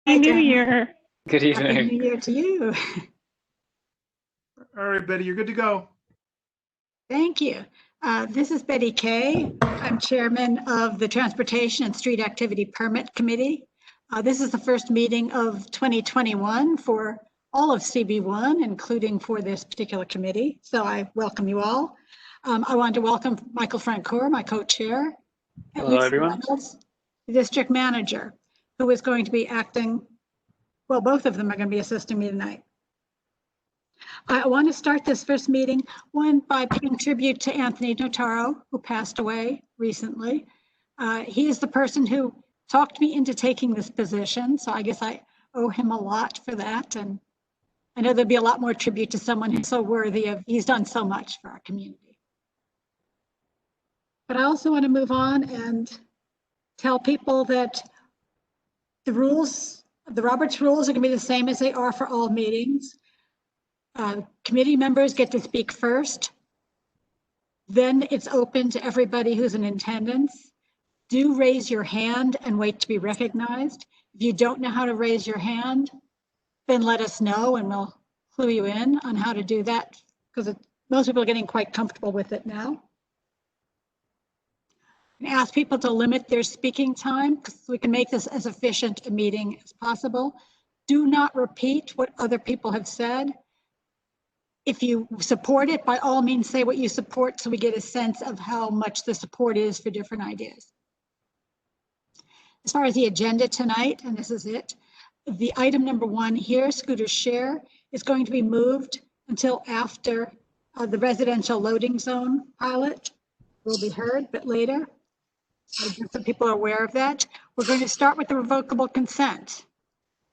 New Year. Good Happy evening. New Year to you. All right, Betty, you're good to go. Thank you. This is Betty Kay. I'm chairman of the Transportation and Street Activity Permit Committee. This is the first meeting of 2021 for all of CB1, including for this particular committee. So I welcome you all. I want to welcome Michael Francoeur, my co-chair. Hello, everyone. Reynolds, the district manager, who is going to be acting, well, both of them are going to be assisting me tonight. I want to start this first meeting, one, by paying tribute to Anthony Notaro, who passed away recently. He is the person who talked me into taking this position, so I guess I owe him a lot for that. And I know there'd be a lot more tribute to someone who's so worthy of, he's done so much for our community. But I also want to move on and tell people that the rules, the Roberts rules are going to be the same as they are for all meetings. Committee members get to speak first. Then it's open to everybody who's in attendance. Do raise your hand and wait to be recognized. If you don't know how to raise your hand, then let us know and we'll clue you in on how to do that, because most people are getting quite comfortable with it now. And ask people to limit their speaking time because we can make this as efficient a meeting as possible. Do not repeat what other people have said. If you support it, by all means, say what you support so we get a sense of how much the support is for different ideas. As far as the agenda tonight, and this is it, the item number 1 here, scooter share, is going to be moved until after the residential loading zone pilot will be heard, but later. So just so people are aware of that. We're going to start with the revocable consent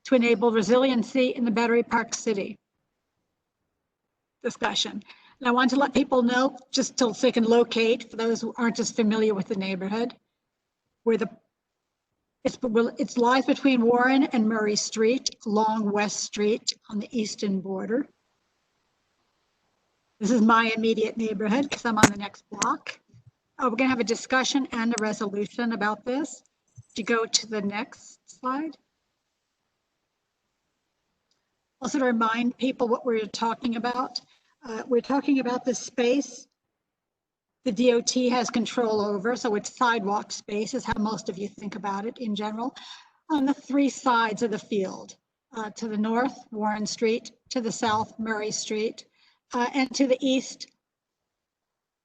to enable resiliency in the Battery Park City discussion. And I want to let people know, just so they can locate, for those who aren't as familiar with the neighborhood, where it lies between Warren and Murray Street, along West Street on the eastern border. This is my immediate neighborhood because I'm on the next block. We're going to have a discussion and a resolution about this. If you go to the next slide. Also to remind people what we're talking about. We're talking about the space the DOT has control over, so it's sidewalk space is how most of you think about it in general, on the 3 sides of the field. To the north, Warren Street, to the south, Murray Street, and to the east,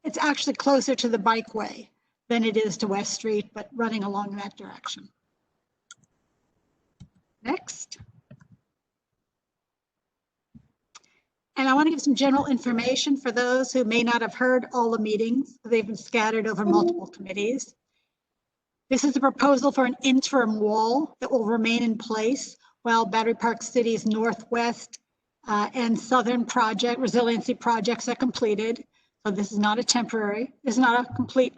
it's actually closer to the bikeway than it is to West Street, but running along that direction. Next. And I want to give some general information for those who may not have heard all the meetings. They've been scattered over multiple committees. This is a proposal for an interim wall that will remain in place while Battery Park City's northwest and southern project, resiliency projects are completed. So this is not a temporary, this is not a complete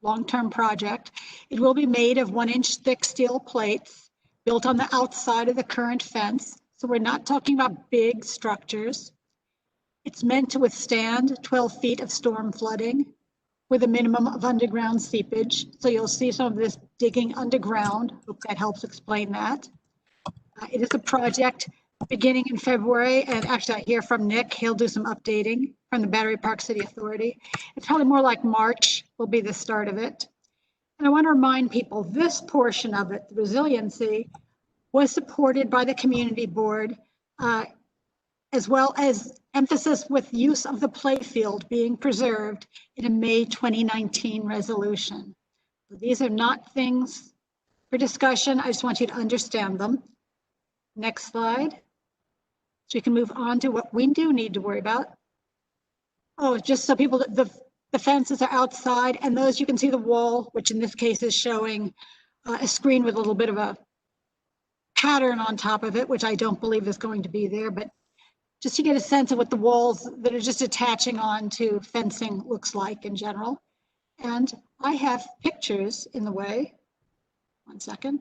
long-term project. It will be made of 1-inch thick steel plates built on the outside of the current fence. So we're not talking about big structures. It's meant to withstand 12 feet of storm flooding with a minimum of underground seepage. So you'll see some of this digging underground. Hope that helps explain that. It is a project beginning in February, and actually I hear from Nick, he'll do some updating from the Battery Park City Authority. It's probably more like March will be the start of it. And I want to remind people, this portion of it, the resiliency, was supported by the community board, as well as emphasis with use of the playfield being preserved in a May 2019 resolution. So these are not things for discussion. I just want you to understand them. Next slide. So you can move on to what we do need to worry about. Oh, just so people, the fences are outside, and those you can see the wall, which in this case is showing a screen with a little bit of a pattern on top of it, which I don't believe is going to be there, but just to get a sense of what the walls that are just attaching on to fencing looks like in general. And I have pictures in the way. 1 second.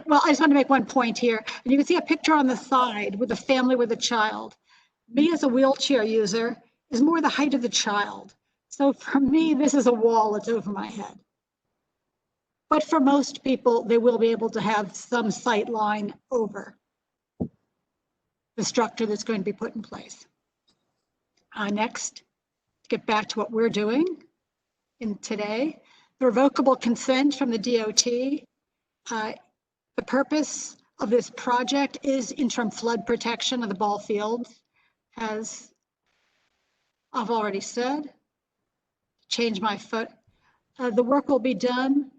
Well, I just want to make one point here. And you can see a picture on the side with a family with a child. Me as a wheelchair user is more the height of the child. So for me, this is a wall that's over my head. But for most people, they will be able to have some sight line over the structure that's going to be put in place. Next, to get back to what we're doing in today, the revocable consent from the DOT. The purpose of this project is interim flood protection of the ball fields, as I've already said. Change my foot. The work will be done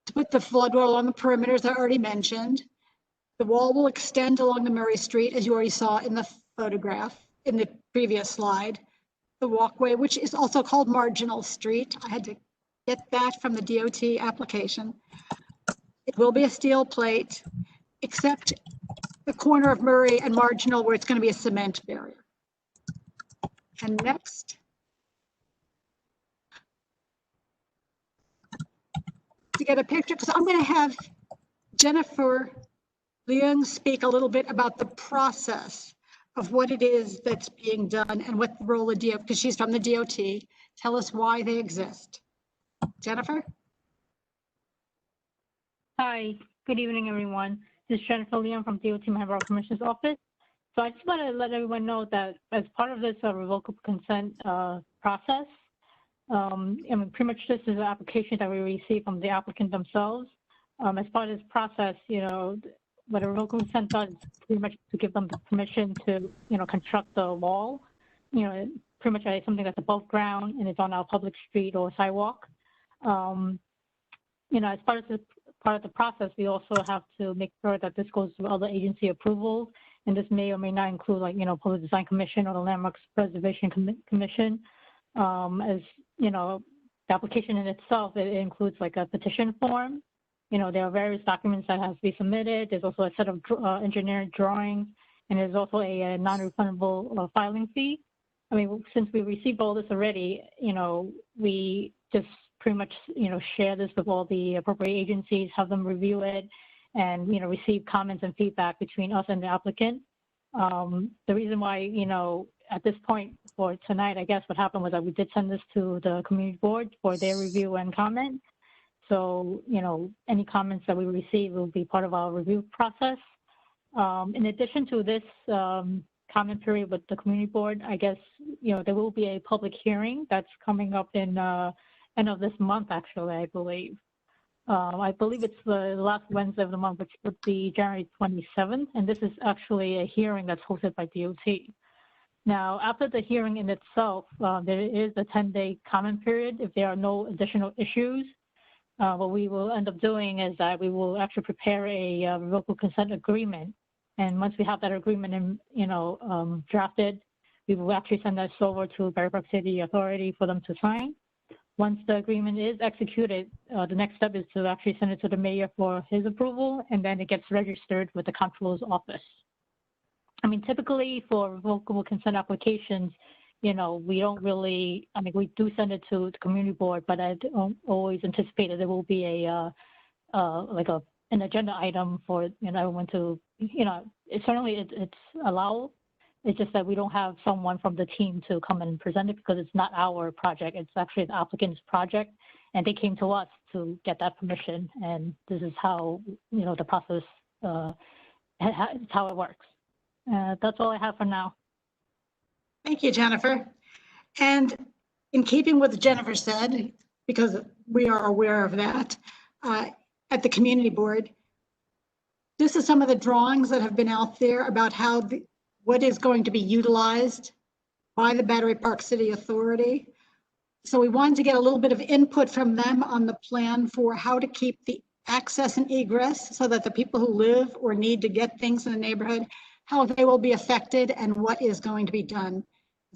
to put the flood wall on the perimeters I already mentioned. The wall will extend along the Murray Street, as you already saw in the photograph in the previous slide. The walkway, which is also called Marginal Street. I had to get that from the DOT application. It will be a steel plate, except the corner of Murray and Marginal where it's going to be a cement barrier. And next, to get a picture, because I'm going to have Jennifer Leung speak a little bit about the process of what it is that's being done and what the role of DOT, because she's from the DOT. Tell us why they exist. Jennifer? Hi, good evening, everyone. This is Jennifer Leung from DOT Member Commissioner's Office. So I just want to let everyone know that as part of this revocable consent process, pretty much this is an application that we received from the applicant themselves. As part of this process, what a revocable consent does is pretty much to give them the permission to, construct the wall. Pretty much something that's above ground and it's on our public street or sidewalk. As part of the process, we also have to make sure that this goes through other agency approvals, and this may or may not include, Public Design Commission or the Landmarks Preservation Commission. The application in itself, it includes like a petition form. There are various documents that have to be submitted. There's also a set of engineering drawings, and there's also a non-refundable filing fee. Since we received all this already, we just pretty much, share this with all the appropriate agencies, have them review it, and, receive comments and feedback between us and the applicant. The reason why, at this point for tonight, I guess what happened was that we did send this to the community board for their review and comment. So, any comments that we receive will be part of our review process. In addition to this comment period with the community board, I guess, there will be a public hearing that's coming up in end of this month, actually, I believe. I believe it's the last Wednesday of the month, which would be January 27th. And this is actually a hearing that's hosted by DOT. Now, after the hearing in itself, there is a 10-day comment period if there are no additional issues. What we will end up doing is that we will actually prepare a revocable consent agreement. And once we have that agreement drafted, we will actually send this over to Berry Park City Authority for them to sign. Once the agreement is executed, the next step is to actually send it to the mayor for his approval, and then it gets registered with the comptroller's office. Typically for revocable consent applications, we don't really, we do send it to the community board, but I don't always anticipate that there will be an agenda item for, everyone to, it's allowed. It's just that we don't have someone from the team to come and present it because it's not our project. It's actually the applicant's project, and they came to us to get that permission. And this is how, the process, how it works. That's all I have for now. Thank you, Jennifer. And in keeping with what Jennifer said, because we are aware of that, at the community board, this is some of the drawings that have been out there about how what is going to be utilized by the Battery Park City Authority. So we wanted to get a little bit of input from them on the plan for how to keep the access and egress so that the people who live or need to get things in the neighborhood, how they will be affected and what is going to be done.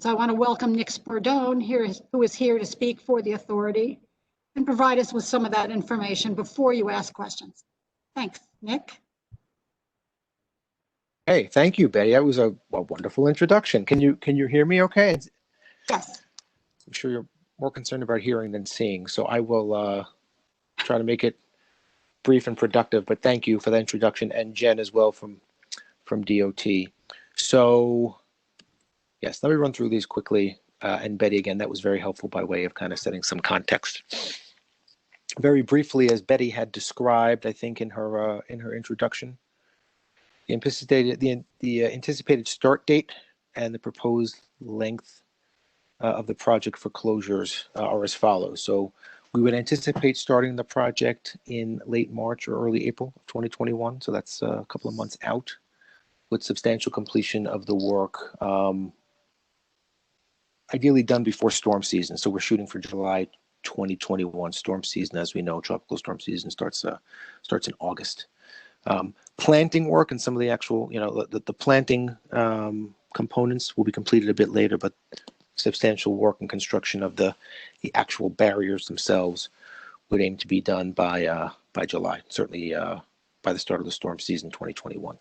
So I want to welcome Nick Spordone here, who is here to speak for the authority and provide us with some of that information before you ask questions. Thanks, Nick. Hey, thank you, Betty. That was a wonderful introduction. Can you hear me okay? Yes. I'm sure you're more concerned about hearing than seeing, so I will try to make it brief and productive, but thank you for that introduction, and Jen as well from DOT. So yes, let me run through these quickly, and Betty, again, that was very helpful by way of kind of setting some context. Very briefly, as Betty had described, I think in her introduction, the anticipated start date and the proposed length of the project for closures are as follows. So we would anticipate starting the project in late March or early April of 2021. So that's a couple of months out, with substantial completion of the work ideally done before storm season. So we're shooting for July 2021. Storm season, as we know, tropical storm season starts in August. Planting work and some of the actual, the planting components will be completed a bit later, but substantial work and construction of the actual barriers themselves would aim to be done by July, certainly by the start of the storm season 2021.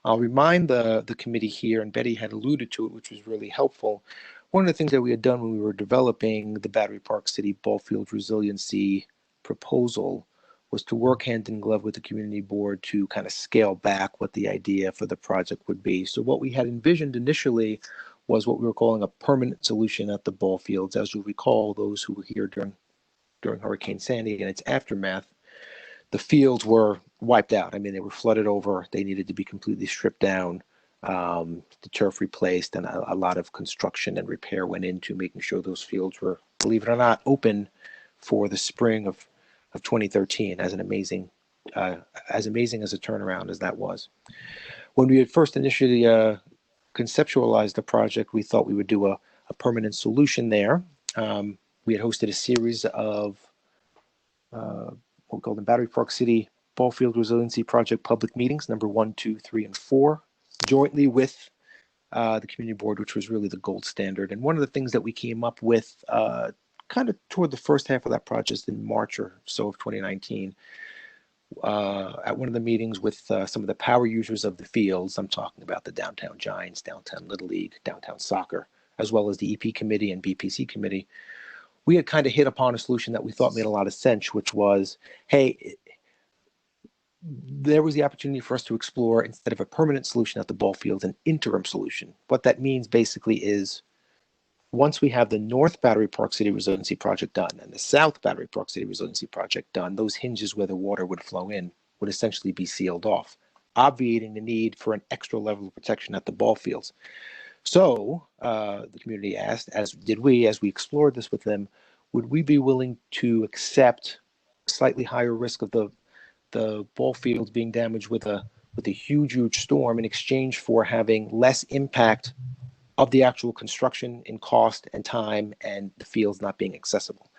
I'll remind the committee here, and Betty had alluded to it, which was really helpful. One of the things that we had done when we were developing the Battery Park City ball field resiliency proposal was to work hand in glove with the community board to kind of scale back what the idea for the project would be. So what we had envisioned initially was what we were calling a permanent solution at the ball fields. As you'll recall, those who were here during Hurricane Sandy and its aftermath, the fields were wiped out. I mean, they were flooded over. They needed to be completely stripped down, the turf replaced, and a lot of construction and repair went into making sure those fields were, believe it or not, open for the spring of 2013. As amazing as a turnaround as that was. When we had first initially conceptualized the project, we thought we would do a permanent solution there. We had hosted a series of what we call the Battery Park City Ball Field Resiliency Project public meetings, number 1, 2, 3, and 4, jointly with the community board, which was really the gold standard. And one of the things that we came up with kind of toward the first half of that project in March or so of 2019, at one of the meetings with some of the power users of the fields, I'm talking about the Downtown Giants, Downtown Little League, Downtown Soccer, as well as the EP committee and BPC committee, we had kind of hit upon a solution that we thought made a lot of sense, which was, hey, there was the opportunity for us to explore, instead of a permanent solution at the ball field, an interim solution. What that means basically is, once we have the North Battery Park City Resiliency Project done and the South Battery Park City Resiliency Project done, those hinges where the water would flow in would essentially be sealed off, obviating the need for an extra level of protection at the ball fields. So the community asked, as did we, as we explored this with them, would we be willing to accept slightly higher risk of the ball fields being damaged with a huge storm in exchange for having less impact of the actual construction in cost and time and the fields not being accessible?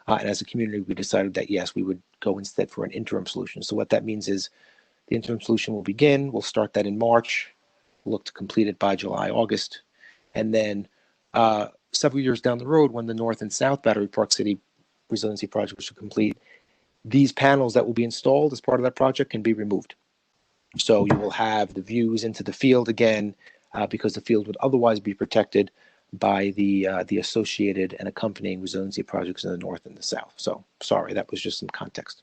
And as a community, we decided that yes, we would go instead for an interim solution. So what that means is the interim solution will begin. We'll start that in March. We'll look to complete it by July, August. And then several years down the road, when the North and South Battery Park City Resiliency Project are complete, these panels that will be installed as part of that project can be removed. So you will have the views into the field again, because the field would otherwise be protected by the associated and accompanying resiliency projects in the North and the South. So sorry, that was just some context.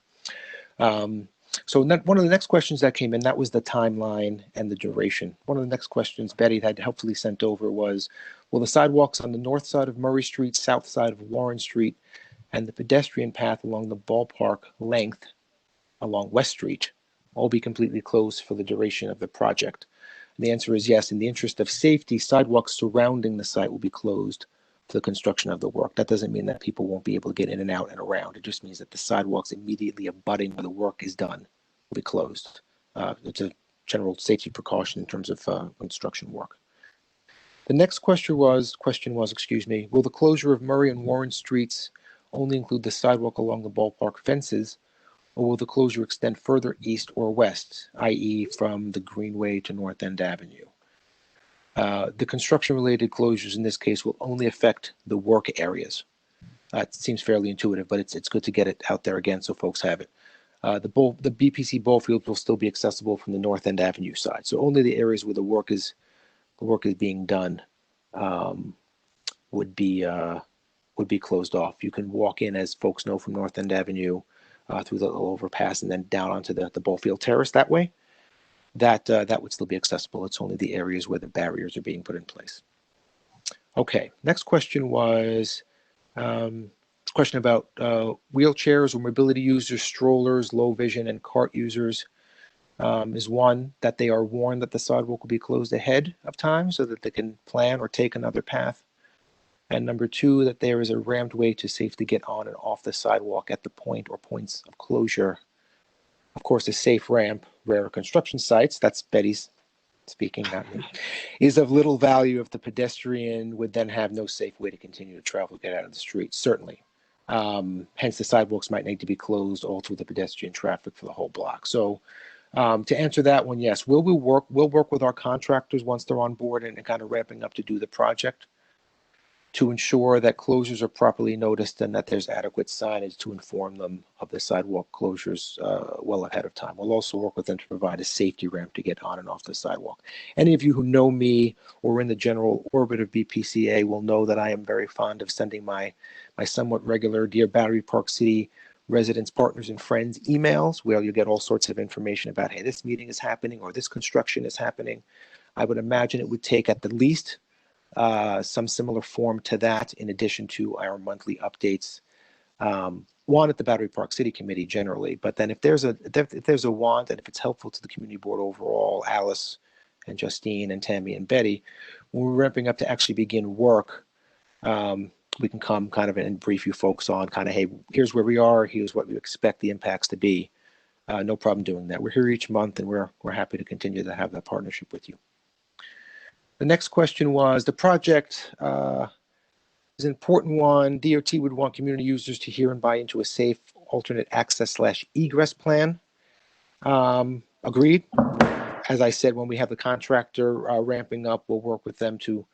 So one of the next questions that came in, that was the timeline and the duration. One of the next questions Betty had helpfully sent over was, will the sidewalks on the north side of Murray Street, south side of Warren Street, and the pedestrian path along the ballpark length along West Street all be completely closed for the duration of the project? And the answer is yes. In the interest of safety, sidewalks surrounding the site will be closed for the construction of the work. That doesn't mean that people won't be able to get in and out and around. It just means that the sidewalks immediately abutting where the work is done will be closed. It's a general safety precaution in terms of construction work. The next question was, will the closure of Murray and Warren Streets only include the sidewalk along the ballpark fences, or will the closure extend further east or west, i.e. from the Greenway to North End Avenue? The construction-related closures in this case will only affect the work areas. It seems fairly intuitive, but it's good to get it out there again so folks have it. The BPC ball field will still be accessible from the North End Avenue side, so only the areas where the work is being done would be closed off. You can walk in, as folks know, from North End Avenue through the little overpass and then down onto the ball field terrace that way. That would still be accessible. It's only the areas where the barriers are being put in place. Okay, next question was, question about wheelchairs or mobility users, strollers, low vision, and cart users. Is one, that they are warned that the sidewalk will be closed ahead of time so that they can plan or take another path. And number two, that there is a ramped way to safely get on and off the sidewalk at the point or points of closure. Of course, a safe ramp, rare construction sites, that's Betty's speaking, not me, is of little value if the pedestrian would then have no safe way to continue to travel, get out of the street, certainly. Hence, the sidewalks might need to be closed all through the pedestrian traffic for the whole block. So to answer that one, yes, we'll work with our contractors once they're on board and kind of ramping up to do the project to ensure that closures are properly noticed and that there's adequate signage to inform them of the sidewalk closures well ahead of time. We'll also work with them to provide a safety ramp to get on and off the sidewalk. Any of you who know me or in the general orbit of BPCA will know that I am very fond of sending my somewhat regular Dear Battery Park City residents, partners, and friends emails where you get all sorts of information about, hey, this meeting is happening or this construction is happening. I would imagine it would take at the least some similar form to that, in addition to our monthly updates. One at the Battery Park City Committee generally, but then if there's a want and if it's helpful to the community board overall, Alice and Justine and Tammy and Betty, when we're ramping up to actually begin work, we can come kind of and brief you folks on kind of, hey, here's where we are, here's what we expect the impacts to be. No problem doing that. We're here each month, and we're happy to continue to have that partnership with you. The next question was, the project is an important one. DOT would want community users to hear and buy into a safe alternate access / egress plan. Agreed. As I said, when we have the contractor ramping up, we'll work with them to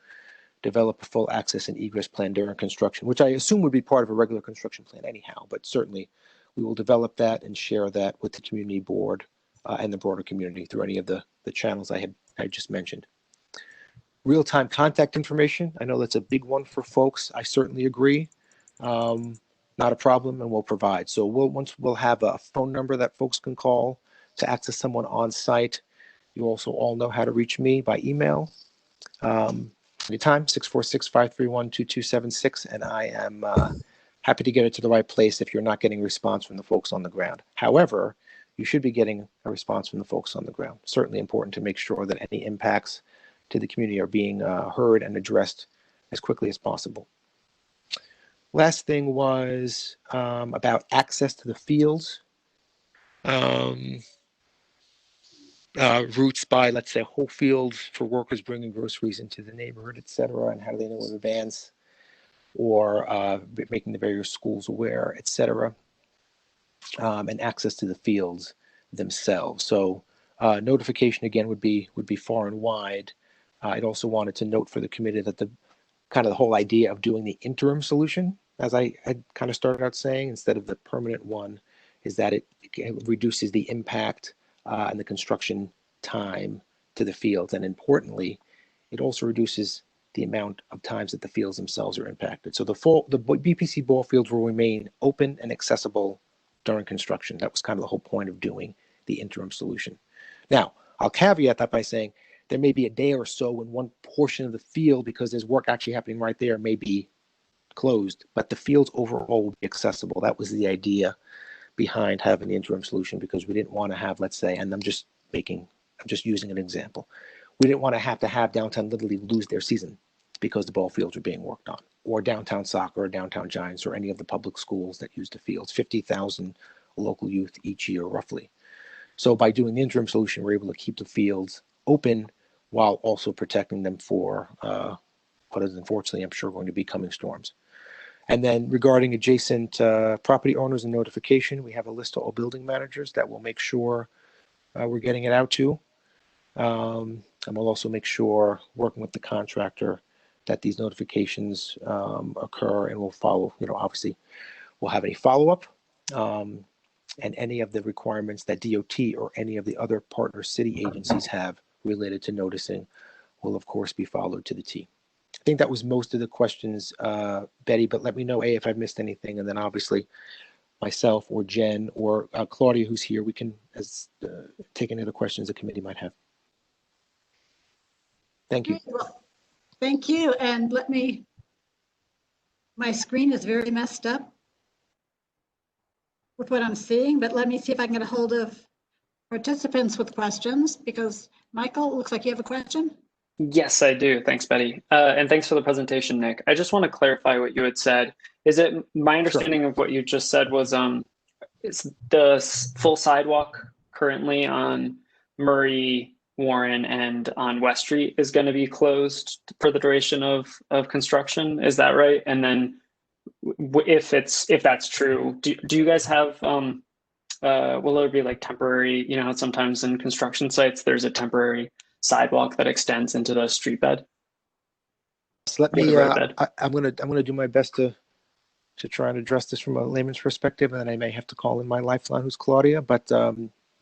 develop a full access and egress plan during construction, which I assume would be part of a regular construction plan anyhow, but certainly we will develop that and share that with the community board and the broader community through any of the channels I just mentioned. Real-time contact information. I know that's a big one for folks. I certainly agree. Not a problem, and we'll provide. So once we'll have a phone number that folks can call to access someone on site. You also all know how to reach me by email. Anytime, 646-531-2276, and I am happy to get it to the right place if you're not getting a response from the folks on the ground. However, you should be getting a response from the folks on the ground. Certainly important to make sure that any impacts to the community are being heard and addressed as quickly as possible. Last thing was about access to the fields. Routes by, let's say, whole fields for workers bringing groceries into the neighborhood, et cetera, and how do they know in advance, or making the various schools aware, et cetera, and access to the fields themselves. So notification, again, would be far and wide. I'd also wanted to note for the committee that the whole idea of doing the interim solution, as I had kind of started out saying, instead of the permanent one, is that it reduces the impact and the construction time to the fields. And importantly, it also reduces the amount of times that the fields themselves are impacted. So the BPC ball fields will remain open and accessible during construction. That was kind of the whole point of doing the interim solution. Now, I'll caveat that by saying there may be a day or so when one portion of the field, because there's work actually happening right there, may be closed, but the fields overall will be accessible. That was the idea behind having the interim solution, because we didn't want to have, let's say, and I'm just using an example. We didn't want to have downtown Little League lose their season because the ball fields are being worked on, or downtown soccer or downtown Giants or any of the public schools that use the fields, 50,000 local youth each year roughly. So by doing the interim solution, we're able to keep the fields open while also protecting them for what is unfortunately, I'm sure, going to be coming storms. And then regarding adjacent property owners and notification, we have a list of all building managers that will make sure we're getting it out to. And we'll also make sure, working with the contractor, that these notifications occur, and we'll follow, obviously we'll have a follow-up, and any of the requirements that DOT or any of the other partner city agencies have related to noticing will of course be followed to the T. I think that was most of the questions, Betty, but let me know, if I've missed anything, and then obviously myself or Jen or Claudia, who's here, we can take any other questions the committee might have. Thank you. Well, thank you. And my screen is very messed up. with what I'm seeing, but let me see if I can get a hold of participants with questions, because Michael, it looks like you have a question. Yes, I do. Thanks, Betty. And thanks for the presentation, Nick. I just want to clarify what you had said. Is it my understanding of what you just said was is the full sidewalk currently on Murray, Warren, and on West Street is going to be closed for the duration of construction? Is that right? And then if that's true, do you guys have will there be like temporary, sometimes in construction sites there's a temporary sidewalk that extends into the street bed? So let Or the me, road bed? I'm gonna do my best to try and address this from a layman's perspective, and then I may have to call in my lifeline, who's Claudia. But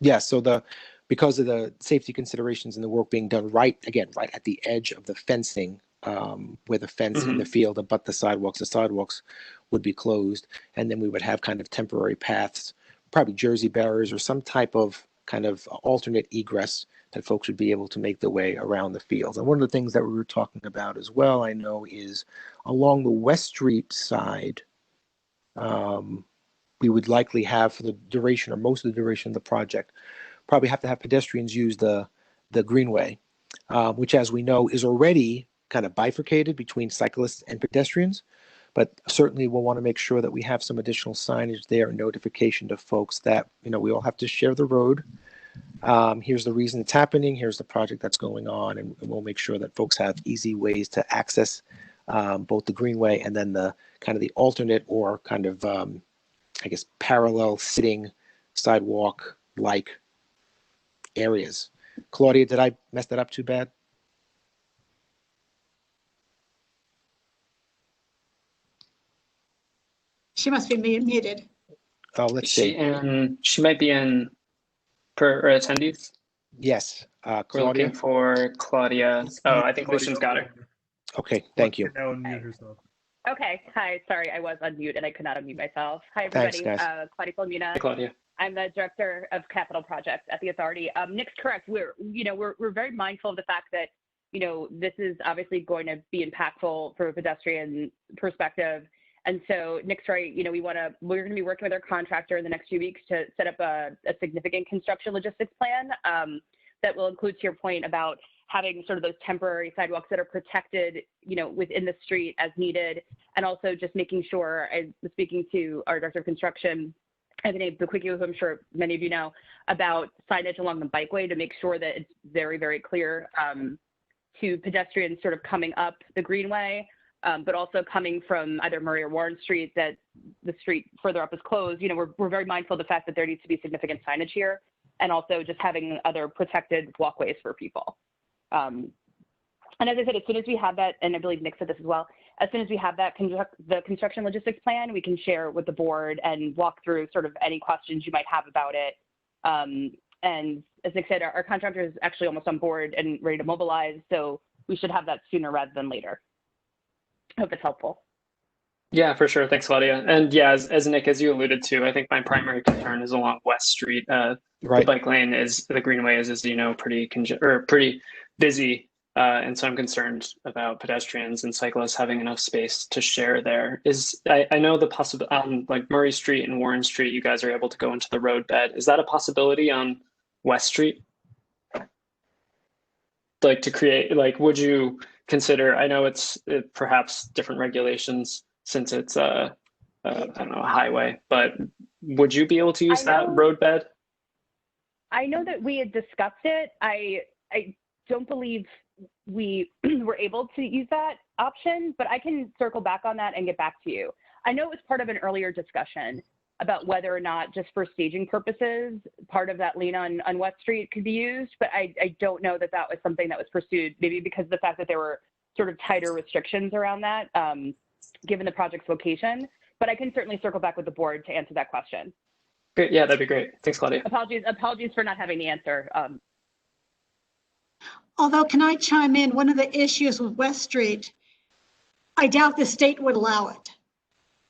yeah, so because of the safety considerations and the work being done right at the edge of the fencing, where the fence in the field abut the sidewalks would be closed, and then we would have kind of temporary paths, probably jersey barriers or some type of kind of alternate egress that folks would be able to make their way around the fields. And one of the things that we were talking about as well, I know, is along the West Street side, we would likely have, for the duration or most of the duration of the project, probably have to have pedestrians use the greenway, which, as we know, is already kind of bifurcated between cyclists and pedestrians. But certainly we'll want to make sure that we have some additional signage there and notification to folks that, we all have to share the road. Here's the reason it's happening. Here's the project that's going on. And we'll make sure that folks have easy ways to access both the greenway and then the kind of the alternate or kind of, I guess, parallel sitting sidewalk like areas. Claudia, did I mess that up too bad? She must be muted. Oh, let's see. She might be in per attendees. Yes, We're Claudia. looking for Claudia. Oh, I think Lucian's got her. Okay, thank you. Now unmute herself. Okay, hi, sorry, I was on mute and I could not unmute myself. Hi, everybody. Thanks, guys. Claudia Colomina. Hey, Claudia. I'm the director of capital projects at the authority. Nick's correct. We're very mindful of the fact that, this is obviously going to be impactful from a pedestrian perspective. And so Nick's right, we're going to be working with our contractor in the next few weeks to set up a significant construction logistics plan that will include, to your point, about having sort of those temporary sidewalks that are protected, within the street as needed. And also just making sure, I was speaking to our director of construction, Fdny, who I'm sure many of you know, about signage along the bikeway to make sure that it's very, very clear to pedestrians sort of coming up the greenway, but also coming from either Murray or Warren Street, that the street further up is closed. We're very mindful of the fact that there needs to be significant signage here, and also just having other protected walkways for people. And as I said, as soon as we have that, and I believe Nick said this as well, as soon as we have that the construction logistics plan, we can share with the board and walk through sort of any questions you might have about it. And as Nick said, our contractor is actually almost on board and ready to mobilize, so we should have that sooner rather than later. I hope it's helpful. Yeah, for sure. Thanks, Claudia. And yeah, as Nick, as you alluded to, I think my primary concern is along West Street. Right. The bike lane the greenway is pretty busy. And so I'm concerned about pedestrians and cyclists having enough space to share there. I know the possibility on like Murray Street and Warren Street, you guys are able to go into the road bed. Is that a possibility on West Street? Like to create, like, would you consider, I know it's perhaps different regulations since it's I don't know, a highway, but would you be able to use that road bed? I know that we had discussed it. I don't believe we were able to use that option, but I can circle back on that and get back to you. I know it was part of an earlier discussion about whether or not, just for staging purposes, part of that lane on West Street could be used, but I don't know that that was something that was pursued, maybe because of the fact that there were sort of tighter restrictions around that, given the project's location. But I can certainly circle back with the board to answer that question. Great. Yeah, that'd be great. Thanks, Claudia. Apologies for not having the answer. Although, can I chime in? One of the issues with West Street, I doubt the state would allow it.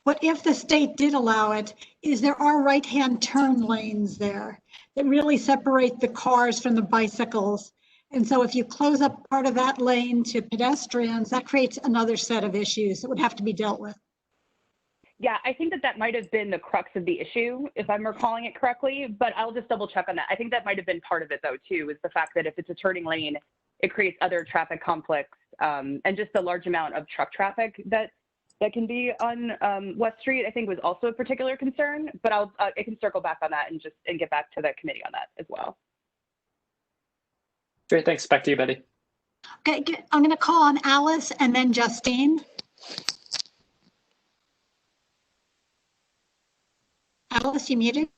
What if the state did allow it, is there are right-hand turn lanes there that really separate the cars from the bicycles. And so if you close up part of that lane to pedestrians, that creates another set of issues that would have to be dealt with. Yeah, I think that that might have been the crux of the issue, if I'm recalling it correctly, but I'll just double check on that. I think that might have been part of it though, too, is the fact that if it's a turning lane, it creates other traffic conflicts, and just the large amount of truck traffic that can be on West Street, I think was also a particular concern, but I can circle back on that and get back to the committee on that as well. Great, thanks. Back to you, Betty. Okay, I'm going to call on Alice and then Justine. Alice, you muted?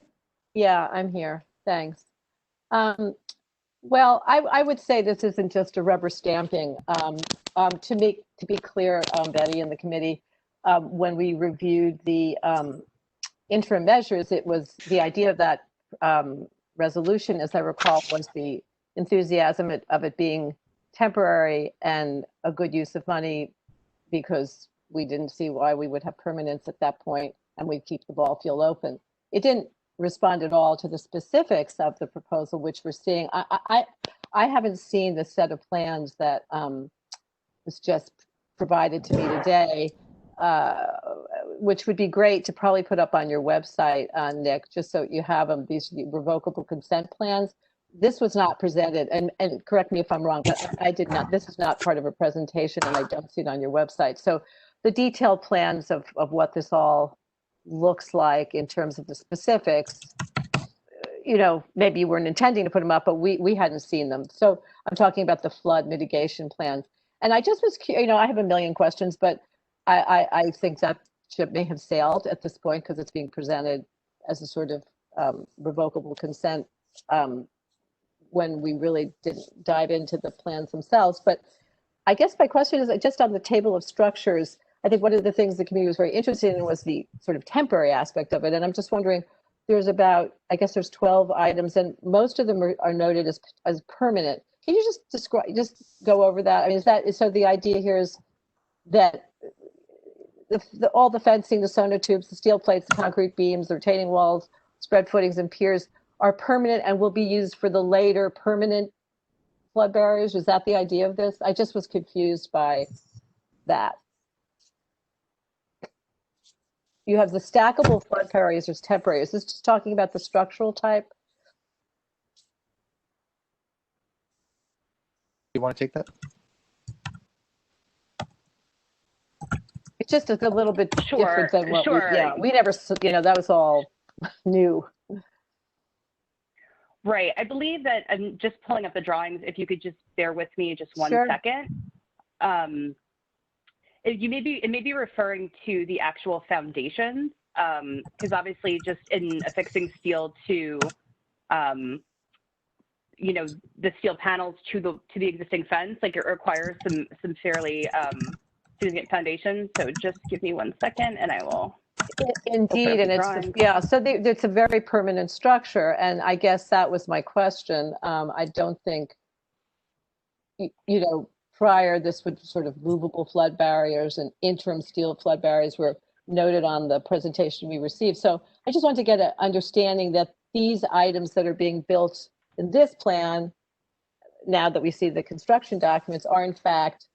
Yeah, I'm here. Thanks. Well, I would say this isn't just a rubber stamping. To be clear, Betty and the committee, when we reviewed the interim measures, it was the idea of that resolution, as I recall, was the enthusiasm of it being temporary and a good use of money, because we didn't see why we would have permanence at that point and we'd keep the ball field open. It didn't respond at all to the specifics of the proposal, which we're seeing. I haven't seen the set of plans that was just provided to me today, which would be great to probably put up on your website, Nick, just so you have them, these revocable consent plans. This was not presented, and correct me if I'm wrong, but I did not, this is not part of a presentation and I don't see it on your website. So the detailed plans of what this all looks like in terms of the specifics, you know, maybe you weren't intending to put them up, but we hadn't seen them. So I'm talking about the flood mitigation plans. And I just was, you know, I have a million questions, but I think that ship may have sailed at this point because it's being presented as a sort of revocable consent when we really didn't dive into the plans themselves. But I guess my question is just on the table of structures. I think one of the things the community was very interested in was the sort of temporary aspect of it. And I'm just wondering, there's about, I guess there's 12 items and most of them are noted as permanent. Can you just describe, just go over that? I mean, so the idea here is that all the fencing, the sonotubes, the steel plates, the concrete beams, the retaining walls, spread footings and piers are permanent and will be used for the later permanent flood barriers? Is that the idea of this? I just was confused by that. You have the stackable flood barriers, there's temporary. Is this just talking about the structural type? You want to take that? It's just a little bit different than what we never, you know, that was all new. Right. I believe that I'm just pulling up the drawings. If you could just bear with me just one second. It may be referring to the actual foundations, because obviously just in affixing steel to, you know, the steel panels to the existing fence, like it requires some fairly significant foundations. So just give me 1 second, and I will. Indeed, and so it's a very permanent structure, and I guess that was my question. I don't think, you know, prior this would sort of movable flood barriers and interim steel flood barriers were noted on the presentation we received. So I just want to get an understanding that these items that are being built in this plan, now that we see the construction documents, are in fact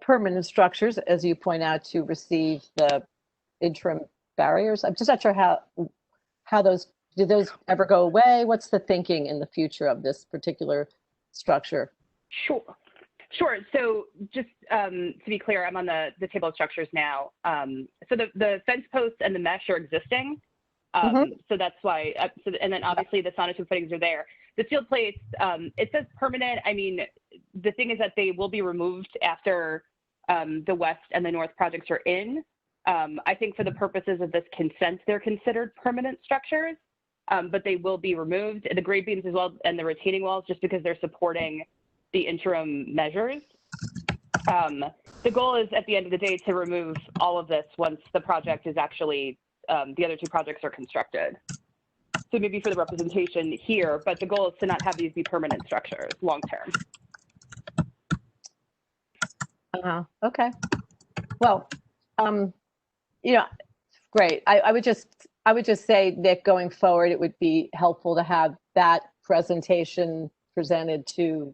permanent structures, as you point out, to receive the interim barriers. I'm just not sure how those, did those ever go away? What's the thinking in the future of this particular structure? Sure. So just to be clear, I'm on the table of structures now. So the fence posts and the mesh are existing. So that's why, and then obviously the sonotube footings are there. The steel plates, it says permanent. I mean, the thing is that they will be removed after the west and the north projects are in. I think for the purposes of this consent, they're considered permanent structures, but they will be removed. The grade beams as well and the retaining walls, just because they're supporting the interim measures. The goal is at the end of the day to remove all of this once the project is actually, the other two projects are constructed. So maybe for the representation here, but the goal is to not have these be permanent structures long-term. Okay. Well, you know, great. I would just say, Nick, going forward, it would be helpful to have that presentation presented to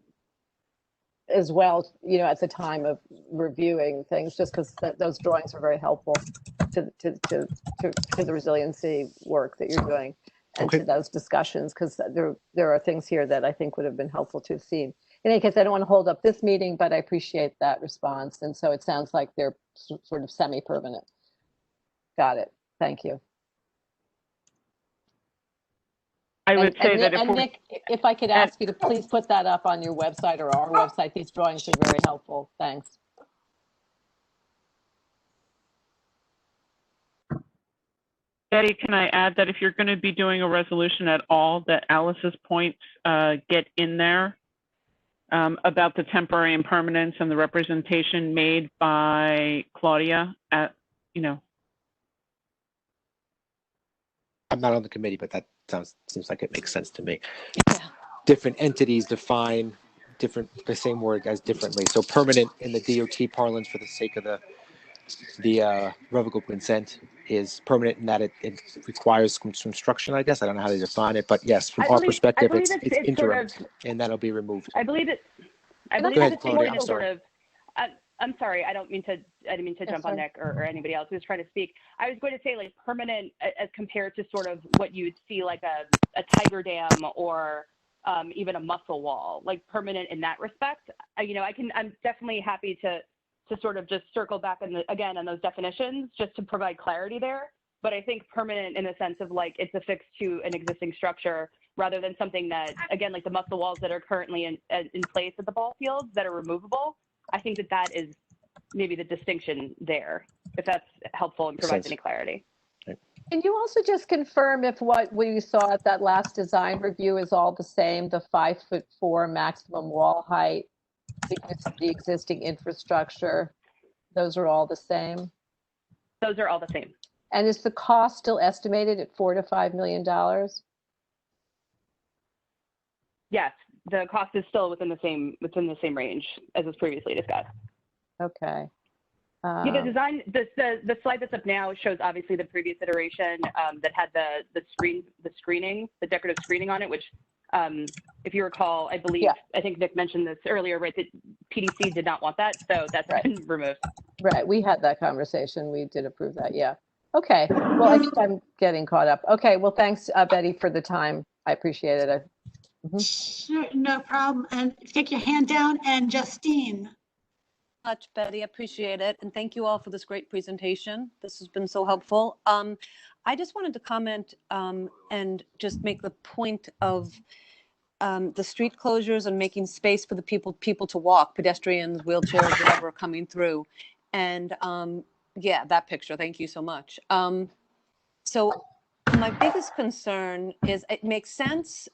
as well, at the time of reviewing things, just because those drawings are very helpful to the resiliency work that you're doing and Okay. to those discussions, because there are things here that I think would have been helpful to have seen. In any case, I don't want to hold up this meeting, but I appreciate that response. And so it sounds like they're sort of semi-permanent. Got it. Thank you. I would say that and Nick, if I could ask you to please put that up on your website or our website, these drawings are very helpful. Thanks. Betty, can I add that if you're going to be doing a resolution at all, that Alice's points get in there about the temporary impermanence and the representation made by Claudia at, I'm not on the committee, but that seems like it makes sense to me. Yeah. Different entities define the same word as differently. So permanent in the DOT parlance, for the sake of the revocable consent, is permanent in that it requires some construction, I guess. I don't know how to define it, but yes, from our perspective, it's interim, and that'll be removed. I believe it's Go ahead, Claudia, I'm sorry. sort of. I'm sorry. I didn't mean to jump on Nick or anybody else who was trying to speak. I was going to say, like, permanent as compared to sort of what you'd see like a tiger dam or even a muscle wall, like permanent in that respect. I'm definitely happy to sort of just circle back again on those definitions just to provide clarity there. But I think permanent in the sense of like it's affixed to an existing structure rather than something that, again, like the muscle walls that are currently in place at the ball fields that are removable. I think that is maybe the distinction there, if that's helpful and provides any clarity. Can you also just confirm if what we saw at that last design review is all the same, the 5'4" maximum wall height, the existing infrastructure, those are all the same? Those are all the same. And is the cost still estimated at $4 to $5 million? Yes, the cost is still within the same range as was previously discussed. Okay. Yeah, the design, the slide that's up now shows obviously the previous iteration that had the screening, the decorative screening on it, which, if you recall, I believe, I think Nick mentioned this earlier, right? That PDC did not want that, so that's been removed. Right, we had that conversation. We did approve that, yeah. Okay, well, I think I'm getting caught up. Okay, well, thanks, Betty, for the time. I appreciate it. Sure, no problem. And take your hand down, and Justine. Much, Betty. I appreciate it. And thank you all for this great presentation. This has been so helpful. I just wanted to comment and just make the point of the street closures and making space for the people to walk, pedestrians, wheelchairs, whatever, coming through. And yeah, that picture. Thank you so much. So my biggest concern is it makes sense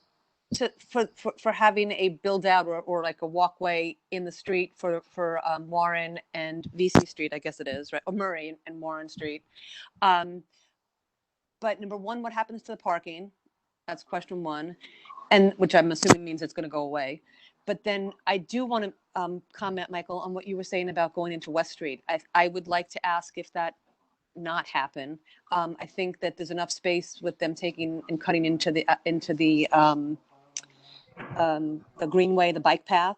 for having a build out or like a walkway in the street for Warren and VC Street, I guess it is, right? Or Murray and Warren Street. But number one, what happens to the parking? That's question one, and which I'm assuming means it's going to go away. But then I do want to comment, Michael, on what you were saying about going into West Street. I would like to ask if that not happen. I think that there's enough space with them taking and cutting into the greenway, the bike path.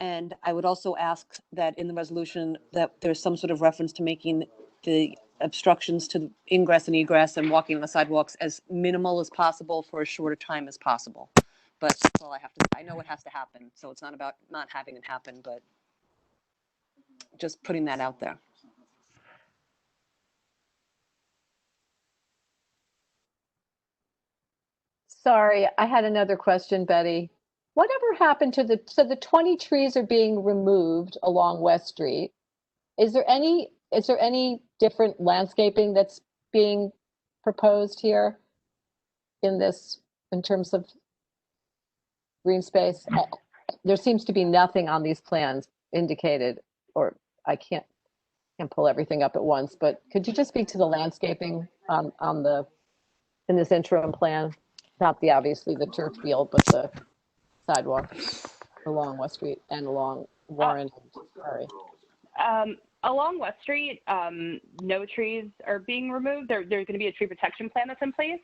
And I would also ask that in the resolution that there's some sort of reference to making the obstructions to ingress and egress and walking on the sidewalks as minimal as possible for as short a time as possible. But that's all I have to say. I know it has to happen, so it's not about not having it happen, but just putting that out there. Sorry, I had another question, Betty. Whatever happened to the 20 trees are being removed along West Street. Is there any different landscaping that's being proposed here in terms of green space? There seems to be nothing on these plans indicated, or I can't pull everything up at once, but could you just speak to the landscaping in this interim plan? Not obviously the turf field, but the sidewalk along West Street and along Warren and Murray. Along West Street, no trees are being removed. There's going to be a tree protection plan that's in place.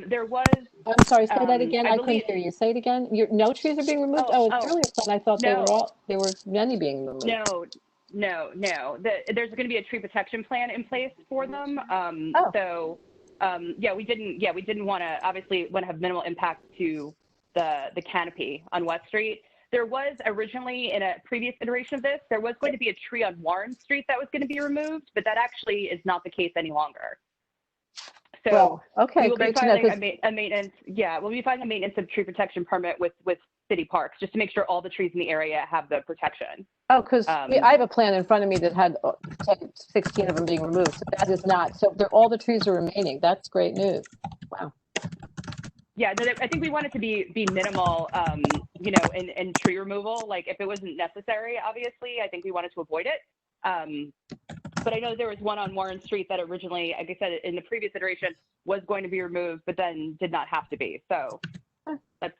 There was, I'm sorry, say that again. I I believe, couldn't hear you. Say it again. No trees are being removed? oh, Oh, it's oh, earlier plan. I thought no, there were many being removed. no, no. There's going to be a tree protection plan in place for them. Oh. So, yeah, we didn't want to, obviously want to have minimal impact to the canopy on West Street. There was originally, in a previous iteration of this, there was going to be a tree on Warren Street that was going to be removed, but that actually is not the case any longer. So Well, okay, we will great be to know. filing a maintenance, yeah, we'll be filing a maintenance of tree protection permit with city parks, just to make sure all the trees in the area have the protection. Oh, because I have a plan in front of me that had 10, 16 of them being removed. So that is not, so all the trees are remaining. That's great news. Wow. Yeah, no, I think we want it to be minimal, you know, in tree removal. Like if it wasn't necessary, obviously, I think we wanted to avoid it. But I know there was one on Warren Street that originally, like I said, in the previous iteration was going to be removed, but then did not have to be. So that's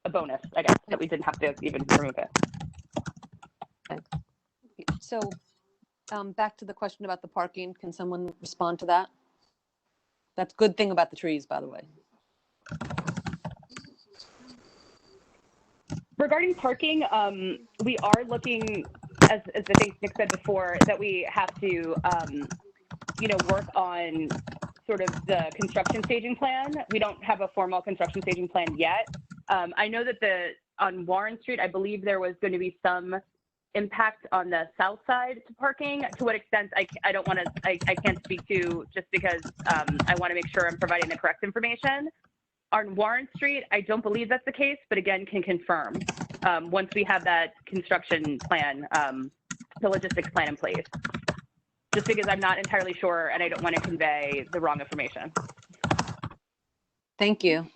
a bonus, I guess, that we didn't have to even remove it. So back to the question about the parking. Can someone respond to that? That's a good thing about the trees, by the way. Regarding parking, we are looking, as I think Nick said before, that we have to, you know, work on sort of the construction staging plan. We don't have a formal construction staging plan yet. I know that on Warren Street, I believe there was going to be some impact on the south side to parking. To what extent, I don't want to, I can't speak to, just because I want to make sure I'm providing the correct information. On Warren Street, I don't believe that's the case, but again, can confirm once we have that construction plan, the logistics plan in place. Just because I'm not entirely sure and I don't want to convey the wrong information. Thank you.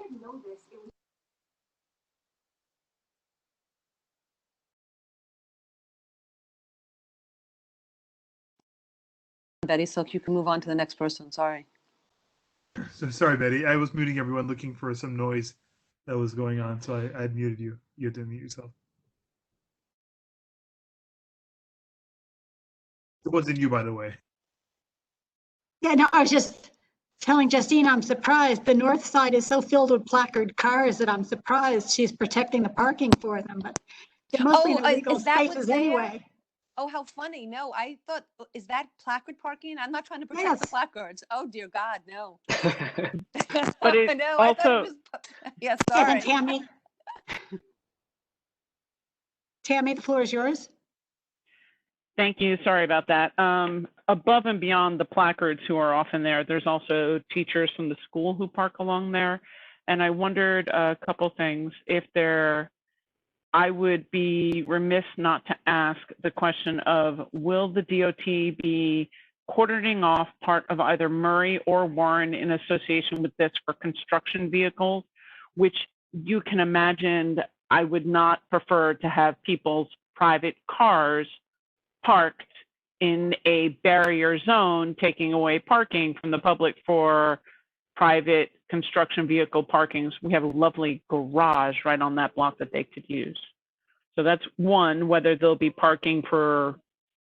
Betty, so you can move on to the next person. Sorry. So sorry, Betty. I was muting everyone looking for some noise that was going on, so I had muted you. You had to mute yourself. It wasn't you, by the way. Yeah, no, I was just telling Justine, I'm surprised. The north side is so filled with placard cars that I'm surprised she's protecting the parking for them, but they're mostly illegal is that what's spaces there? anyway. Oh, how funny. No, I thought, is that placard parking? I'm not trying to protect Yes. the placards. Oh, dear God, no. But it no, also, I thought it was, yes, Yeah, sorry. then Tammy. Tammy, the floor is yours. thank you. Sorry about that. Above and beyond the placards who are often there, there's also teachers from the school who park along there. And I wondered a couple things. If I would be remiss not to ask the question of, will the DOT be quartering off part of either Murray or Warren in association with this for construction vehicles, which you can imagine I would not prefer to have people's private cars parked in a barrier zone, taking away parking from the public for private construction vehicle parkings. We have a lovely garage right on that block that they could use. So that's one, whether there'll be parking for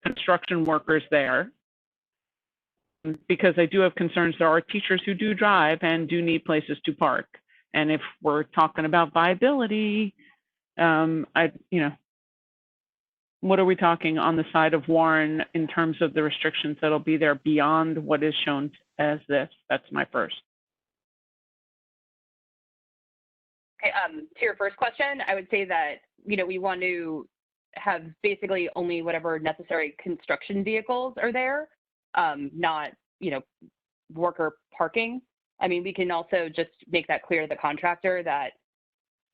construction workers there. Because I do have concerns, there are teachers who do drive and do need places to park. And if we're talking about viability, what are we talking on the side of Warren in terms of the restrictions that'll be there beyond what is shown as this? That's my first. Okay, to your first question, I would say that, we want to have basically only whatever necessary construction vehicles are there, not, worker parking. I mean, we can also just make that clear to the contractor that,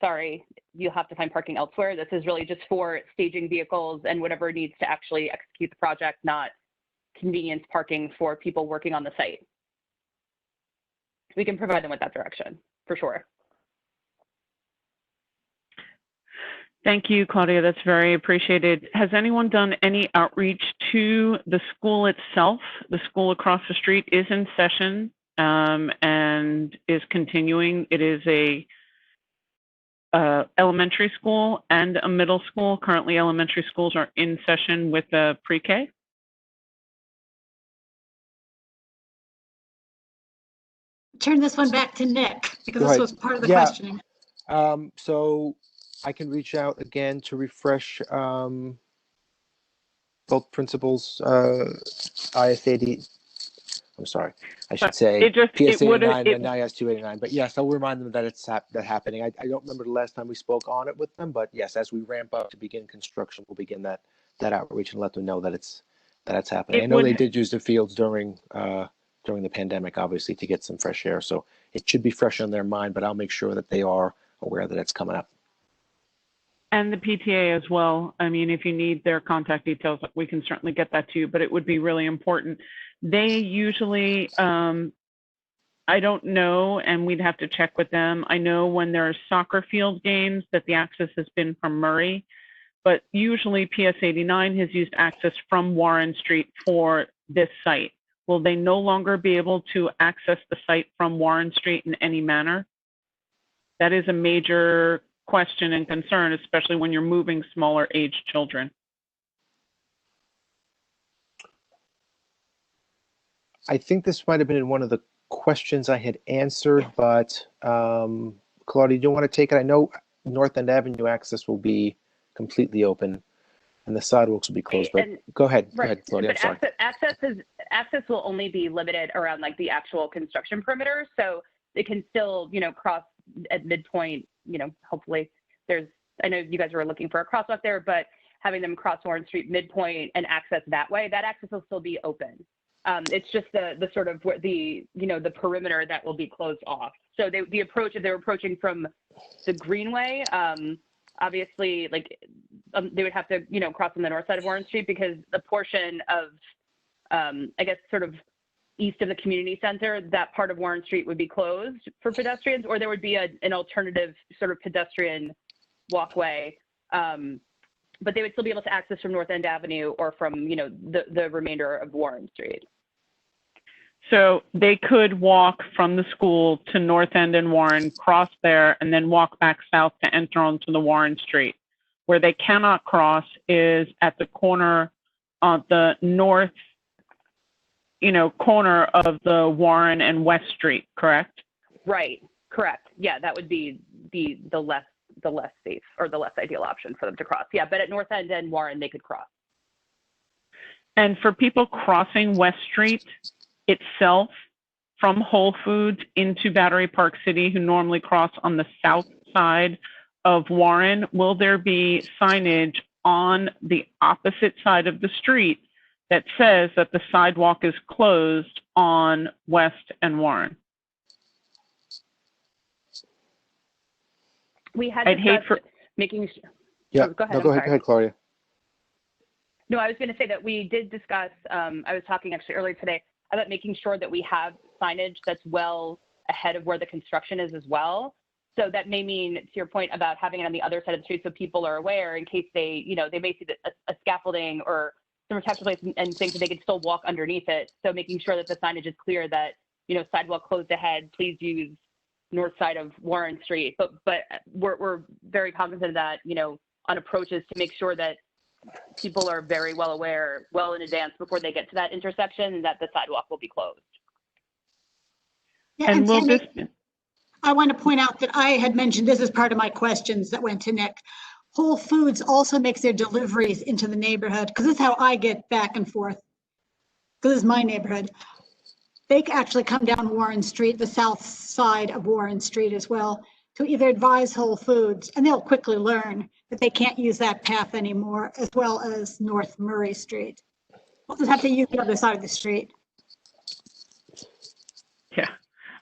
sorry, you'll have to find parking elsewhere. This is really just for staging vehicles and whatever needs to actually execute the project, not convenience parking for people working on the site. We can provide them with that direction, for sure. Thank you, Claudia. That's very appreciated. Has anyone done any outreach to the school itself? The school across the street is in session and is continuing. It is a elementary school and a middle school. Currently, elementary schools are in session with the pre-K. Turn this one back to Nick, because Go this ahead. was part of the Yeah. questioning. So I can reach out again to refresh both principals, IS80. I'm sorry, I should say PS 89 and IS 289. But yes, I'll remind them that it's happening. I don't remember the last time we spoke on it with them, but yes, as we ramp up to begin construction, we'll begin that outreach and let them know that it's happening. I know they did use the fields during the pandemic, obviously, to get some fresh air. So it should be fresh on their mind, but I'll make sure that they are aware that it's coming up. And the PTA as well. I mean, if you need their contact details, we can certainly get that to you, but it would be really important. They usually, I don't know, and we'd have to check with them. I know when there are soccer field games that the access has been from Murray, but usually PS 89 has used access from Warren Street for this site. Will they no longer be able to access the site from Warren Street in any manner? That is a major question and concern, especially when you're moving smaller age children. I think this might have been in one of the questions I had answered, but Claudia, do you want to take it? I know North End Avenue access will be completely open and the sidewalks will be closed, but go ahead. Go ahead, Claudia. I'm sorry. Access will only be limited around like the actual construction perimeter. So it can still, cross at midpoint, hopefully I know you guys were looking for a crosswalk there, but having them cross Warren Street midpoint and access that way, that access will still be open. It's just the sort of the perimeter that will be closed off. So if they're approaching from the Greenway, obviously they would have to, cross on the north side of Warren Street, because the portion of, I guess, sort of east of the community center, that part of Warren Street would be closed for pedestrians, or there would be an alternative sort of pedestrian walkway. But they would still be able to access from North End Avenue or from, the remainder of Warren Street. So they could walk from the school to North End and Warren, cross there, and then walk back south to enter onto the Warren Street. Where they cannot cross is at the corner on the north, corner of the Warren and West Street, correct? Right, correct. Yeah, that would be the less safe or the less ideal option for them to cross. Yeah, but at North End and Warren, they could cross. And for people crossing West Street itself from Whole Foods into Battery Park City, who normally cross on the south side of Warren, will there be signage on the opposite side of the street that says that the sidewalk is closed on West and Warren? We had making sure. Yeah, oh, go ahead. No, go ahead, Claudia. No, I was going to say that we did discuss, I was talking actually earlier today about making sure that we have signage that's well ahead of where the construction is as well. So that may mean, to your point about having it on the other side of the street so people are aware in case they, they may see a scaffolding or some protection place and think that they can still walk underneath it. So making sure that the signage is clear that, sidewalk closed ahead, please use north side of Warren Street. But we're very cognizant of that, on approaches to make sure that people are very well aware, well in advance before they get to that intersection, that the sidewalk will be closed. Yeah, and Sandy, I want to point out that I had mentioned, this is part of my questions that went to Nick. Whole Foods also makes their deliveries into the neighborhood, because this is how I get back and forth, because this is my neighborhood. They actually come down Warren Street, the south side of Warren Street as well, to either advise Whole Foods, and they'll quickly learn that they can't use that path anymore, as well as North Murray Street. We'll just have to use the other side of the street. Yeah.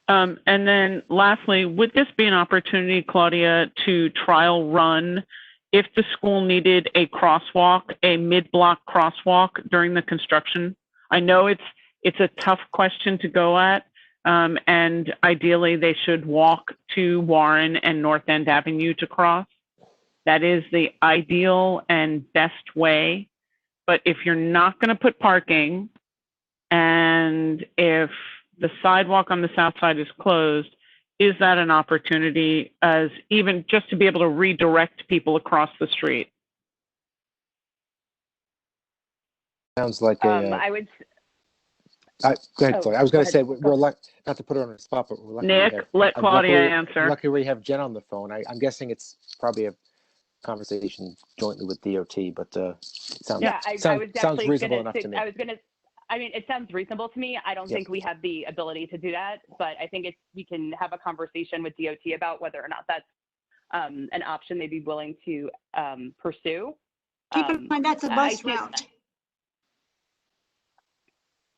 And then lastly, would this be an opportunity, Claudia, to trial run if the school needed a crosswalk, a mid-block crosswalk during the construction? I know it's a tough question to go at, and ideally they should walk to Warren and North End Avenue to cross. That is the ideal and best way. But if you're not going to put parking, and if the sidewalk on the south side is closed, is that an opportunity as even just to be able to redirect people across the street? Sounds like a. Go ahead, Oh, Claudia. I was go going to ahead. say, we're lucky, not to put her on the spot, but we're lucky. Nick, let Claudia answer. Lucky we have Jen on the phone. I'm guessing it's probably a conversation jointly with DOT, but sounds, Yeah, I was sounds actually reasonable gonna enough to me. I mean, it sounds reasonable to me. I don't Yep. think we have the ability to do that, but I think we can have a conversation with DOT about whether or not that's an option they'd be willing to pursue. Keep in mind, that's a bus route.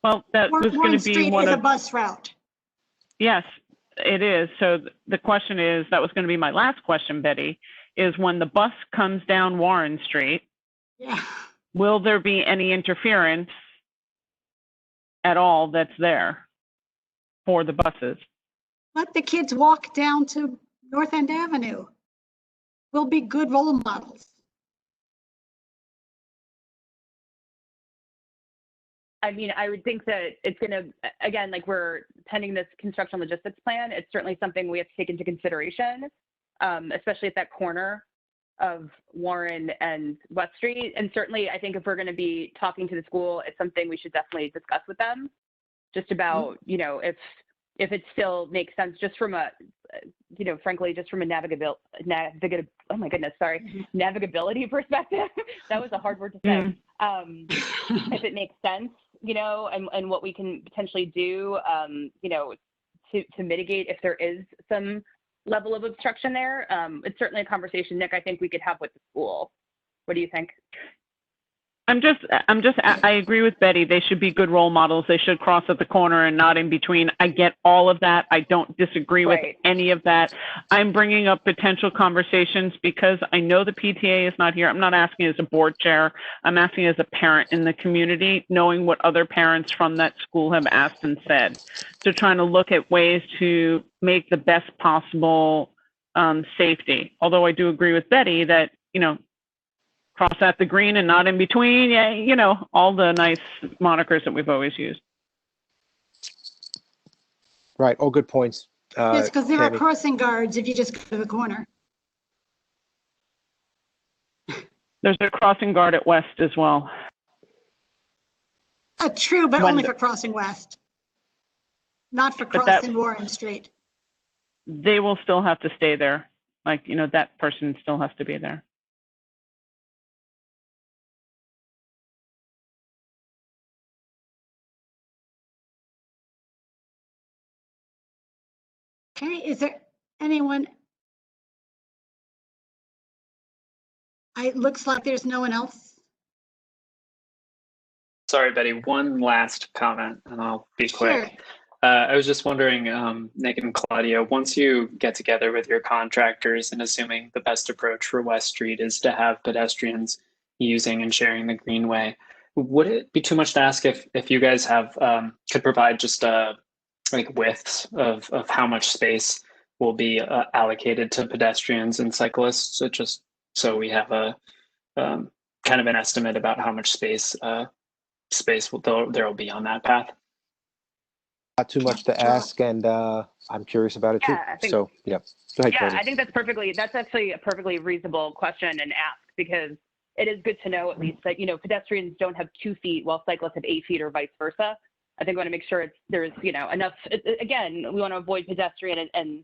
Well, that was going Warren to be Street one is a of, bus route. yes, it is. So the question is, that was going to be my last question, Betty, is when the bus comes down Warren Street, Yeah. will there be any interference at all that's there for the buses? Let the kids walk down to North End Avenue. We'll be good role models. I mean, I would think that it's going to, again, like we're pending this construction logistics plan. It's certainly something we have to take into consideration, especially at that corner of Warren and West Street. And certainly, I think if we're going to be talking to the school, it's something we should definitely discuss with them, just about, you know, if it still makes sense, just from a, you know, frankly, just from a navigability perspective. That was a hard word to say. If it makes sense, you know, and what we can potentially do, you know, to mitigate if there is some level of obstruction there. It's certainly a conversation, Nick, I think we could have with the school. What do you think? I agree with Betty. They should be good role models. They should cross at the corner and not in between. I get all of that. I don't disagree with any of that. I'm bringing up potential conversations because I know the PTA is not here. I'm not asking as a board chair. I'm asking as a parent in the community, knowing what other parents from that school have asked and said. So trying to look at ways to make the best possible safety. Although I do agree with Betty that, you know, cross at the green and not in between. Yeah, you know, all the nice monikers that we've always used. Right. All good points. Yes, because there are Tammy. crossing guards if you just go to the corner. There's a crossing guard at West as well. True, but only for crossing West, not for crossing Warren Street. They will still have to stay there. Like, you know, that person still has to be there. Okay, is there anyone? It looks like there's no one else. Sorry, Betty, one last comment and I'll be quick. Sure. I was just wondering, Nick and Claudia, once you get together with your contractors and assuming the best approach for West Street is to have pedestrians using and sharing the greenway, would it be too much to ask if you guys have could provide just like widths of how much space will be allocated to pedestrians and cyclists, so just so we have a kind of an estimate about how much space there will be on that path? Not too much to ask, and I'm curious about it too. Yeah, So, yeah. Go ahead, Yeah, Claudia. I think that's actually a perfectly reasonable question and ask, because it is good to know at least that, you know, pedestrians don't have 2 feet while cyclists have 8 feet or vice versa. I think we want to make sure there's, you know, enough, again, we want to avoid pedestrian and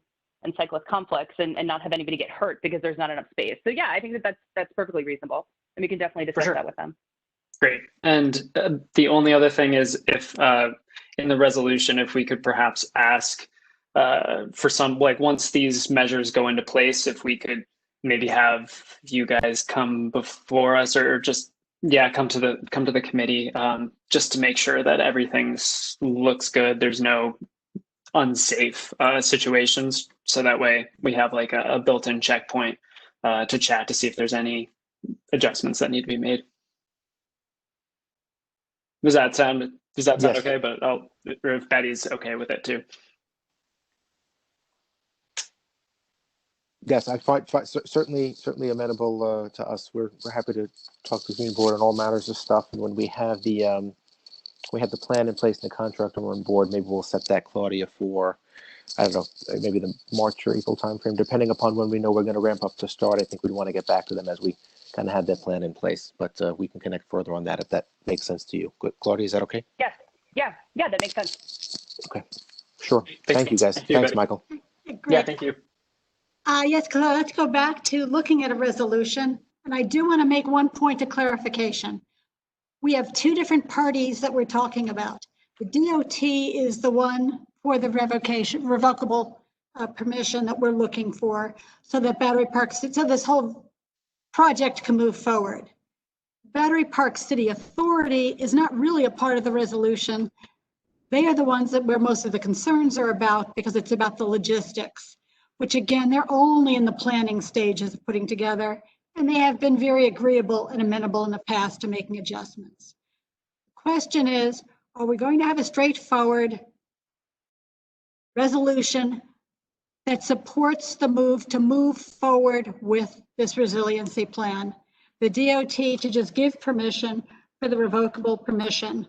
cyclist conflicts and not have anybody get hurt because there's not enough space. So yeah, I think that's perfectly reasonable, and we can definitely discuss that with them. Great. And the only other thing is if in the resolution, if we could perhaps ask for some, like once these measures go into place, if we could maybe have you guys come before us or just, yeah, come to the committee just to make sure that everything looks good. There's no unsafe situations. So that way we have like a built-in checkpoint to chat to see if there's any adjustments that need to be made. Does that sound Yes. okay? But or if Betty's okay with it too. Yes, I find certainly amenable to us. We're happy to talk to the Green Board on all matters of stuff. And when we have the plan in place and the contract and we're on board, maybe we'll set that, Claudia, for, I don't know, maybe the March or April timeframe, depending upon when we know we're going to ramp up to start. I think we'd want to get back to them as we kind of have that plan in place. But we can connect further on that if that makes sense to you. Good. Claudia, is that okay? Yes. Yeah, that makes sense. Okay, sure. Thank you, guys. Thank you, Thanks, Betty. Michael. Yeah, Great. thank you. Yes, Claire, let's go back to looking at a resolution. And I do want to make one point of clarification. We have two different parties that we're talking about. The DOT is the one for the revocable permission that we're looking for so that Battery Park, so this whole project can move forward. Battery Park City Authority is not really a part of the resolution. They are the ones that where most of the concerns are about because it's about the logistics, which again, they're only in the planning stages of putting together, and they have been very agreeable and amenable in the past to making adjustments. The question is, are we going to have a straightforward resolution that supports the move to move forward with this resiliency plan? The DOT to just give permission for the revocable permission.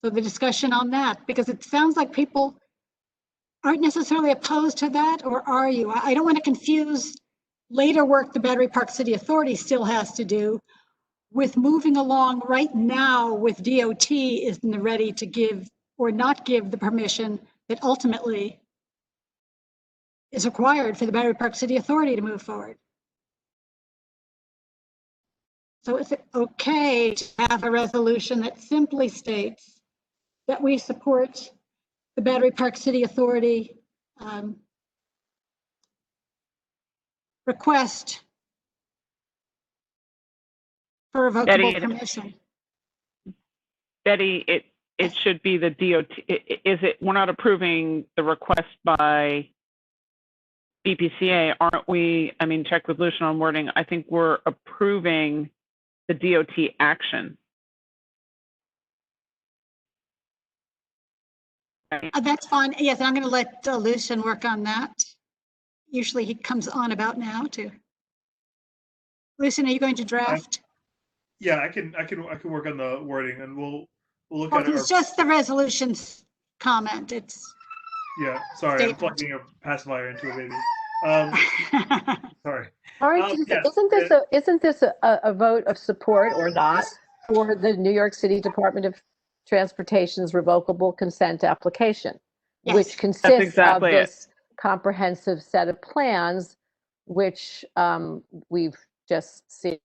So the discussion on that, because it sounds like people aren't necessarily opposed to that, or are you? I don't want to confuse later work the Battery Park City Authority still has to do with moving along right now with DOT isn't ready to give or not give the permission that ultimately is required for the Battery Park City Authority to move forward. So is it okay to have a resolution that simply states that we support the Battery Park City Authority request for revocable permission? Betty, it should be the DOT. We're not approving the request by BPCA, aren't we? I mean, check with Lucian on wording. I think we're approving the DOT action. That's fine. Yes, I'm going to let Lucian work on that. Usually he comes on about now too. Lucian, are you going to draft? Yeah, I can work on the wording, and we'll look Oh, at it. it's just the resolution's comment. It's Yeah, sorry, I'm statement. plugging a pacifier into a baby. Sorry. Yes, Isn't this a vote of support or not for the New York City Department of Transportation's revocable consent application, Yes. which consists exactly of this comprehensive set of plans, which we've just seen,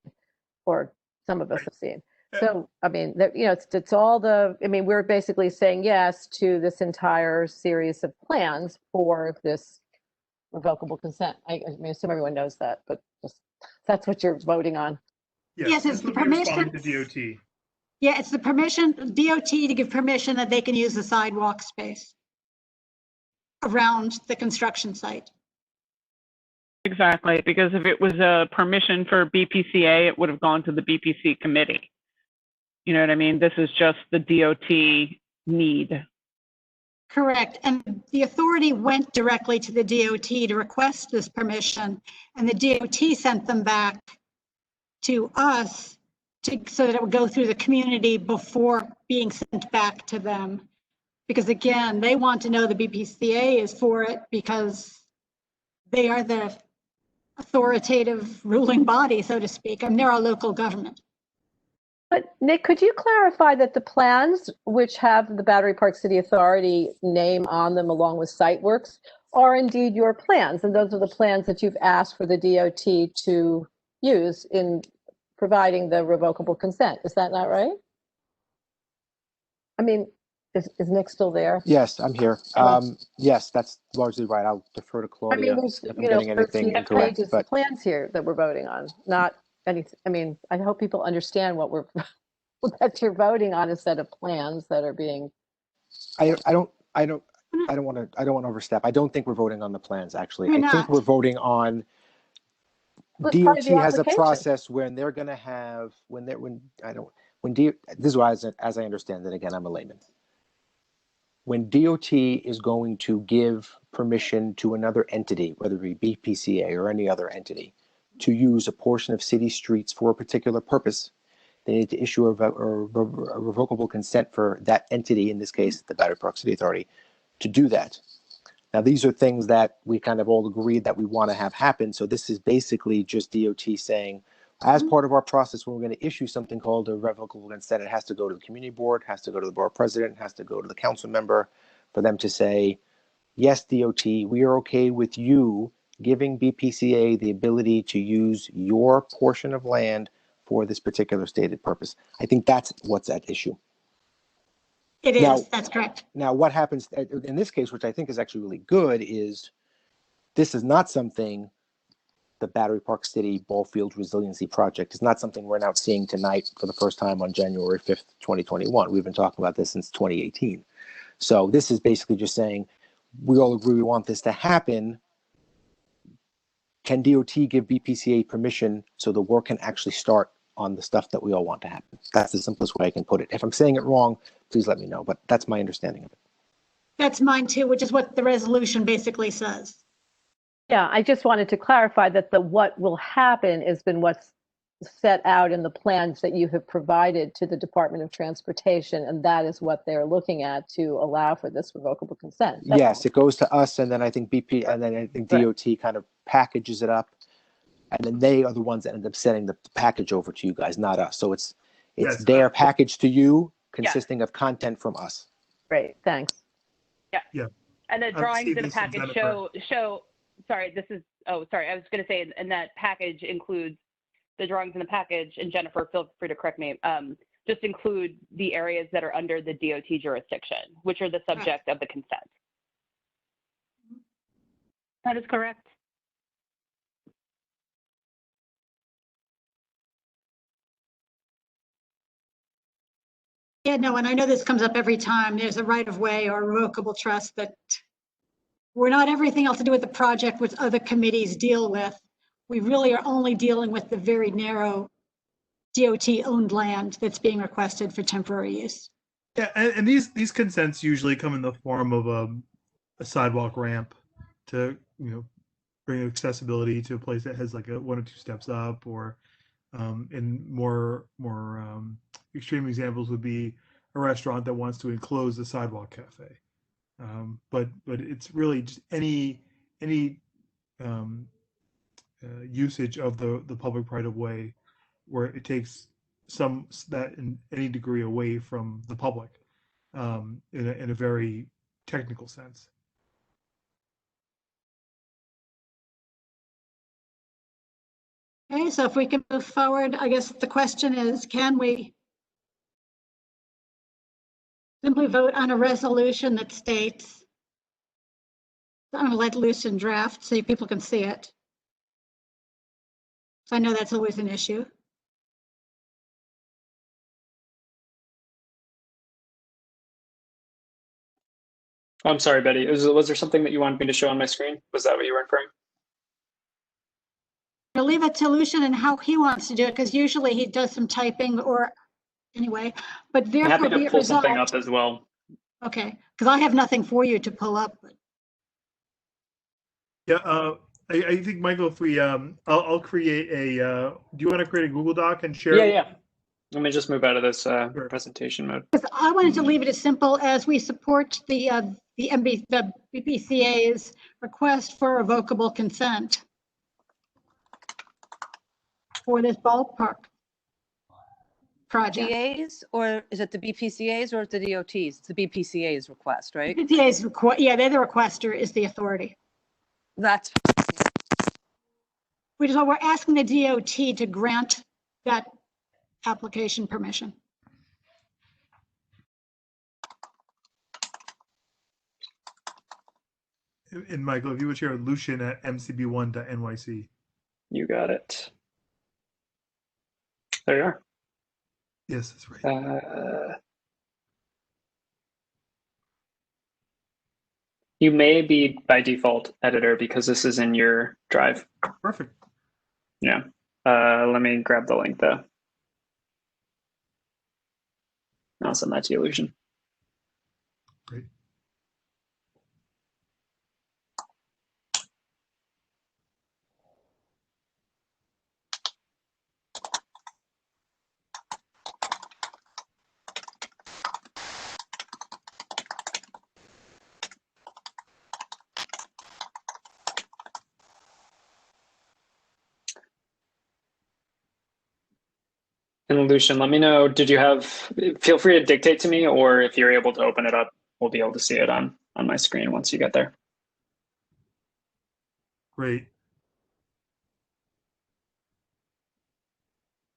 or some of us have seen. So, I mean, it's all we're basically saying yes to this entire series of plans for this revocable consent. I assume everyone knows that, but that's what you're voting on. Yes, it's the permission. To DOT. Yeah, it's the permission, DOT to give permission that they can use the sidewalk space around the construction site. Exactly, because if it was a permission for BPCA, it would have gone to the BPC committee. You know what I mean? This is just the DOT need. Correct. And the authority went directly to the DOT to request this permission, and the DOT sent them back to us so that it would go through the community before being sent back to them. Because again, they want to know the BPCA is for it because they are the authoritative ruling body, so to speak, and they're our local government. But Nick, could you clarify that the plans, which have the Battery Park City Authority name on them along with site works, are indeed your plans, and those are the plans that you've asked for the DOT to use in providing the revocable consent. Is that not right? I mean, is Nick still there? Yes, I'm here. Yes, that's largely right. I'll defer to Claudia there's, if I'm getting anything 13 incorrect. pages But of plans here that we're voting on, not anything. I mean, I hope people understand what that you're voting on, a set of plans that are being. I don't want to overstep. I don't think we're voting on the plans, actually. We're I think not. we're voting on Well, it's part DOT of the has a application. process when they're going to have, this is why, as I understand it, again, I'm a layman. When DOT is going to give permission to another entity, whether it be BPCA or any other entity, to use a portion of city streets for a particular purpose, they need to issue a revocable consent for that entity, in this case, the Battery Park City Authority, to do that. Now, these are things that we kind of all agreed that we want to have happen. So this is basically just DOT saying, As part of our process, when we're going to issue something called a revocable consent, it has to go to the community board, has to go to the board president, has to go to the council member for them to say, yes, DOT, we are okay with you giving BPCA the ability to use your portion of land for this particular stated purpose. I think that's what's at issue. It is, Now- that's correct. Now, what happens in this case, which I think is actually really good, is this is not something, the Battery Park City Ball Field Resiliency Project is not something we're now seeing tonight for the first time on January 5th, 2021. We've been talking about this since 2018. So this is basically just saying, we all agree we want this to happen. Can DOT give BPCA permission so the work can actually start on the stuff that we all want to happen? That's the simplest way I can put it. If I'm saying it wrong, please let me know, but that's my understanding of it. That's mine too, which is what the resolution basically says. Yeah, I just wanted to clarify that the what will happen has been what's set out in the plans that you have provided to the Department of Transportation, and that is what they're looking at to allow for this revocable consent. That's Yes, all. it goes to us, and then I think and then I think Right. DOT kind of packages it up, and then they are the ones that end up sending the package over to you guys, not us. So it's Yes, their package to you, Yeah. consisting of content from us. Great, thanks. And the drawings in the this from package Jennifer. show, sorry, I was going to say, and that package includes the drawings in the package, and Jennifer, feel free to correct me, just include the areas that are under the DOT jurisdiction, which are the subject of the consent. That is correct. Yeah, no, and I know this comes up every time. There's a right of way or revocable trust that we're not everything else to do with the project, which other committees deal with. We really are only dealing with the very narrow DOT-owned land that's being requested for temporary use. Yeah, and these consents usually come in the form of a sidewalk ramp to bring accessibility to a place that has like a 1 or 2 steps up, or in more extreme examples would be a restaurant that wants to enclose the sidewalk cafe. But it's really just any usage of the public right of way where it takes that in any degree away from the public, in a very technical sense. Okay, so if we can move forward, I guess the question is, can we simply vote on a resolution that states, I'm going to let loose in draft so people can see it. So I know that's always an issue. I'm sorry, Betty. Was there something that you wanted me to show on my screen? Was that what you were inferring? I'll leave it to Lucian and how he wants to do it, because usually he does some typing or anyway, but I'm therefore happy be to it pull something resolved. up as well. Okay, because I have nothing for you to pull up. Yeah, I think, Michael, if we I'll create a do you want to create a Google Doc and share it? Yeah. Let me just move out of this presentation mode. Because I wanted to leave it as simple as we support the BPCA's request for revocable consent for this ballpark project. BPCA's, or is it the BPCA's or the DOT's? It's the BPCA's request, right? BPCA's yeah, they're the requester, is the authority. That's Which is why we're asking the DOT to grant that application permission. And Michael, if you would share with Lucian at mcb1.nyc. You got it. There you are. Yes, that's right. You may be by default editor because this is in your drive. Perfect. Yeah. Let me grab the link though. I'll send that to you, Lucian. Great. And Lucian, let me know, feel free to dictate to me, or if you're able to open it up, we'll be able to see it on my screen once you get there. Great.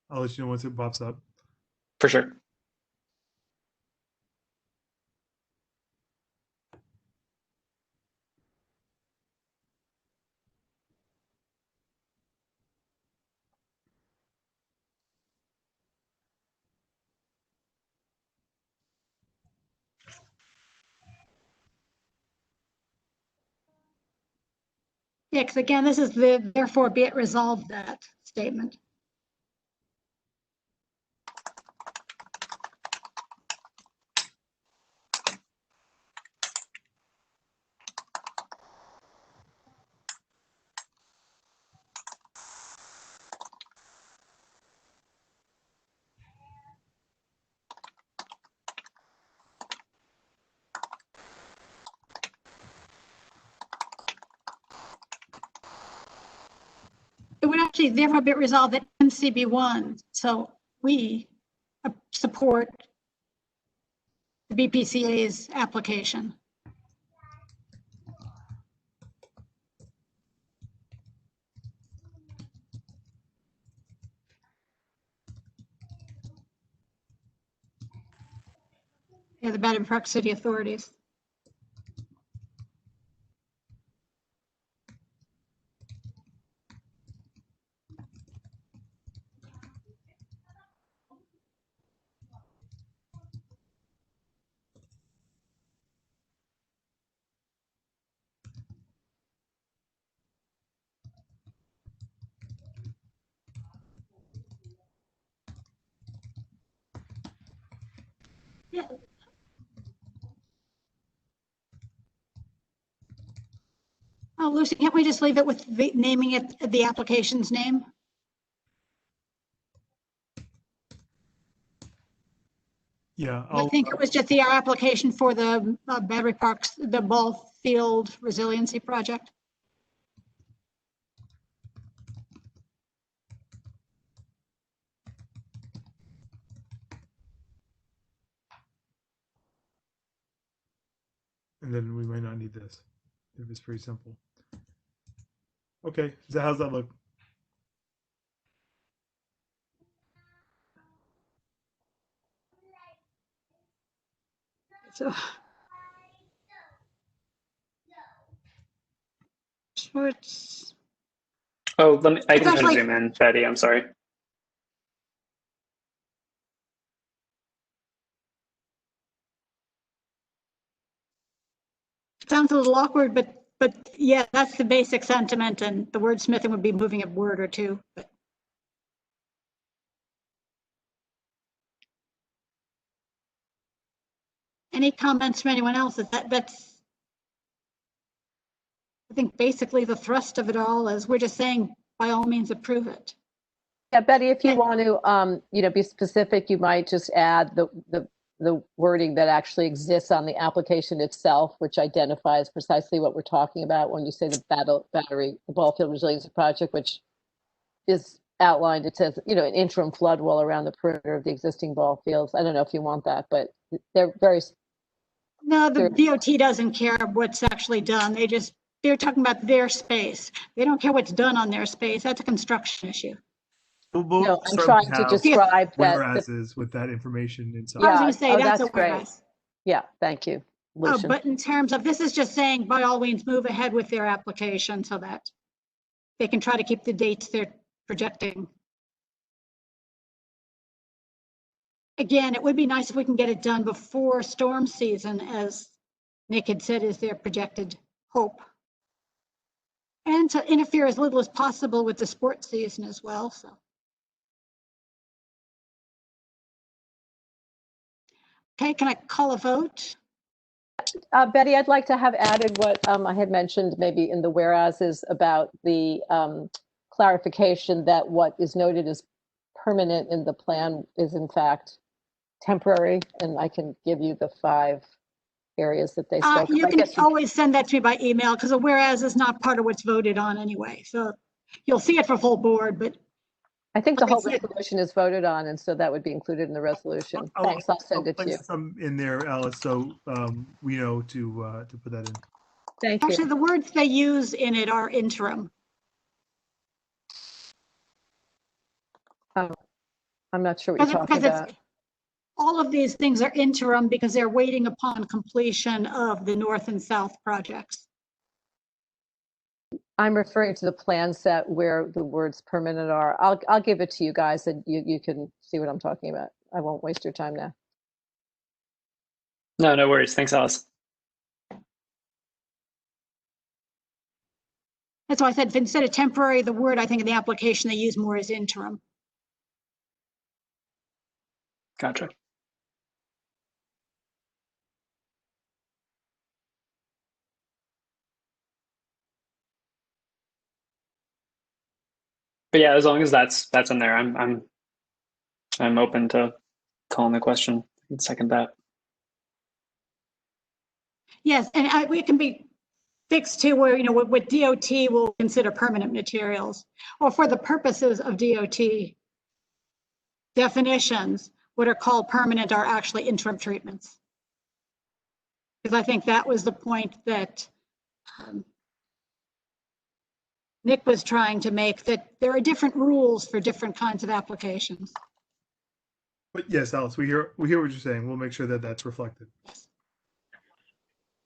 I'll let you know once it pops up. For sure. Yeah, because again, this is the therefore be it resolved that statement. It would actually therefore be resolved that MCB1, so we support the BPCA's application. Yeah, the Battery Park City authorities. Yeah. Oh, Lucy, can't we just leave it with naming it the application's name? Yeah, I think it was just the application for the Battery Parks, the ball field resiliency project. and then we might not need this if it's pretty simple. Okay, so how's that look? So Schwartz. Oh, I It's can try to actually- zoom in, Betty, I'm sorry. Sounds a little awkward, but yeah, that's the basic sentiment, and the wordsmithing would be moving a word or two. But any comments from anyone else? That's I think basically the thrust of it all is we're just saying by all means approve it. Yeah, Betty, if you Yeah. want to, be specific, you might just add the wording that actually exists on the application itself, which identifies precisely what we're talking about when you say the the ball field resiliency project, which is outlined. It says, an interim flood wall around the perimeter of the existing ball fields. I don't know if you want that, but they're very. No, the DOT doesn't care what's actually done. They're talking about their space. They don't care what's done on their space. That's a construction issue. We'll No, I'm start trying with to how describe that. whereases with that information inside. I was Yeah. going to say Oh, that's a that's great. whereas. Yeah, thank you, Oh, Lucian. but in terms of, this is just saying by all means move ahead with their application so that they can try to keep the dates they're projecting. Again, it would be nice if we can get it done before storm season, as Nick had said is their projected hope. And to interfere as little as possible with the sports season as well, so. Okay, can I call a vote? Betty, I'd like to have added what I had mentioned maybe in the whereases about the clarification that what is noted as permanent in the plan is in fact temporary, and I can give you the 5 areas that they spoke You of. can always send that to me by email because a whereas is not part of what's voted on anyway. So you'll see it for full board, but I think the Like I whole said- resolution is voted on, and so that would be included in the resolution. Thanks, I'll send it to you. Place some in there, Alice, so we know to put that in. Thank you. Actually, the words they use in it are interim. I'm not sure what you're talking Because about. all of these things are interim because they're waiting upon completion of the north and south projects. I'm referring to the plan set where the words permanent are. I'll give it to you guys and you can see what I'm talking about. I won't waste your time now. No, no worries. Thanks, Alice. That's why I said if instead of temporary, the word I think in the application they use more is interim. Gotcha. But yeah, as long as that's in there, I'm open to calling the question and second that. Yes, and it can be fixed to where, you know, what DOT will consider permanent materials, or for the purposes of DOT definitions, what are called permanent are actually interim treatments. Because I think that was the point that Nick was trying to make, that there are different rules for different kinds of applications. But yes, Alice, we hear what you're saying. We'll make sure that that's reflected.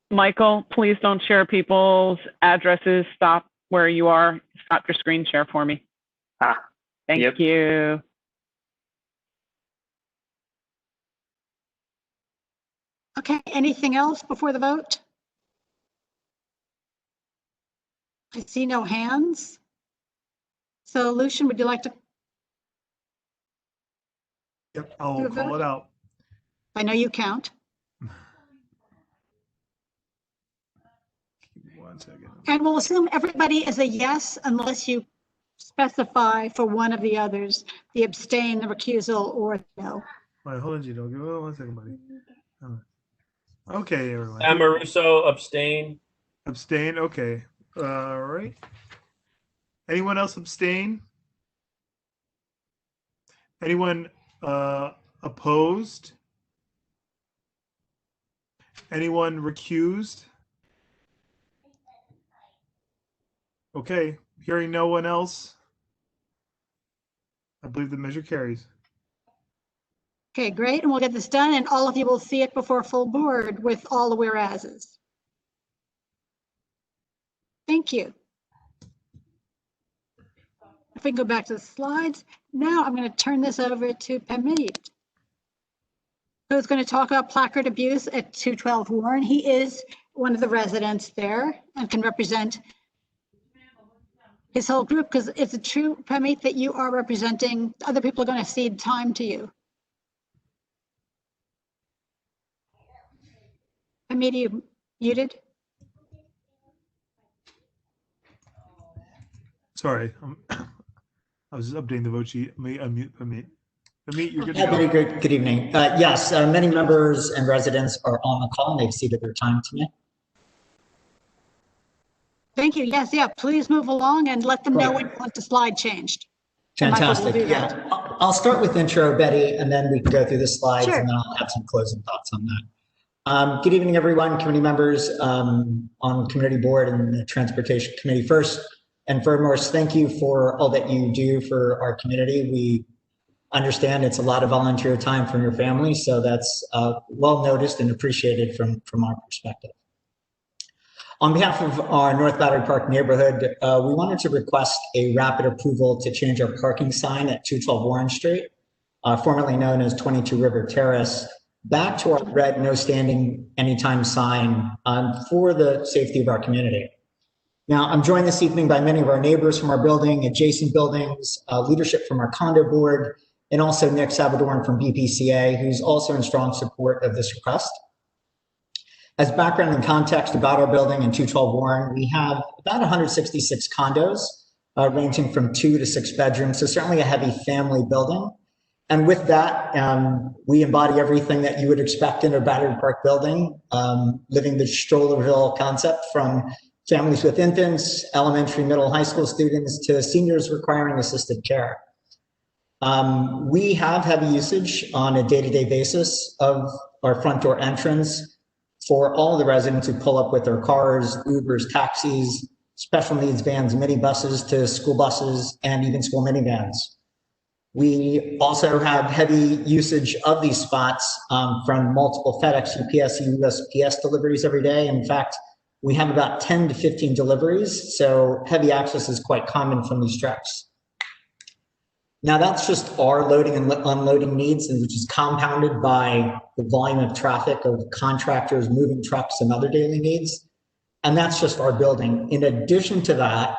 Michael, please don't share people's addresses. Stop where you are. Stop your screen share for me. Thank Yep. you. Okay, anything else before the vote? I see no hands. So Lucian, would you like to? Yep, I'll call it out. I know you count. Give me 1 second. And we'll assume everybody is a yes unless you specify for one of the others, the abstain, the recusal, or no. All right, hold on, Gino. Give me 1 second, buddy. Okay, everyone. Amoruso, abstain. Abstain. Okay. All right. Anyone else abstain? Anyone opposed? Anyone recused? Okay. Hearing no one else, I believe the measure carries. Okay, great, and we'll get this done, and all of you will see it before full board with all the whereases. Thank you. If we can go back to the slides, now I'm going to turn this over to Pamit, who's going to talk about placard abuse at 212 Warren. He is one of the residents there and can represent his whole group, because it's a true, Pamit, that you are representing, other people are going to cede time to you. Pamit, are you muted? Sorry, I was just updating the vote sheet. Let me unmute Pamit. Pamit, you're good to Yeah, go. very good evening. Yes, many members and residents are on the call and they've ceded their time to me. Thank you. Yes, yeah, please move along and let them know when you want the slide changed. And Michael will Fantastic. do that. Yeah, I'll start with intro, Betty, and then we can go through the slides Sure. and then I'll have some closing thoughts on that. Good evening, everyone, committee members on the community board and the transportation committee. First and foremost, thank you for all that you do for our community. We understand it's a lot of volunteer time from your family, so that's well noticed and appreciated from our perspective. On behalf of our North Battery Park neighborhood, we wanted to request a rapid approval to change our parking sign at 212 Warren Street, formerly known as 22 River Terrace, back to our red no standing anytime sign for the safety of our community. Now, I'm joined this evening by many of our neighbors from our building, adjacent buildings, leadership from our condo board, and also Nick Salvadoran from BPCA, who's also in strong support of this request. As background and context about our building in 212 Warren, we have about 166 condos, ranging from 2 to 6 bedrooms, so certainly a heavy family building. And with that, we embody everything that you would expect in a Battery Park building, living the Strollerville concept, from families with infants, elementary, middle, high school students, to seniors requiring assisted care. We have heavy usage on a day-to-day basis of our front door entrance for all the residents who pull up with their cars, Ubers, taxis, special needs vans, minibuses to school buses, and even school minivans. We also have heavy usage of these spots from multiple FedEx, UPS, USPS deliveries every day. In fact, we have about 10 to 15 deliveries, so heavy access is quite common from these trucks. Now that's just our loading and unloading needs, which is compounded by the volume of traffic of contractors moving trucks and other daily needs. And that's just our building. In addition to that,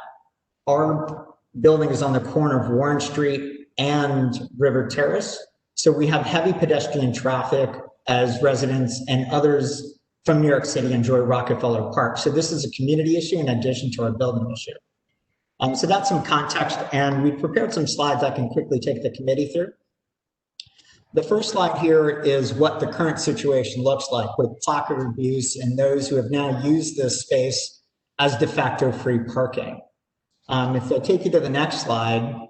our building is on the corner of Warren Street and River Terrace. So we have heavy pedestrian traffic as residents and others from New York City enjoy Rockefeller Park. So this is a community issue in addition to our building issue. So that's some context, and we prepared some slides I can quickly take the committee through. The first slide here is what the current situation looks like with placard abuse and those who have now used this space as de facto free parking. If I take you to the next slide,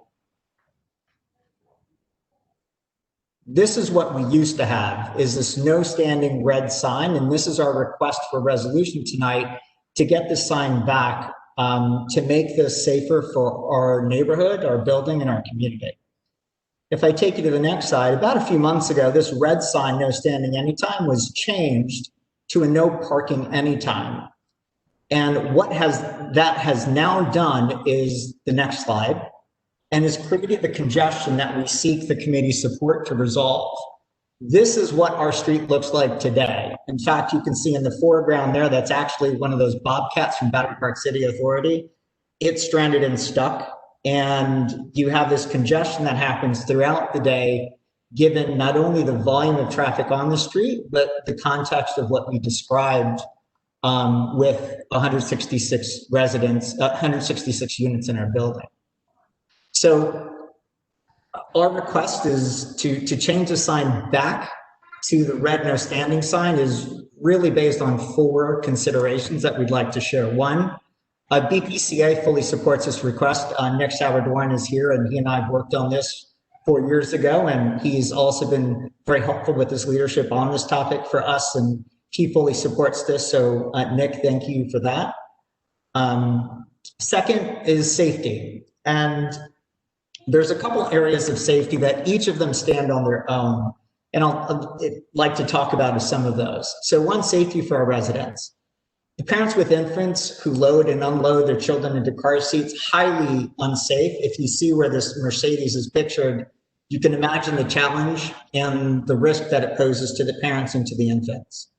this is what we used to have, is this no standing red sign, and this is our request for resolution tonight to get this sign back to make this safer for our neighborhood, our building, and our community. If I take you to the next slide, about a few months ago, this red sign, no standing anytime, was changed to a no parking anytime. And what that has now done is the next slide, and has created the congestion that we seek the committee's support to resolve. This is what our street looks like today. In fact, you can see in the foreground there, that's actually one of those bobcats from Battery Park City Authority. It's stranded and stuck, and you have this congestion that happens throughout the day, given not only the volume of traffic on the street, but the context of what we described with 166 residents, 166 units in our building. So our request is to change the sign back to the red no standing sign is really based on 4 considerations that we'd like to share. One, BPCA fully supports this request. Nick Sauer-Dorn is here, and he and I have worked on this 4 years ago, and he's also been very helpful with his leadership on this topic for us, and he fully supports this. So Nick, thank you for that. Second is safety. And there's a couple areas of safety that each of them stand on their own, and I'd like to talk about some of those. So one, safety for our residents. The parents with infants who load and unload their children into car seats, highly unsafe. If you see where this Mercedes is pictured, you can imagine the challenge and the risk that it poses to the parents and to the infants.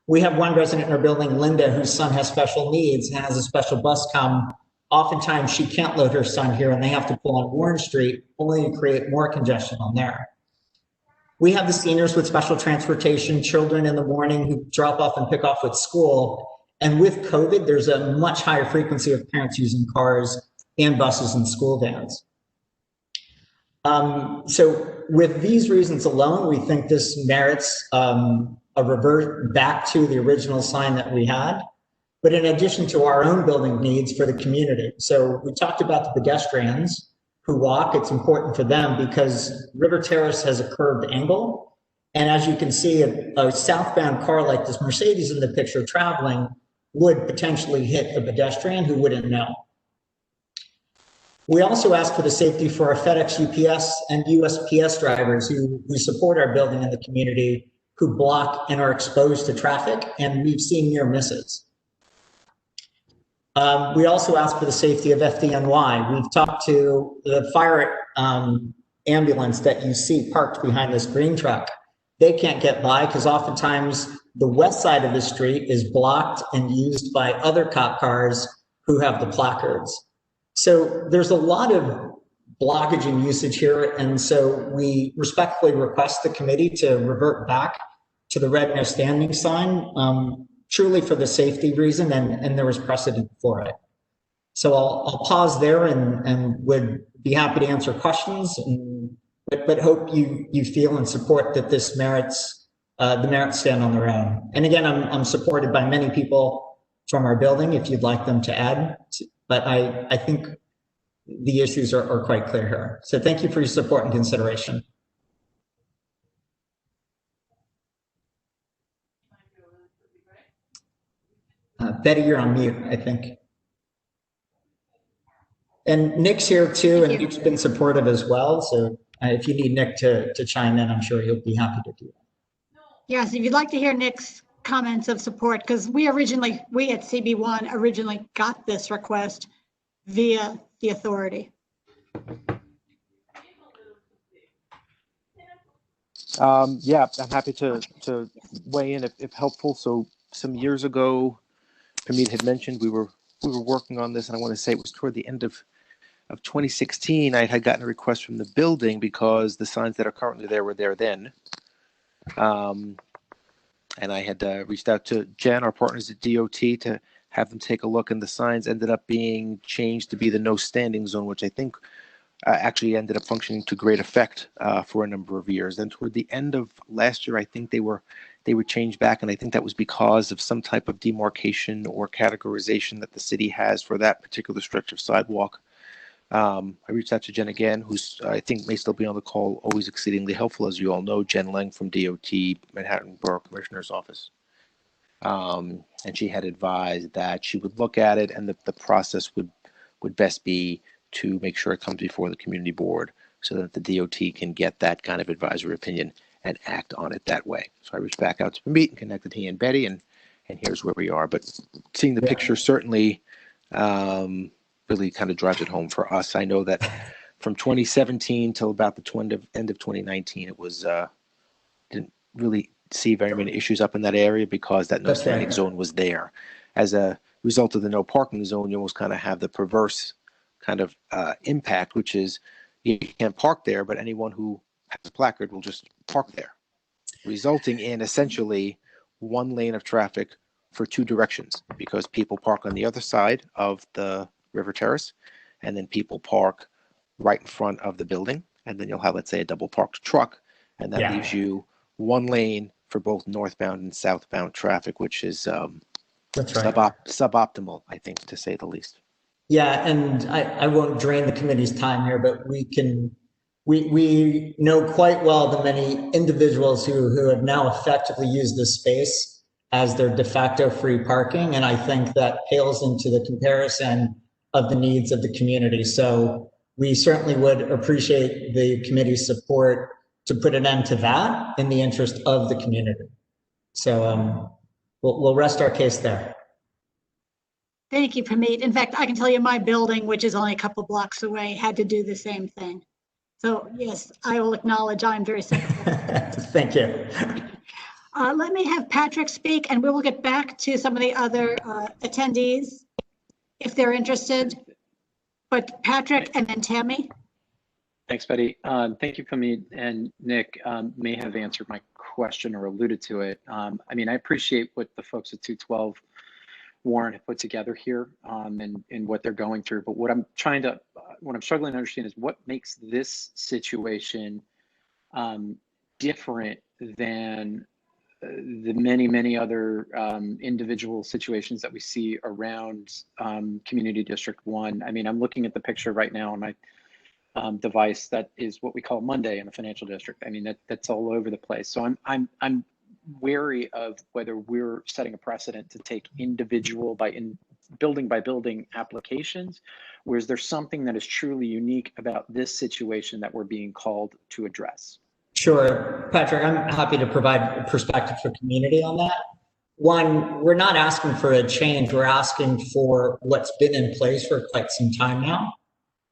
We have one resident in our building, Linda, whose son has special needs and has a special bus come. Oftentimes she can't load her son here and they have to pull on Warren Street, only to create more congestion on there. We have the seniors with special transportation, children in the morning who drop off and pick off with school. And with COVID, there's a much higher frequency of parents using cars and buses and school vans. So with these reasons alone, we think this merits a revert back to the original sign that we had. But in addition to our own building needs for the community. So we talked about the pedestrians who walk. It's important for them because River Terrace has a curved angle. And as you can see, a southbound car like this Mercedes in the picture traveling would potentially hit a pedestrian who wouldn't know. We also ask for the safety for our FedEx, UPS, and USPS drivers who support our building and the community, who block and are exposed to traffic, and we've seen near misses. We also ask for the safety of Fdny. We've talked to the fire ambulance that you see parked behind this green truck. They can't get by because oftentimes the west side of the street is blocked and used by other cop cars who have the placards. So there's a lot of blockage and usage here, and so we respectfully request the committee to revert back to the red no standing sign, truly for the safety reason, and there was precedent for it. So I'll pause there and would be happy to answer questions, but hope you feel and support that this merits, the merits stand on their own. And again, I'm supported by many people from our building if you'd like them to add, but I think the issues are quite clear here. So thank you for your support and consideration. Betty, you're on mute, I think. And Nick's here too, and Nick's been supportive as well. So if you need Nick to chime in, I'm sure he'll be happy to do that. Yes, if you'd like to hear Nick's comments of support, because we at CB1 originally got this request via the authority. Yeah, I'm happy to weigh in if helpful. So some years ago, Hamid had mentioned we were working on this, and I want to say it was toward the end of 2016. I had gotten a request from the building because the signs that are currently there were there then. And I had reached out to Jen, our partners at DOT, to have them take a look, and the signs ended up being changed to be the no standing zone, which I think actually ended up functioning to great effect for a number of years. Then toward the end of last year, I think they were changed back, and I think that was because of some type of demarcation or categorization that the city has for that particular stretch of sidewalk. I reached out to Jen again, who's I think may still be on the call, always exceedingly helpful, as you all know, Jen Lang from DOT, Manhattan Borough Commissioner's Office. And she had advised that she would look at it, and the process would best be to make sure it comes before the community board so that the DOT can get that kind of advisory opinion and act on it that way. So I reached back out to Pamit and connected he and Betty, and here's where we are. But seeing the picture certainly really kind of drives it home for us. I know that from 2017 till about the end of 2019, it was didn't really see very many issues up in that area because that no standing zone was there. As a result of the no parking zone, you almost kind of have the perverse kind of impact, which is you can't park there, but anyone who has a placard will just park there, resulting in essentially one lane of traffic for two directions, because people park on the other side of the river terrace, and then people park right in front of the building, and then you'll have, let's say, a double parked truck, and that leaves you one lane for both northbound and southbound traffic, which is suboptimal, I think, to say the least. Yeah, and I won't drain the committee's time here, but we know quite well the many individuals who have now effectively used this space as their de facto free parking, and I think that pales into the comparison of the needs of the community. So we certainly would appreciate the committee's support to put an end to that in the interest of the community. So we'll rest our case there. Thank you, Pamit. In fact, I can tell you my building, which is only a couple blocks away, had to do the same thing. So yes, I will acknowledge I'm very sympathetic. Thank you. Let me have Patrick speak, and we will get back to some of the other attendees if they're interested. But Patrick and then Tammy. Thanks, Betty. Thank you, Pamit, and Nick may have answered my question or alluded to it. I mean, I appreciate what the folks at 212 Warren have put together here and what they're going through. But what I'm struggling to understand is what makes this situation different than the many other individual situations that we see around Community District 1. I mean, I'm looking at the picture right now on my device that is what we call Monday in the financial district. I mean, that's all over the place. So I'm wary of whether we're setting a precedent to take individual building by building applications, whereas there's something that is truly unique about this situation that we're being called to address. Sure, Patrick, I'm happy to provide perspective for community on that. One, we're not asking for a change, we're asking for what's been in place for quite some time now.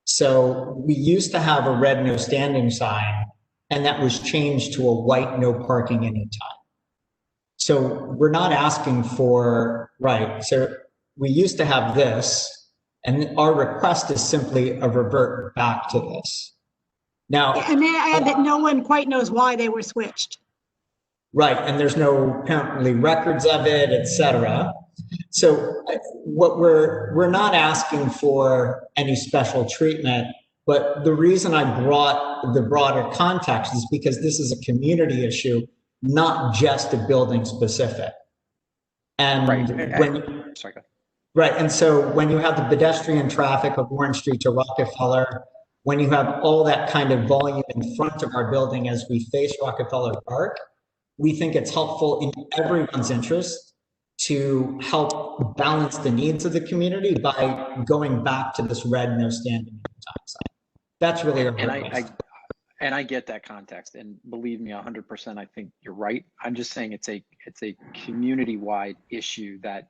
So we used to have a red no standing sign, and that was changed to a white no parking anytime. So we're not asking for, right, so we used to have this, and our request is simply a revert back to this. Now, and may I add that no one quite knows why they were switched. Right, and there's no apparently records of it, etc. So what we're not asking for any special treatment, but the reason I brought the broader context is because this is a community issue, not just a building specific. And right. when Right, and so when you have the pedestrian traffic of Warren Street to Rockefeller, when you have all that kind of volume in front of our building as we face Rockefeller Park, we think it's helpful in everyone's interest to help balance the needs of the community by going back to this red no standing anytime sign. That's really our purpose. And I get that context, and believe me, 100%, I think you're right. I'm just saying it's a community-wide issue that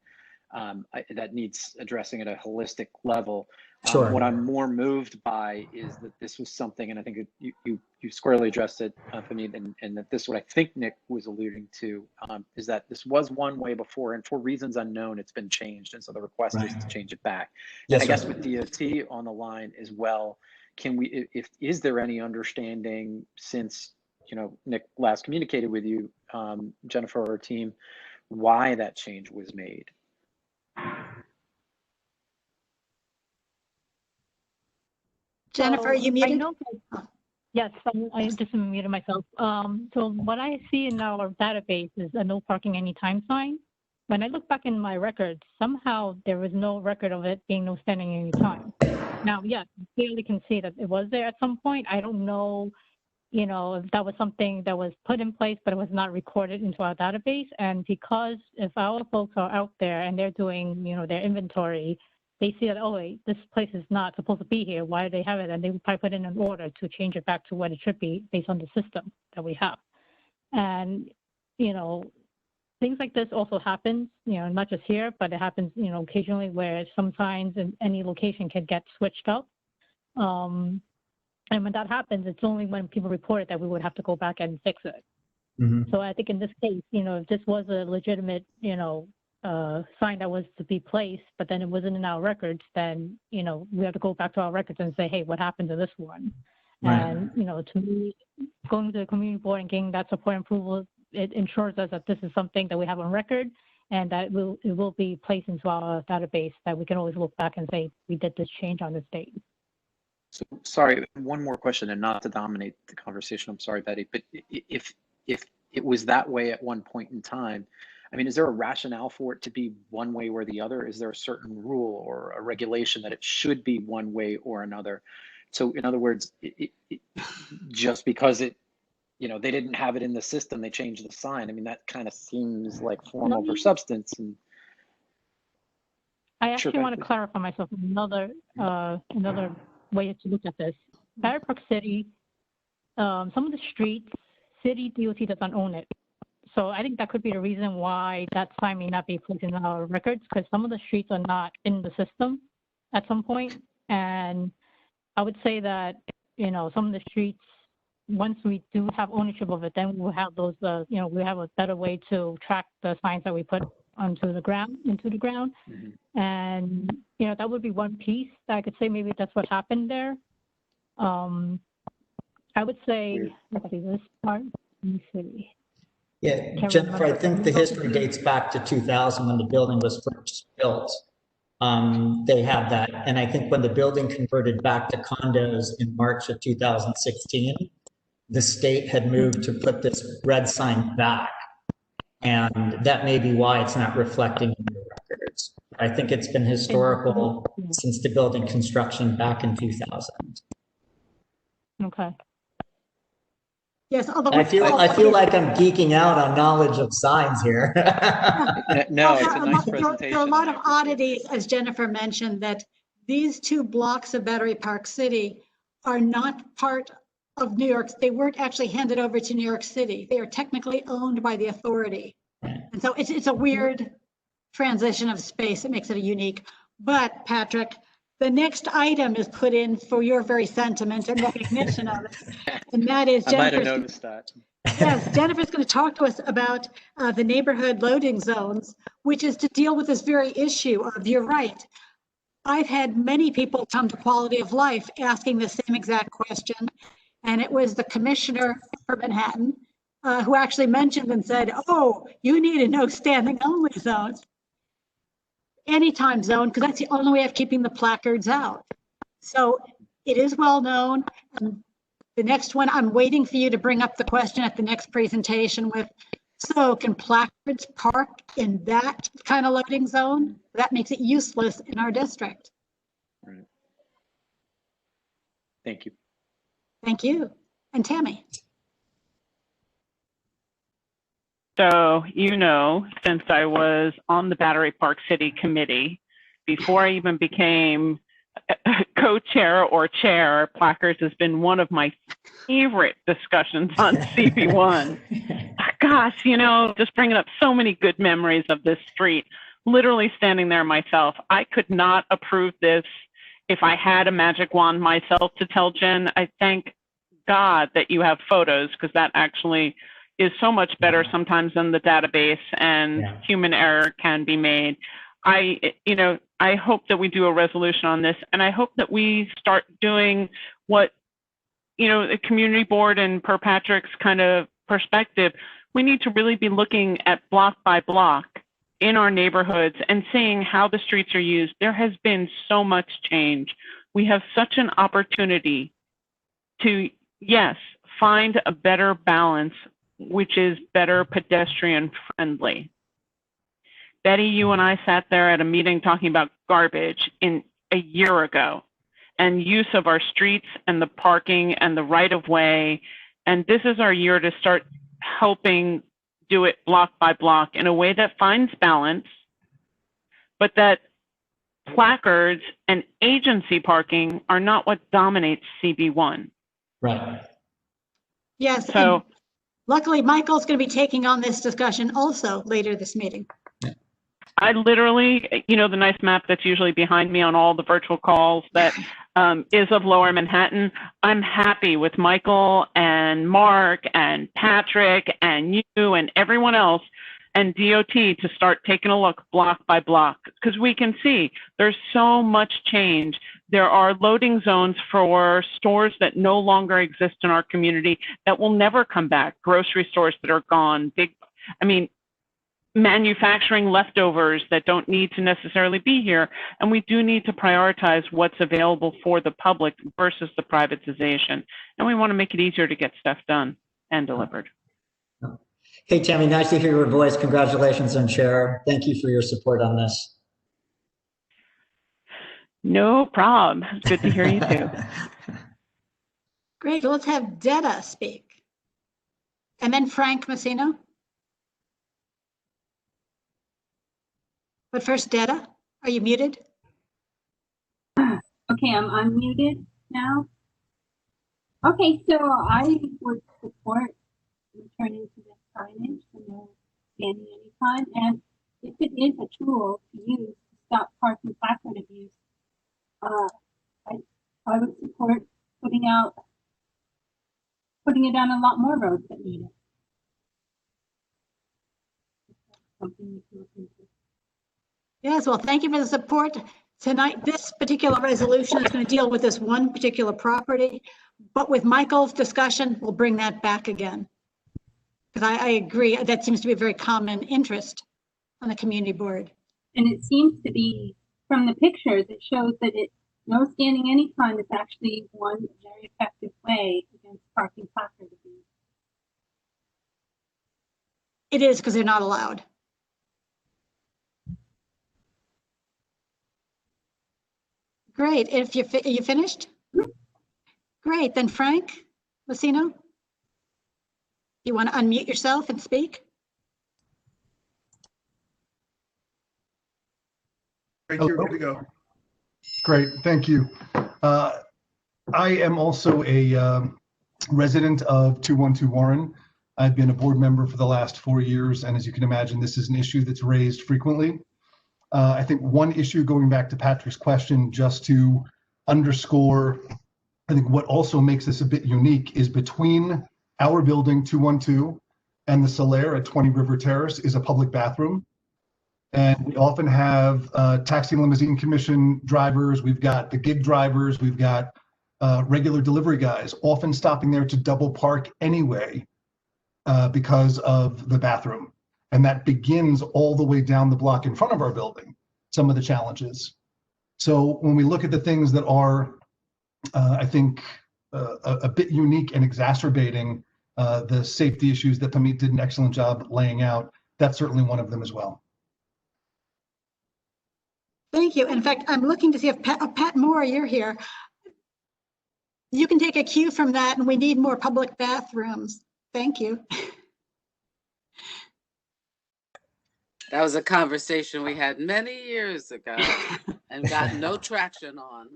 that needs addressing at a holistic level. Sure. What I'm more moved by is that this was something, and I think you squarely addressed it, Fdny, and that this, what I think Nick was alluding to, is that this was one way before, and for reasons unknown, it's been changed, and so the request is to change it back. Yes, and I guess sir. with DOT on the line as well, can we, is there any understanding since, you know, Nick last communicated with you, Jennifer, or team, why that change was made? Jennifer, So, you muted? I know, yes, I just muted myself. So what I see in our database is a no parking anytime sign. When I look back in my records, somehow there was no record of it being no standing anytime. Now, yes, you clearly can see that it was there at some point. I don't know, you know, if that was something that was put in place, but it was not recorded into our database. And because if our folks are out there and they're doing, you know, their inventory, they see that, oh, wait, this place is not supposed to be here. Why do they have it? And they would probably put in an order to change it back to what it should be based on the system that we have. And, you know, things like this also happens, you know, not just here, but it happens, you know, occasionally where some signs in any location can get switched up. And when that happens, it's only when people report it that we would have to go back and fix it. So I think in this case, you know, if this was a legitimate, you know, sign that was to be placed, but then it wasn't in our records, then, you know, we have to go back to our records and say, hey, what happened to this one? Right. And, you know, to me, going to the community board and getting that support and approval, it ensures us that this is something that we have on record and that it will be placed into our database that we can always look back and say, we did this change on this date. So, sorry, one more question, and not to dominate the conversation, I'm sorry, Betty, but if it was that way at one point in time, I mean, is there a rationale for it to be one way or the other? Is there a certain rule or a regulation that it should be one way or another? So in other words, just because it, you know, they didn't have it in the system, they changed the sign. I mean, that kind of seems like form over substance. And I actually want to clarify myself another way to look at this. Battery Park City, some of the streets, city DOT does not own it. So I think that could be the reason why that sign may not be placed in our records, because some of the streets are not in the system at some point. And I would say that, you know, some of the streets, once we do have ownership of it, then we'll have those, you know, we have a better way to track the signs that we put into the ground. And, you know, that would be one piece that I could say maybe that's what happened there. I would say, let's see, this part, let me see. Yeah, Jennifer, I think the history dates back to 2000 when the building was first built. They had that. And I think when the building converted back to condos in March of 2016, the state had moved to put this red sign back. And that may be why it's not reflecting in the records. I think it's been historical since the building construction back in 2000. Okay. Yes, although I feel like I'm geeking out on knowledge of signs here. No, it's a nice presentation. There are a lot of oddities, as Jennifer mentioned, that these 2 blocks of Battery Park City are not part of New York. They weren't actually handed over to New York City. They are technically owned by the authority. And so it's a weird transition of space that makes it a unique. But Patrick, the next item is put in for your very sentiment and recognition of it. And that is I might have noticed that. Yes, Jennifer's going to talk to us about the neighborhood loading zones, which is to deal with this very issue of, you're right. I've had many people come to Quality of Life asking the same exact question. And it was the commissioner for Manhattan who actually mentioned and said, oh, you need a no standing only zone. Anytime zone, because that's the only way of keeping the placards out. So it is well known. And the next one, I'm waiting for you to bring up the question at the next presentation with So can placards park in that kind of loading zone? That makes it useless in our district. Right. Thank you. Thank you. And Tammy? So, since I was on the Battery Park City Committee, before I even became co-chair or chair, placards has been one of my favorite discussions on CB1. Gosh, just bringing up so many good memories of this street. Literally standing there myself. I could not approve this if I had a magic wand myself to tell Jen. I thank God that you have photos, because that actually is so much better sometimes than the database, and human error can be made. I hope that we do a resolution on this, and I hope that we start doing what, the community board and per Patrick's kind of perspective, we need to really be looking at block by block in our neighborhoods and seeing how the streets are used. There has been so much change. We have such an opportunity to, yes, find a better balance, which is better pedestrian friendly. Betty, you and I sat there at a meeting talking about garbage a year ago, and use of our streets and the parking and the right of way. And this is our year to start helping do it block by block in a way that finds balance, but that placards and agency parking are not what dominates CB1. Right. Yes. So luckily, Michael's going to be taking on this discussion also later this meeting. I literally, the nice map that's usually behind me on all the virtual calls that is of Lower Manhattan. I'm happy with Michael and Mark and Patrick and you and everyone else and DOT to start taking a look block by block, because we can see there's so much change. There are loading zones for stores that no longer exist in our community that will never come back, grocery stores that are gone, manufacturing leftovers that don't need to necessarily be here. And we do need to prioritize what's available for the public versus the privatization. And we want to make it easier to get stuff done and delivered. Hey, Tammy, nice to hear your voice. Congratulations on chair. Thank you for your support on this. No problem. It's good to hear you too. Great. Let's have Detta speak. And then Frank Messino. But first, Detta, are you muted? Okay, I'm unmuted now. Okay, so I would support returning to the signage for no standing anytime. And if it is a tool to use to stop parking placard abuse, I would support putting it on a lot more roads that need it. Something we can look into. Yes, well, thank you for the support. Tonight, this particular resolution is going to deal with this one particular property, but with Michael's discussion, we'll bring that back again. Because I agree, that seems to be a very common interest on the community board. And it seems to be, from the pictures, it shows that no standing anytime is actually one very effective way against parking placard abuse. It is, because they're not allowed. Great. If you finished? Great. Then Frank Messino, you want to unmute yourself and speak? Right, you're good to go. Great, thank you. I am also a resident of 212 Warren. I've been a board member for the last 4 years, and as you can imagine, this is an issue that's raised frequently. I think one issue, going back to Patrick's question, just to underscore, I think what also makes this a bit unique is between our building 212 and the Solaire at 20 River Terrace is a public bathroom. And we often have taxi and limousine commission drivers, we've got the gig drivers, we've got regular delivery guys, often stopping there to double park anyway because of the bathroom. And that begins all the way down the block in front of our building, some of the challenges. So when we look at the things that are, I think, a bit unique and exacerbating the safety issues that Pamit did an excellent job laying out. That's certainly one of them as well. Thank you. In fact, I'm looking to see if Pat Moore, you're here. You can take a cue from that, and we need more public bathrooms. Thank you. That was a conversation we had many years ago and got no traction on.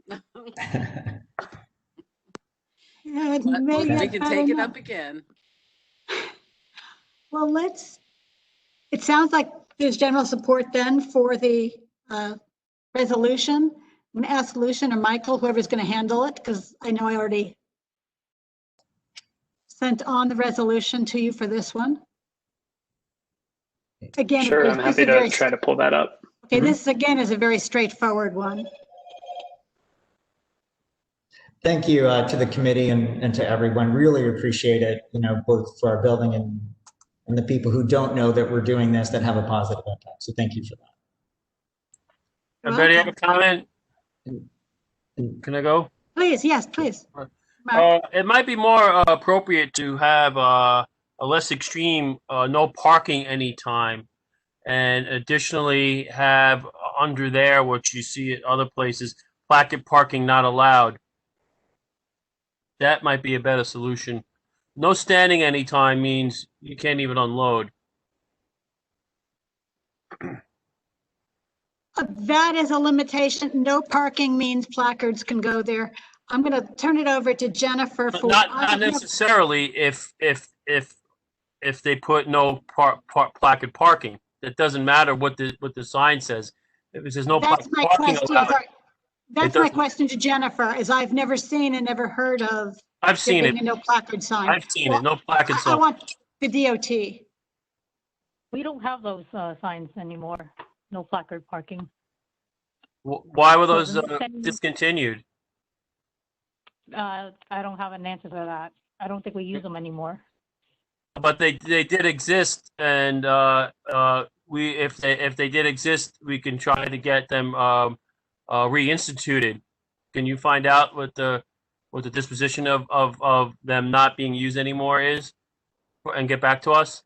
Yeah, But maybe we can take it up again. Well, it sounds like there's general support then for the resolution. I'm going to ask Lucian or Michael, whoever's going to handle it, because I know I already sent on the resolution to you for this one. Again, Sure, I'm happy to try to pull that up. Okay, this again is a very straightforward one. Thank you to the committee and to everyone. Really appreciate it, both for our building and the people who don't know that we're doing this that have a positive impact. So thank you for that. Betty, I have a comment. Can I go? Please, yes, please. It might be more appropriate to have a less extreme no parking anytime, and additionally have under there what you see at other places, placard parking not allowed. That might be a better solution. No standing anytime means you can't even unload. That is a limitation. No parking means placards can go there. I'm going to turn it over to Jennifer for Not necessarily if they put no placard parking. It doesn't matter what the sign says. If there's no That's my parking question. allowed, that's my question to Jennifer, is I've never seen and never heard of. I've seen it. A no placard sign. I've seen it. No placard sign. I want the DOT. We don't have those signs anymore. No placard parking. Why were those discontinued? I don't have an answer to that. I don't think we use them anymore. But they did exist, and if they did exist, we can try to get them reinstituted. Can you find out what the disposition of them not being used anymore is, and get back to us?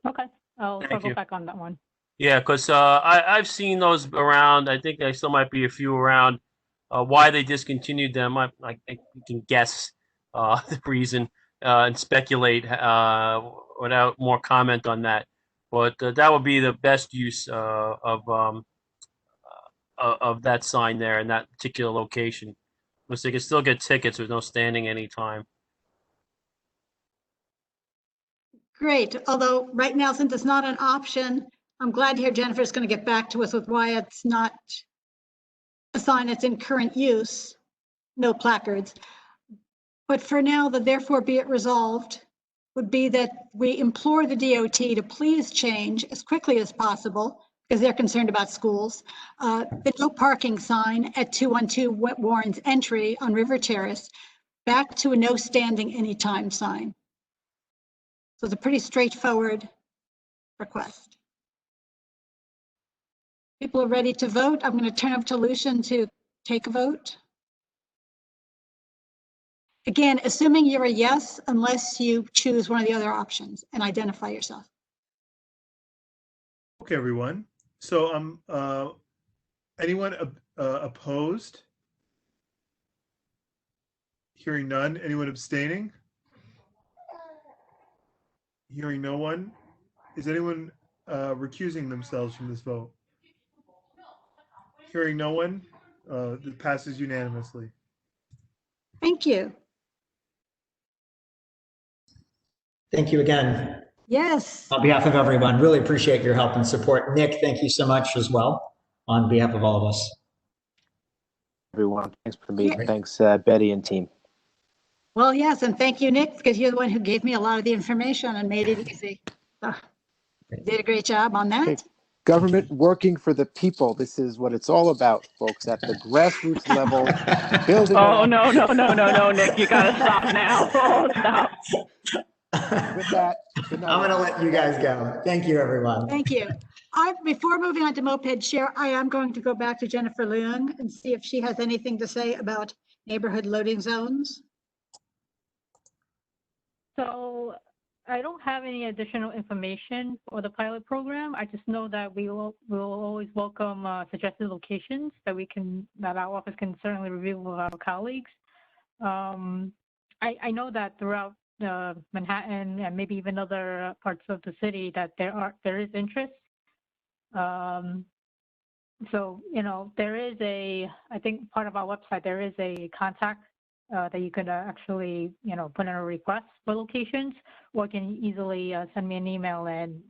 Okay, I'll circle back on that one. Yeah, because I've seen those around. I think there still might be a few around. Why they discontinued them, I you can guess the reason and speculate without more comment on that. But that would be the best use of that sign there in that particular location, because they can still get tickets with no standing anytime. Great. Although right now, since it's not an option, I'm glad to hear Jennifer's going to get back to us with why it's not a sign that's in current use, no placards. But for now, the therefore be it resolved would be that we implore the DOT to please change as quickly as possible, because they're concerned about schools, the no parking sign at 212 Warren's entry on River Terrace back to a no standing anytime sign. So it's a pretty straightforward request. People are ready to vote. I'm going to turn over to Lucian to take a vote. Again, assuming you're a yes, unless you choose one of the other options and identify yourself. Okay, everyone. So anyone opposed? Hearing none. Anyone abstaining? Hearing no one. Is anyone recusing themselves from this vote? Hearing no one, it passes unanimously. Thank you. Thank you again. Yes. On behalf of everyone, really appreciate your help and support. Nick, thank you so much as well on behalf of all of us. Everyone, thanks for the meeting. Thanks, Betty and team. Well, yes, and thank you, Nick, because you're the one who gave me a lot of the information and made it easy. So, did a great job on that. Okay. Government working for the people. This is what it's all about, folks, at the grassroots level. Building No, Nick, you gotta stop now. Oh, stop. With that, I'm going to let you guys go. Thank you, everyone. Thank you. Before moving on to moped share, I am going to go back to Jennifer Leung and see if she has anything to say about neighborhood loading zones. So I don't have any additional information for the pilot program. I just know that we will always welcome suggested locations that our office can certainly review with our colleagues. I know that throughout Manhattan and maybe even other parts of the city that there is interest. So, there is I think part of our website, there is a contact that you could actually, put in a request for locations, or you can easily send me an email and,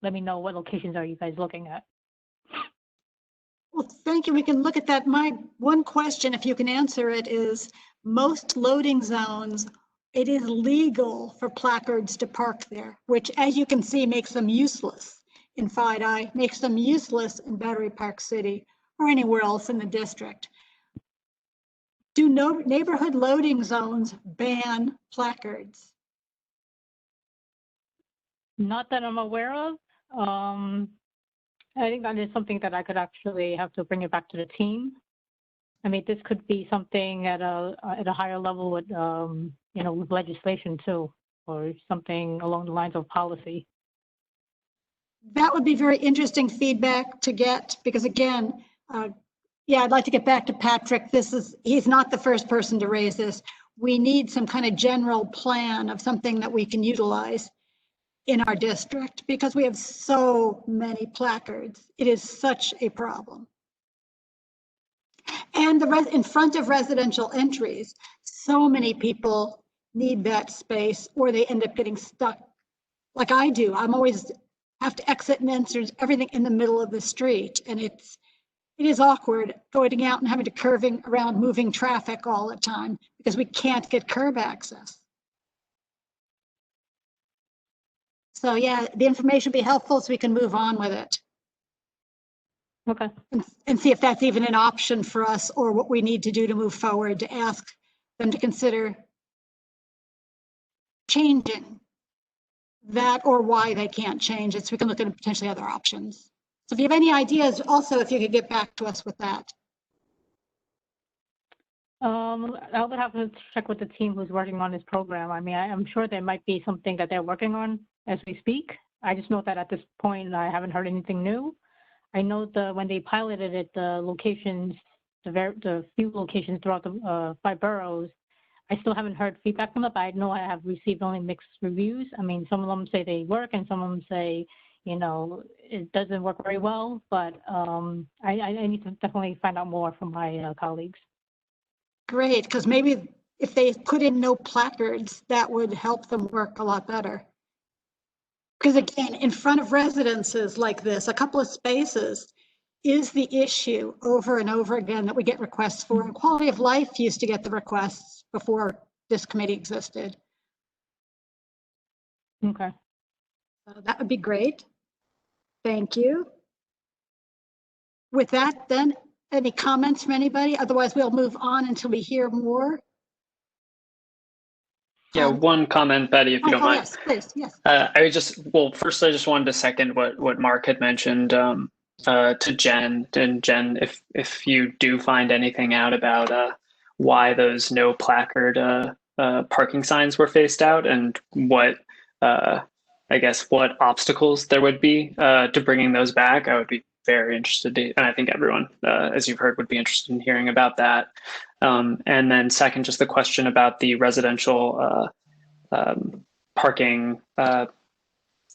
let me know what locations are you guys looking at. Well, thank you. We can look at that. My one question, if you can answer it, is most loading zones, it is legal for placards to park there, which, as you can see, makes them useless in Fdny, makes them useless in Battery Park City or anywhere else in the district. Do neighborhood loading zones ban placards? Not that I'm aware of. I think that is something that I could actually have to bring it back to the team. I mean, this could be something at a higher level with, with legislation too, or something along the lines of policy. That would be very interesting feedback to get, because again, yeah, I'd like to get back to Patrick. He's not the first person to raise this. We need some kind of general plan of something that we can utilize in our district because we have so many placards. It is such a problem. And in front of residential entries, so many people need that space or they end up getting stuck like I do. I'm always have to exit and enter everything in the middle of the street. And it is awkward going out and having to curving around moving traffic all the time because we can't get curb access. So yeah, the information would be helpful so we can move on with it. Okay. And see if that's even an option for us or what we need to do to move forward to ask them to consider changing that or why they can't change it so we can look at potentially other options. So if you have any ideas, also if you could get back to us with that. I would have to check with the team who's working on this program. I mean, I'm sure there might be something that they're working on as we speak. I just know that at this point, I haven't heard anything new. I know when they piloted it, the locations, the few locations throughout the 5 boroughs, I still haven't heard feedback from them, but I know I have received only mixed reviews. I mean, some of them say they work and some of them say, it doesn't work very well, but I need to definitely find out more from my colleagues. Great, because maybe if they put in no placards, that would help them work a lot better. Because again, in front of residences like this, a couple of spaces is the issue over and over again that we get requests for. And Quality of Life used to get the requests before this committee existed. Okay. So that would be great. Thank you. With that, then, any comments from anybody? Otherwise, we'll move on until we hear more. Yeah, one comment, Betty, if you don't mind. Yes, please, yes. First, I just wanted to second what Mark had mentioned to Jen. And Jen, if you do find anything out about why those no placard parking signs were phased out and what, what obstacles there would be to bringing those back, I would be very interested and I think everyone, as you've heard, would be interested in hearing about that. And then second, just the question about the residential parking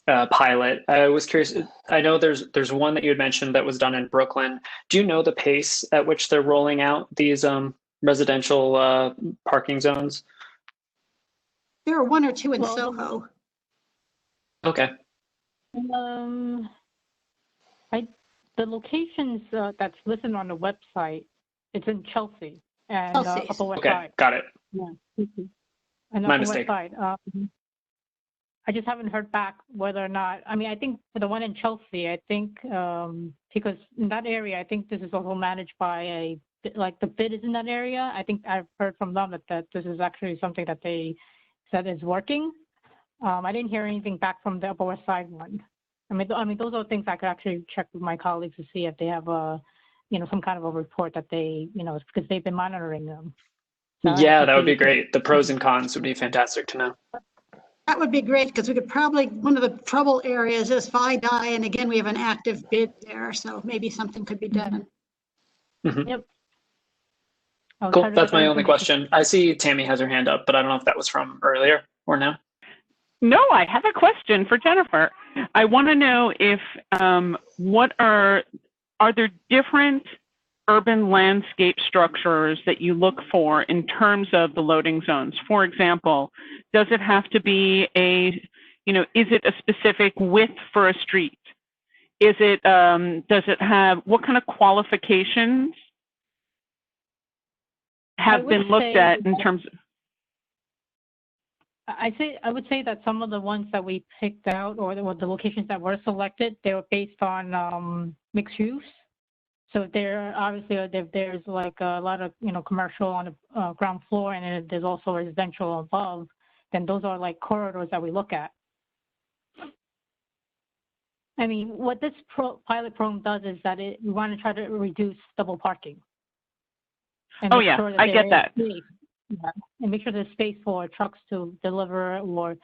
pilot. I was curious. I know there's one that you had mentioned that was done in Brooklyn. Do you know the pace at which they're rolling out these residential parking zones? There are 1 or 2 in Soho. Okay. The locations that's listed on the website, it's in Chelsea and Upper West Side. Okay, got it. Yeah. And My Upper mistake. West Side. I just haven't heard back whether or not, I mean, I think for the one in Chelsea, I think, because in that area, I think this is also managed by the bid is in that area. I think I've heard from them that this is actually something that they said is working. I didn't hear anything back from the Upper West Side one. I mean, those are things I could actually check with my colleagues to see if they have some kind of a report that they, because they've been monitoring them. So yeah, that would be great. The pros and cons would be fantastic to know. That would be great because we could probably, one of the trouble areas is Fdny, and again, we have an active bid there, so maybe something could be done. Yep. I'll Cool. try to That's get my that only information. question. I see Tammy has her hand up, but I don't know if that was from earlier or now. No, I have a question for Jennifer. I want to know if what are there different urban landscape structures that you look for in terms of the loading zones? For example, does it have to be is it a specific width for a street? Is it, does it have, what kind of qualifications have been looked at in terms of? I would say that some of the ones that we picked out, or the locations that were selected, they were based on mixed use. So there obviously there's like a lot of commercial on the ground floor, and then there's also residential above. Then those are like corridors that we look at. I mean, what this pilot program does is that we want to try to reduce double parking. Oh yeah, I get that. Yeah, and make sure there's space for trucks to deliver, or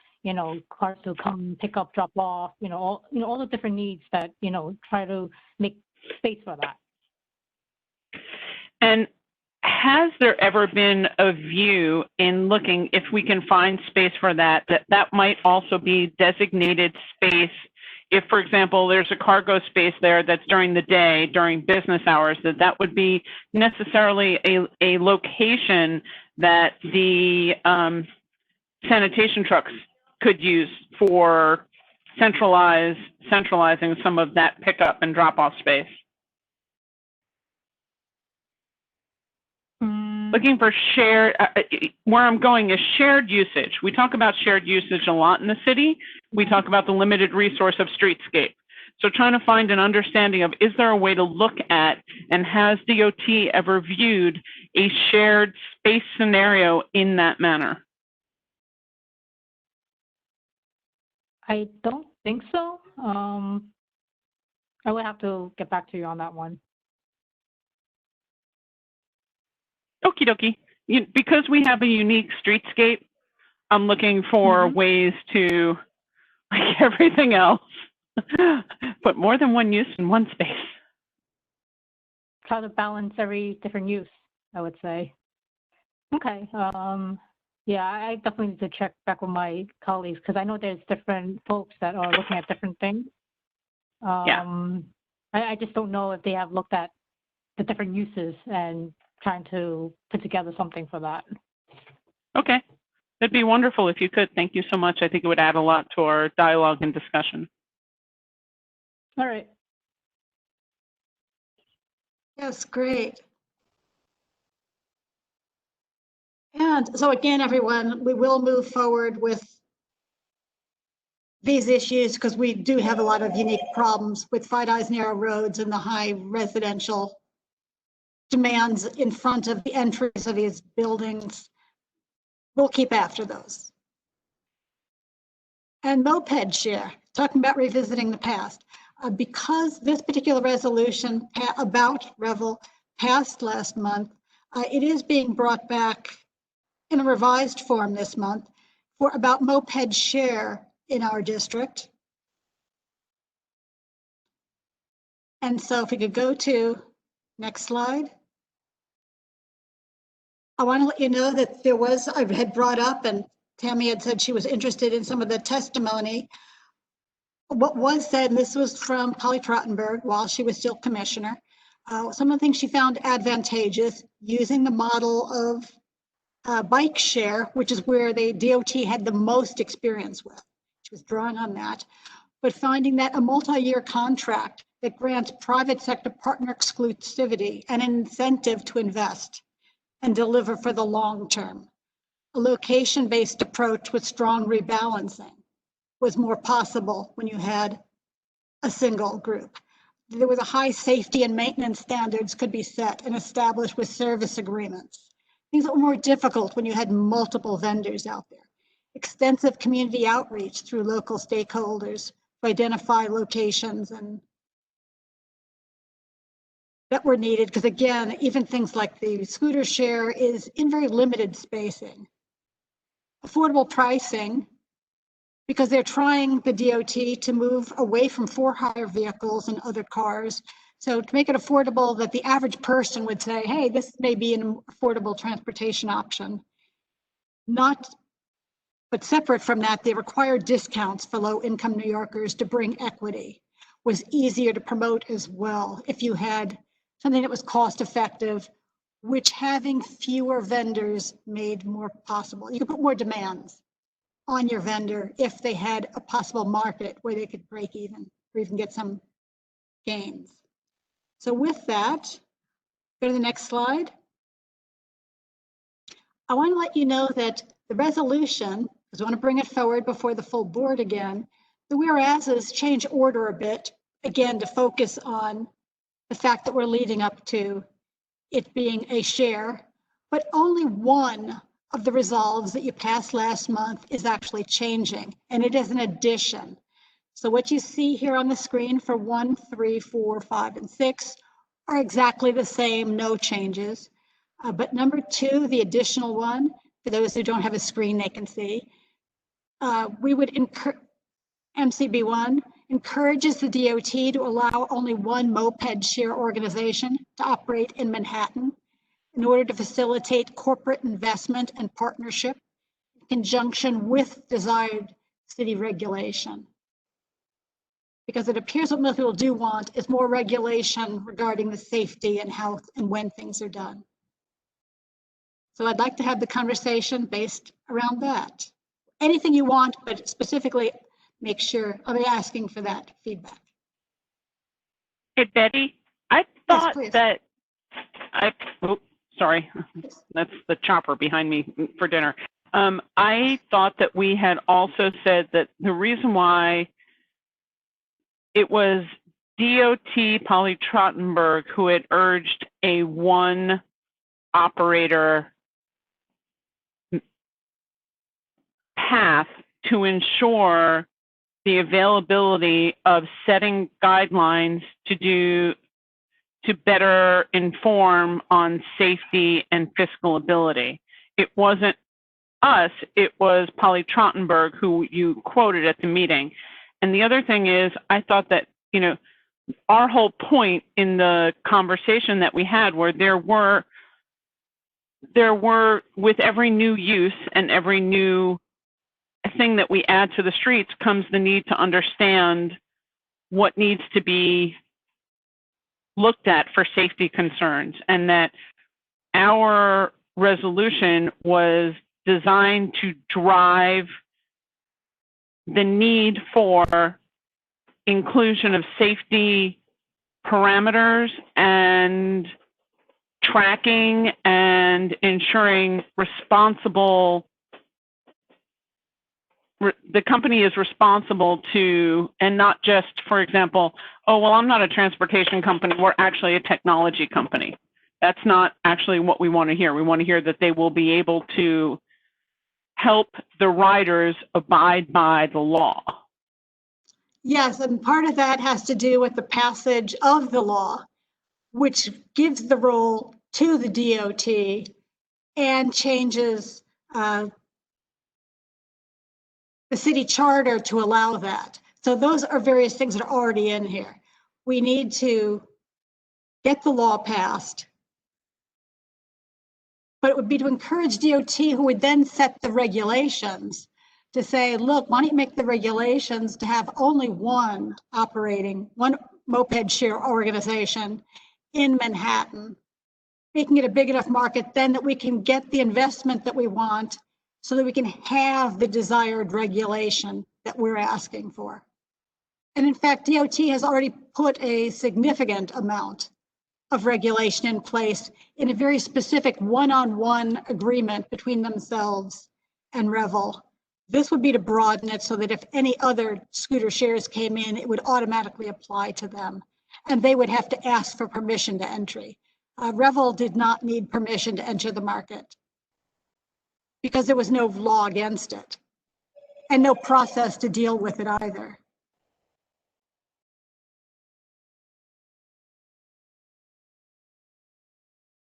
cars to come pick up, drop off. All the different needs that try to make space for that. And has there ever been a view in looking if we can find space for that might also be designated space? If, for example, there's a cargo space there that's during the day, during business hours, that would be necessarily a location that the sanitation trucks could use for centralizing some of that pickup and drop-off space. Looking for shared, where I'm going is shared usage. We talk about shared usage a lot in the city. We talk about the limited resource of streetscape. So trying to find an understanding of, is there a way to look at, and has DOT ever viewed a shared space scenario in that manner? I don't think so. I would have to get back to you on that one. Okie dokie. Because we have a unique streetscape, I'm looking for ways to, like everything else, put more than one use in one space. Try to balance every different use, I would say. Okay. Yeah, I definitely need to check back with my colleagues because I know there's different folks that are looking at different things. I just don't know if they have looked at the different uses and trying to put together something for that. Okay. That'd be wonderful if you could. Thank you so much. I think it would add a lot to our dialogue and discussion. All right. Yes, great. And so again, everyone, we will move forward with these issues because we do have a lot of unique problems with Fdny's narrow roads and the high residential demands in front of the entries of these buildings. We'll keep after those. And moped share, talking about revisiting the past. Because this particular resolution about Revel passed last month, it is being brought back in a revised form this month for about moped share in our district. And so if we could go to next slide. I want to let you know that there was, I had brought up, and Tammy had said she was interested in some of the testimony. What was said, and this was from Polly Trottenberg while she was still commissioner, some of the things she found advantageous using the model of bike share, which is where the DOT had the most experience with. She was drawing on that, but finding that a multi-year contract that grants private sector partner exclusivity and an incentive to invest and deliver for the long term. A location-based approach with strong rebalancing was more possible when you had a single group. There was a high safety and maintenance standards could be set and established with service agreements. Things that were more difficult when you had multiple vendors out there. Extensive community outreach through local stakeholders to identify locations and that were needed, because again, even things like the scooter share is in very limited spacing. Affordable pricing because they're trying the DOT to move away from for-hire vehicles and other cars. So to make it affordable, that the average person would say, hey, this may be an affordable transportation option. But separate from that, they require discounts for low-income New Yorkers to bring equity. Was easier to promote as well if you had something that was cost-effective, which having fewer vendors made more possible. You could put more demands on your vendor if they had a possible market where they could break even or even get some gains. So with that, go to the next slide. I want to let you know that the resolution, because I want to bring it forward before the full board again, the whereases change order a bit, again, to focus on the fact that we're leading up to it being a share, but only one of the resolves that you passed last month is actually changing, and it is an addition. So what you see here on the screen for 1, 3, 4, 5, and 6 are exactly the same, no changes. But number 2, the additional one, for those who don't have a screen they can see, we would encourage, MCB1 encourages the DOT to allow only one moped share organization to operate in Manhattan in order to facilitate corporate investment and partnership in conjunction with desired city regulation. Because it appears what most people do want is more regulation regarding the safety and health and when things are done. So I'd like to have the conversation based around that. Anything you want, but specifically make sure I'll be asking for that feedback. Hey, Betty, I thought yes, that sorry, that's the chopper behind me for dinner. I thought that we had also said that the reason why it was DOT Polly Trottenberg who had urged a one operator path to ensure the availability of setting guidelines to better inform on safety and fiscal ability. It wasn't us, it was Polly Trottenberg who you quoted at the meeting. And the other thing is, I thought that, you know, our whole point in the conversation that we had where there were with every new use and every new thing that we add to the streets comes the need to understand what needs to be looked at for safety concerns, and that our resolution was designed to drive the need for inclusion of safety parameters and tracking and ensuring responsible, the company is responsible to, and not just, for example, oh, well, I'm not a transportation company, we're actually a technology company. That's not actually what we want to hear. We want to hear that they will be able to help the riders abide by the law. Yes, and part of that has to do with the passage of the law, which gives the role to the DOT and changes the city charter to allow that. So those are various things that are already in here. We need to get the law passed, but it would be to encourage DOT, who would then set the regulations, to say, look, why don't you make the regulations to have only one moped share organization in Manhattan, making it a big enough market then that we can get the investment that we want so that we can have the desired regulation that we're asking for. And in fact, DOT has already put a significant amount of regulation in place in a very specific one-on-one agreement between themselves and Revel. This would be to broaden it so that if any other scooter shares came in, it would automatically apply to them, and they would have to ask for permission to entry. Revel did not need permission to enter the market because there was no law against it and no process to deal with it either.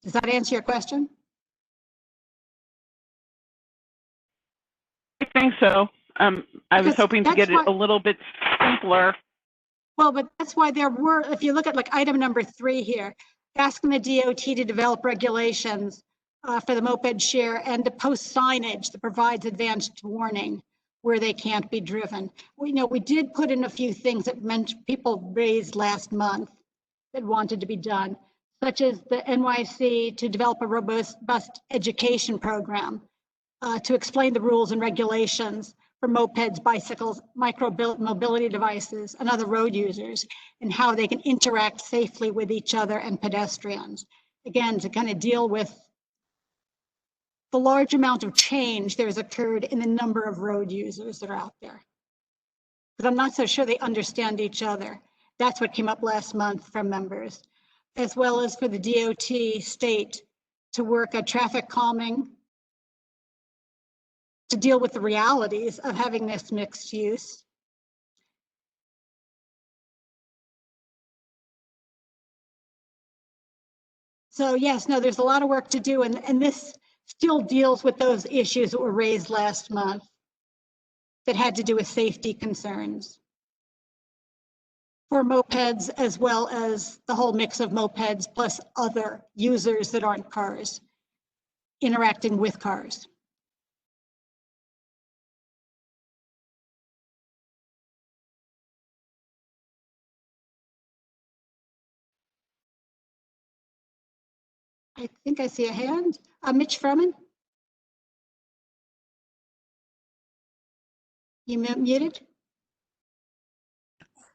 Does that answer your question? I think so. I was Because hoping to that's get it why- a little bit simpler. Well, but that's why there were, if you look at like item number 3 here, asking the DOT to develop regulations for the moped share and to post signage that provides advanced warning where they can't be driven. We did put in a few things that people raised last month that wanted to be done, such as the NYC to develop a robust education program to explain the rules and regulations for mopeds, bicycles, mobility devices, and other road users, and how they can interact safely with each other and pedestrians. Again, to kind of deal with the large amount of change that has occurred in the number of road users that are out there. Because I'm not so sure they understand each other. That's what came up last month from members, as well as for the DOT state to work at traffic calming, to deal with the realities of having this mixed use. So yes, no, there's a lot of work to do, and this still deals with those issues that were raised last month that had to do with safety concerns for mopeds, as well as the whole mix of mopeds plus other users that aren't cars interacting with cars. I think I see a hand. Mitch Furman? You muted?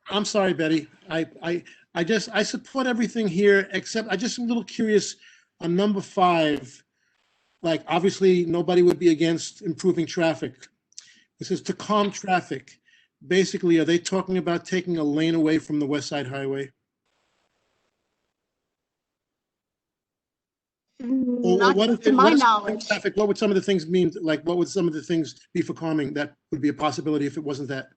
I'm sorry, Betty. I support everything here, except I just am a little curious on number 5. Like, obviously, nobody would be against improving traffic. It says to calm traffic. Basically, are they talking about taking a lane away from the West Side Highway? Not what to my is knowledge. traffic? What would some of the things mean? Like, what would some of the things be for calming? That would be a possibility if it wasn't that.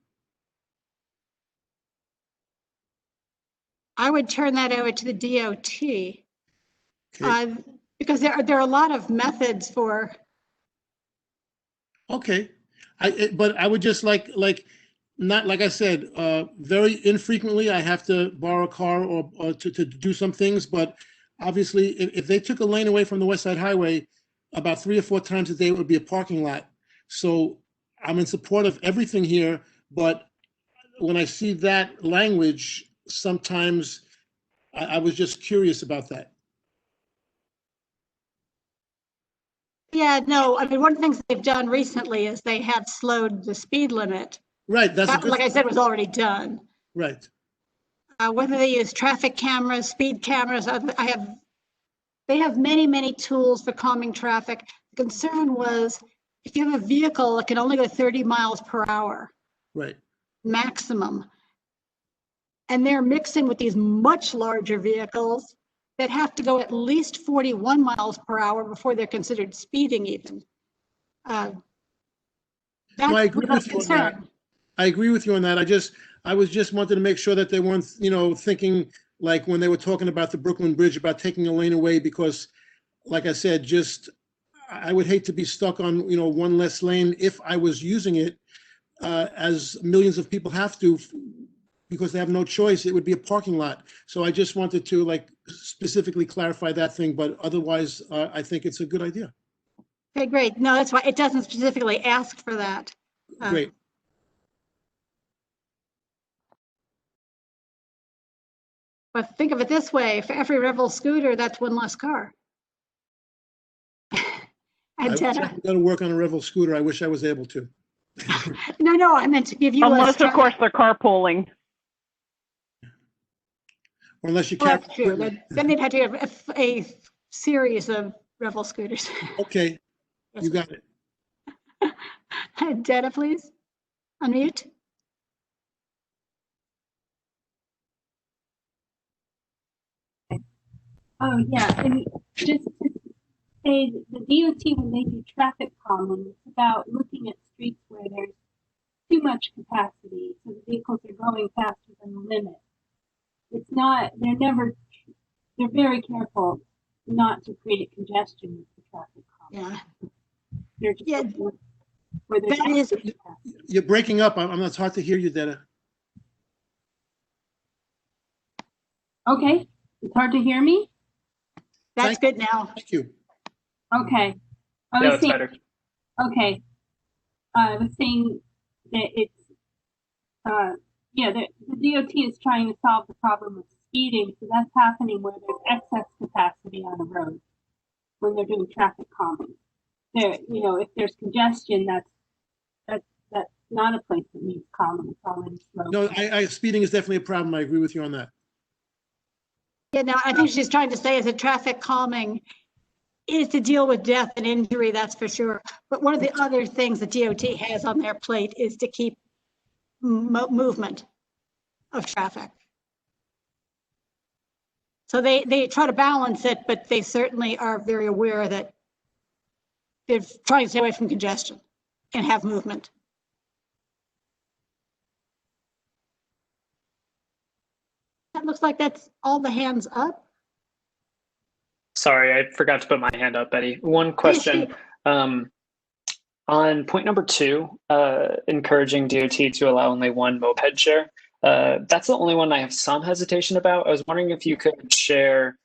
I would turn that over to the DOT. Okay. Because there are a lot of methods for. Okay, but I would just not like I said, very infrequently I have to borrow a car or to do some things, but obviously if they took a lane away from the West Side Highway, about 3 or 4 times a day it would be a parking lot. So I'm in support of everything here, but when I see that language, sometimes I was just curious about that. Yeah, no, I mean, one of the things they've done recently is they have slowed the speed limit. Right, that's that, like I said, was already done. Right. Whether they use traffic cameras, speed cameras, they have many, many tools for calming traffic. The concern was if you have a vehicle that can only go 30 miles per hour. Right. Maximum. And they're mixing with these much larger vehicles that have to go at least 41 miles per hour before they're considered speeding even. That's No, I agree with you concern. on that. I agree with you on that. I was just wanted to make sure that they weren't, thinking like when they were talking about the Brooklyn Bridge about taking a lane away, because like I said, I would hate to be stuck on, one less lane if I was using it, as millions of people have to, because they have no choice. It would be a parking lot. So I just wanted to specifically clarify that thing, but otherwise I think it's a good idea. Okay, great. No, that's why it doesn't specifically ask for that. Great. But think of it this way, for every Revel scooter, that's one less car. I wish I could go to work on a Revel scooter. I wish I was able to. No, I meant to give you unless, of course, they're carpooling. Or unless you that's true. Then they'd have to have a series of Revel scooters. Okay, you got it. Dana, please, unmute. Oh, yeah, and just to say the DOT, when they do traffic calming, it's about looking at streets where there's too much capacity, so the vehicles are going faster than the limit. It's not, they're very careful not to create congestion with the traffic calming. Yeah. They're just where there's You're breaking up. It's hard to hear you, Detta. Okay, it's hard to hear me? That's good now. Thank you. Okay. I Yeah, was that's saying, better. okay. I was saying that it's, yeah, the DOT is trying to solve the problem of speeding, so that's happening where there's excess capacity on the road when they're doing traffic calming. There, you know, if there's congestion, that's not a place that needs calming. It's already slow. No, speeding is definitely a problem. I agree with you on that. Yeah, now I think she's trying to say is that traffic calming is to deal with death and injury, that's for sure. But one of the other things the DOT has on their plate is to keep movement of traffic. So they try to balance it, but they certainly are very aware that they're trying to stay away from congestion and have movement. That looks like that's all the hands up. Sorry, I forgot to put my hand up, Betty. One question. On point number 2, encouraging DOT to allow only one moped share. That's the only one I have some hesitation about. I was wondering if you could share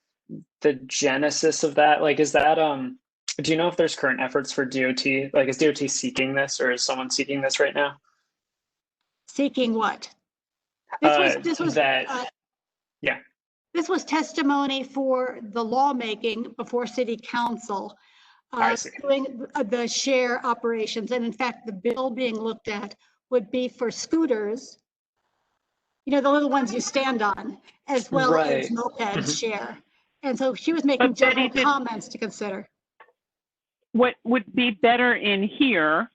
the genesis of that. Like, is that, do you know if there's current efforts for DOT? Like, is DOT seeking this, or is someone seeking this right now? Seeking what? This was yeah. This was testimony for the lawmaking before City Council doing the share operations. And in fact, the bill being looked at would be for scooters, you know, the little ones you stand on, as well as mopeds share. And so she was making general comments to consider. What would be better in here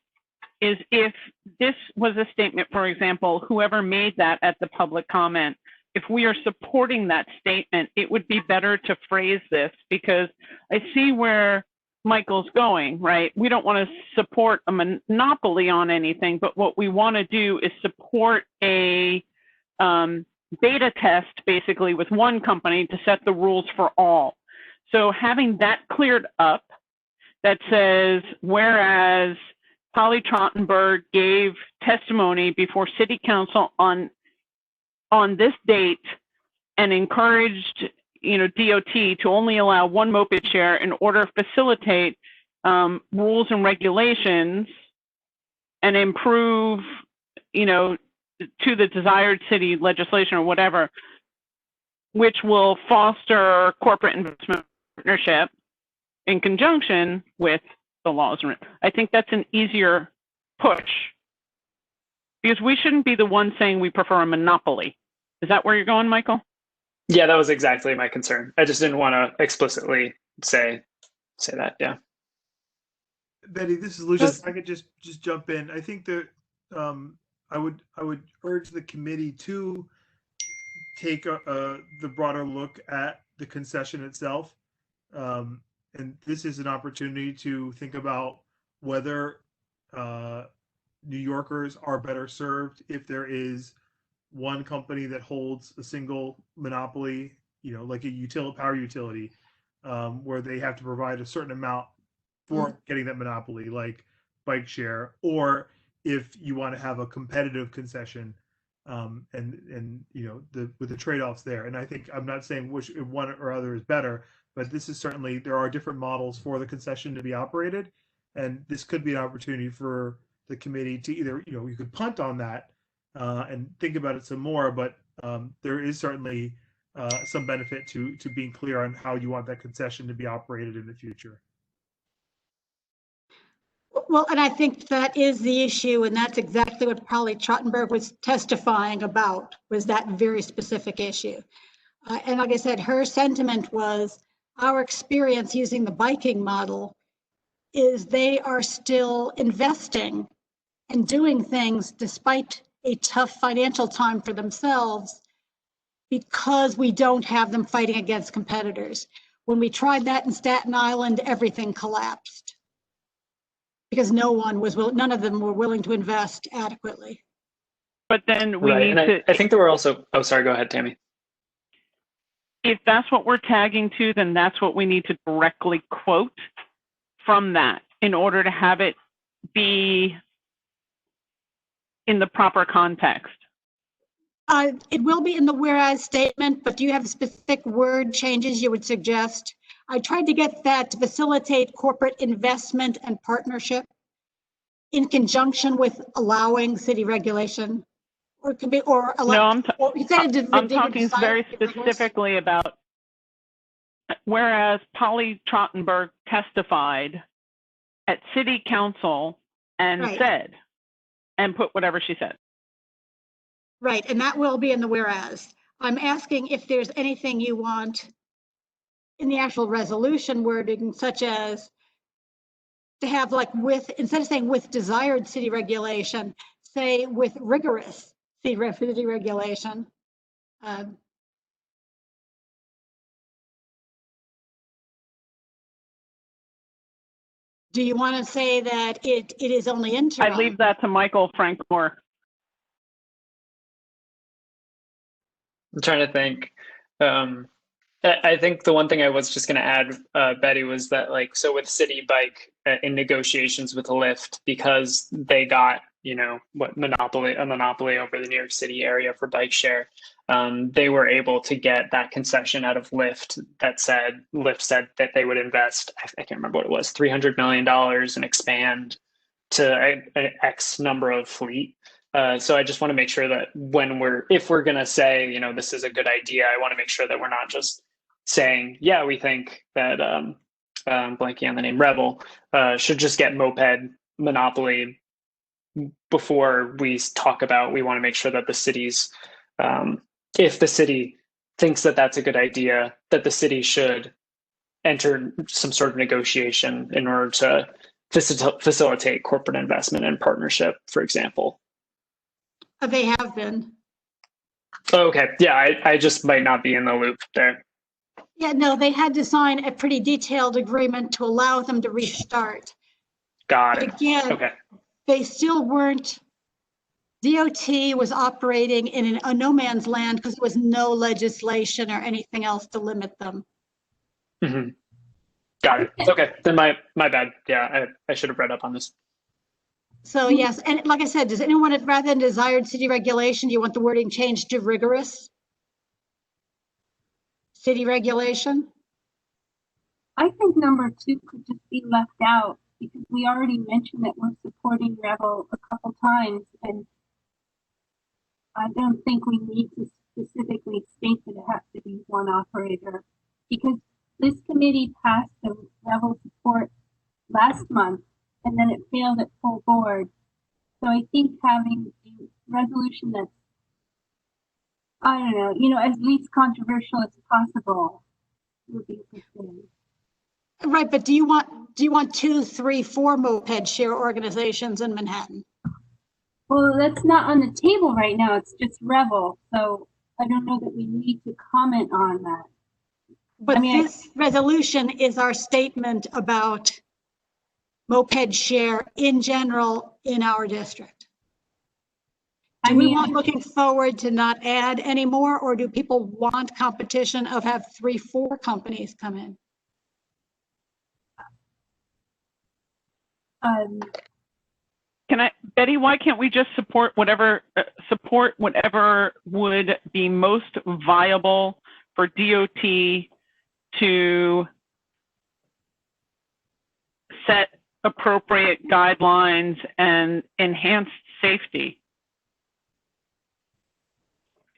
is if this was a statement, for example, whoever made that at the public comment, if we are supporting that statement, it would be better to phrase this, because I see where Michael's going, right? We don't want to support a monopoly on anything, but what we want to do is support a beta test, basically, with one company to set the rules for all. So having that cleared up, that says, whereas Polly Trottenberg gave testimony before City Council on this date and encouraged, you know, DOT to only allow one moped share in order to facilitate rules and regulations and improve, you know, to the desired city legislation or whatever, which will foster corporate investment partnership in conjunction with the laws. I think that's an easier push, because we shouldn't be the ones saying we prefer a monopoly. Is that where you're going, Michael? Yeah, that was exactly my concern. I just didn't want to explicitly say that. Yeah. Betty, this is Lucius. If I could just jump in. I think that I would urge the committee to take the broader look at the concession itself. And this is an opportunity to think about whether New Yorkers are better served if there is one company that holds a single monopoly, you know, like a power utility, where they have to provide a certain amount for getting that monopoly, like bike share, or if you want to have a competitive concession, and you know, with the trade-offs there. And I think, I'm not saying which one or other is better, but this is certainly, there are different models for the concession to be operated, and this could be an opportunity for the committee to either, you know, you could punt on that and think about it some more, but there is certainly some benefit to being clear on how you want that concession to be operated in the future. Well, and I think that is the issue, and that's exactly what Polly Trottenberg was testifying about, was that very specific issue. And like I said, her sentiment was, our experience using the biking model is they are still investing and doing things despite a tough financial time for themselves, because we don't have them fighting against competitors. When we tried that in Staten Island, everything collapsed because none of them were willing to invest adequately. But then we need to. I think there were also. Oh, sorry. Go ahead, Tammy. If that's what we're tagging to, then that's what we need to directly quote from that in order to have it be in the proper context? It will be in the whereas statement, but do you have specific word changes you would suggest? I tried to get that to facilitate corporate investment and partnership in conjunction with allowing city regulation, or it could be, or allow. No, I'm talking very specifically about, whereas Polly Trottenberg testified at city council and Right. said, and put whatever she said. Right, and that will be in the whereas. I'm asking if there's anything you want in the actual resolution wording, such as to have like with, instead of saying with desired city regulation, say with rigorous city regulation. Do you want to say that it is only interim? I leave that to Michael Frankmore. I'm trying to think. I think the one thing I was just going to add, Betty, was that like, so with City Bike in negotiations with Lyft, because they got, you know, a monopoly over the New York City area for bike share, they were able to get that concession out of Lyft that said, Lyft said that they would invest, I can't remember what it was, $300 million and expand to an X number of fleet. So I just want to make sure that if we're going to say, you know, this is a good idea, I want to make sure that we're not just saying, yeah, we think that, blanking on the name, Revel, should just get moped monopoly before we talk about, we want to make sure that the cities, if the city thinks that that's a good idea, that the city should enter some sort of negotiation in order to facilitate corporate investment and partnership, for example. They have been. Okay, yeah, I just might not be in the loop there. Yeah, no, they had to sign a pretty detailed agreement to allow them to restart. Got But it. again, Okay. they still weren't, DOT was operating in a no man's land because there was no legislation or anything else to limit them. Mm-hmm. Got it. Okay, then my bad. Yeah, I should have read up on this. So yes, and like I said, does anyone, rather than desired city regulation, do you want the wording changed to rigorous city regulation? I think number 2 could just be left out because we already mentioned that we're supporting Revel a couple times, and I don't think we need to specifically state that it has to be one operator, because this committee passed the Revel support last month and then it failed at full board. So I think having a resolution that's, I don't know, you know, as least controversial as possible would be a good thing. Right, but do you want 2, 3, 4 moped share organizations in Manhattan? Well, that's not on the table right now. It's just Revel. So I don't know that we need to comment on that. But I mean, this resolution is our statement about moped share in general in our district. Do we want, looking forward, to not add any more, or do people want competition of have 3, 4 companies come in? Betty, why can't we just support whatever would be most viable for DOT to set appropriate guidelines and enhance safety?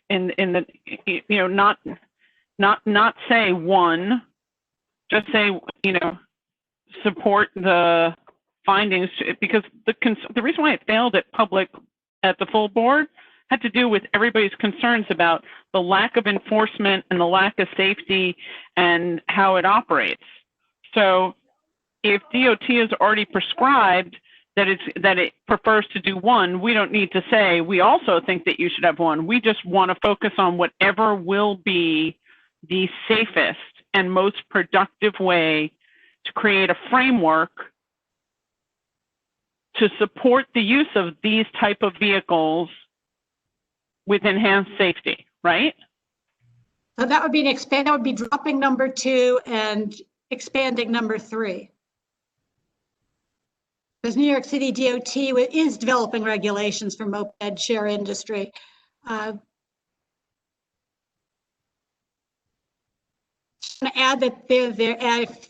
In the, you know, not say one, just say, you know, support the findings, because the reason why it failed at the full board had to do with everybody's concerns about the lack of enforcement and the lack of safety and how it operates. So if DOT has already prescribed that it prefers to do one, we don't need to say we also think that you should have one. We just want to focus on whatever will be the safest and most productive way to create a framework to support the use of these type of vehicles with enhanced safety, right? So that would be that would be dropping number 2 and expanding number 3. because New York City DOT is developing regulations for moped share industry. To add that they're at,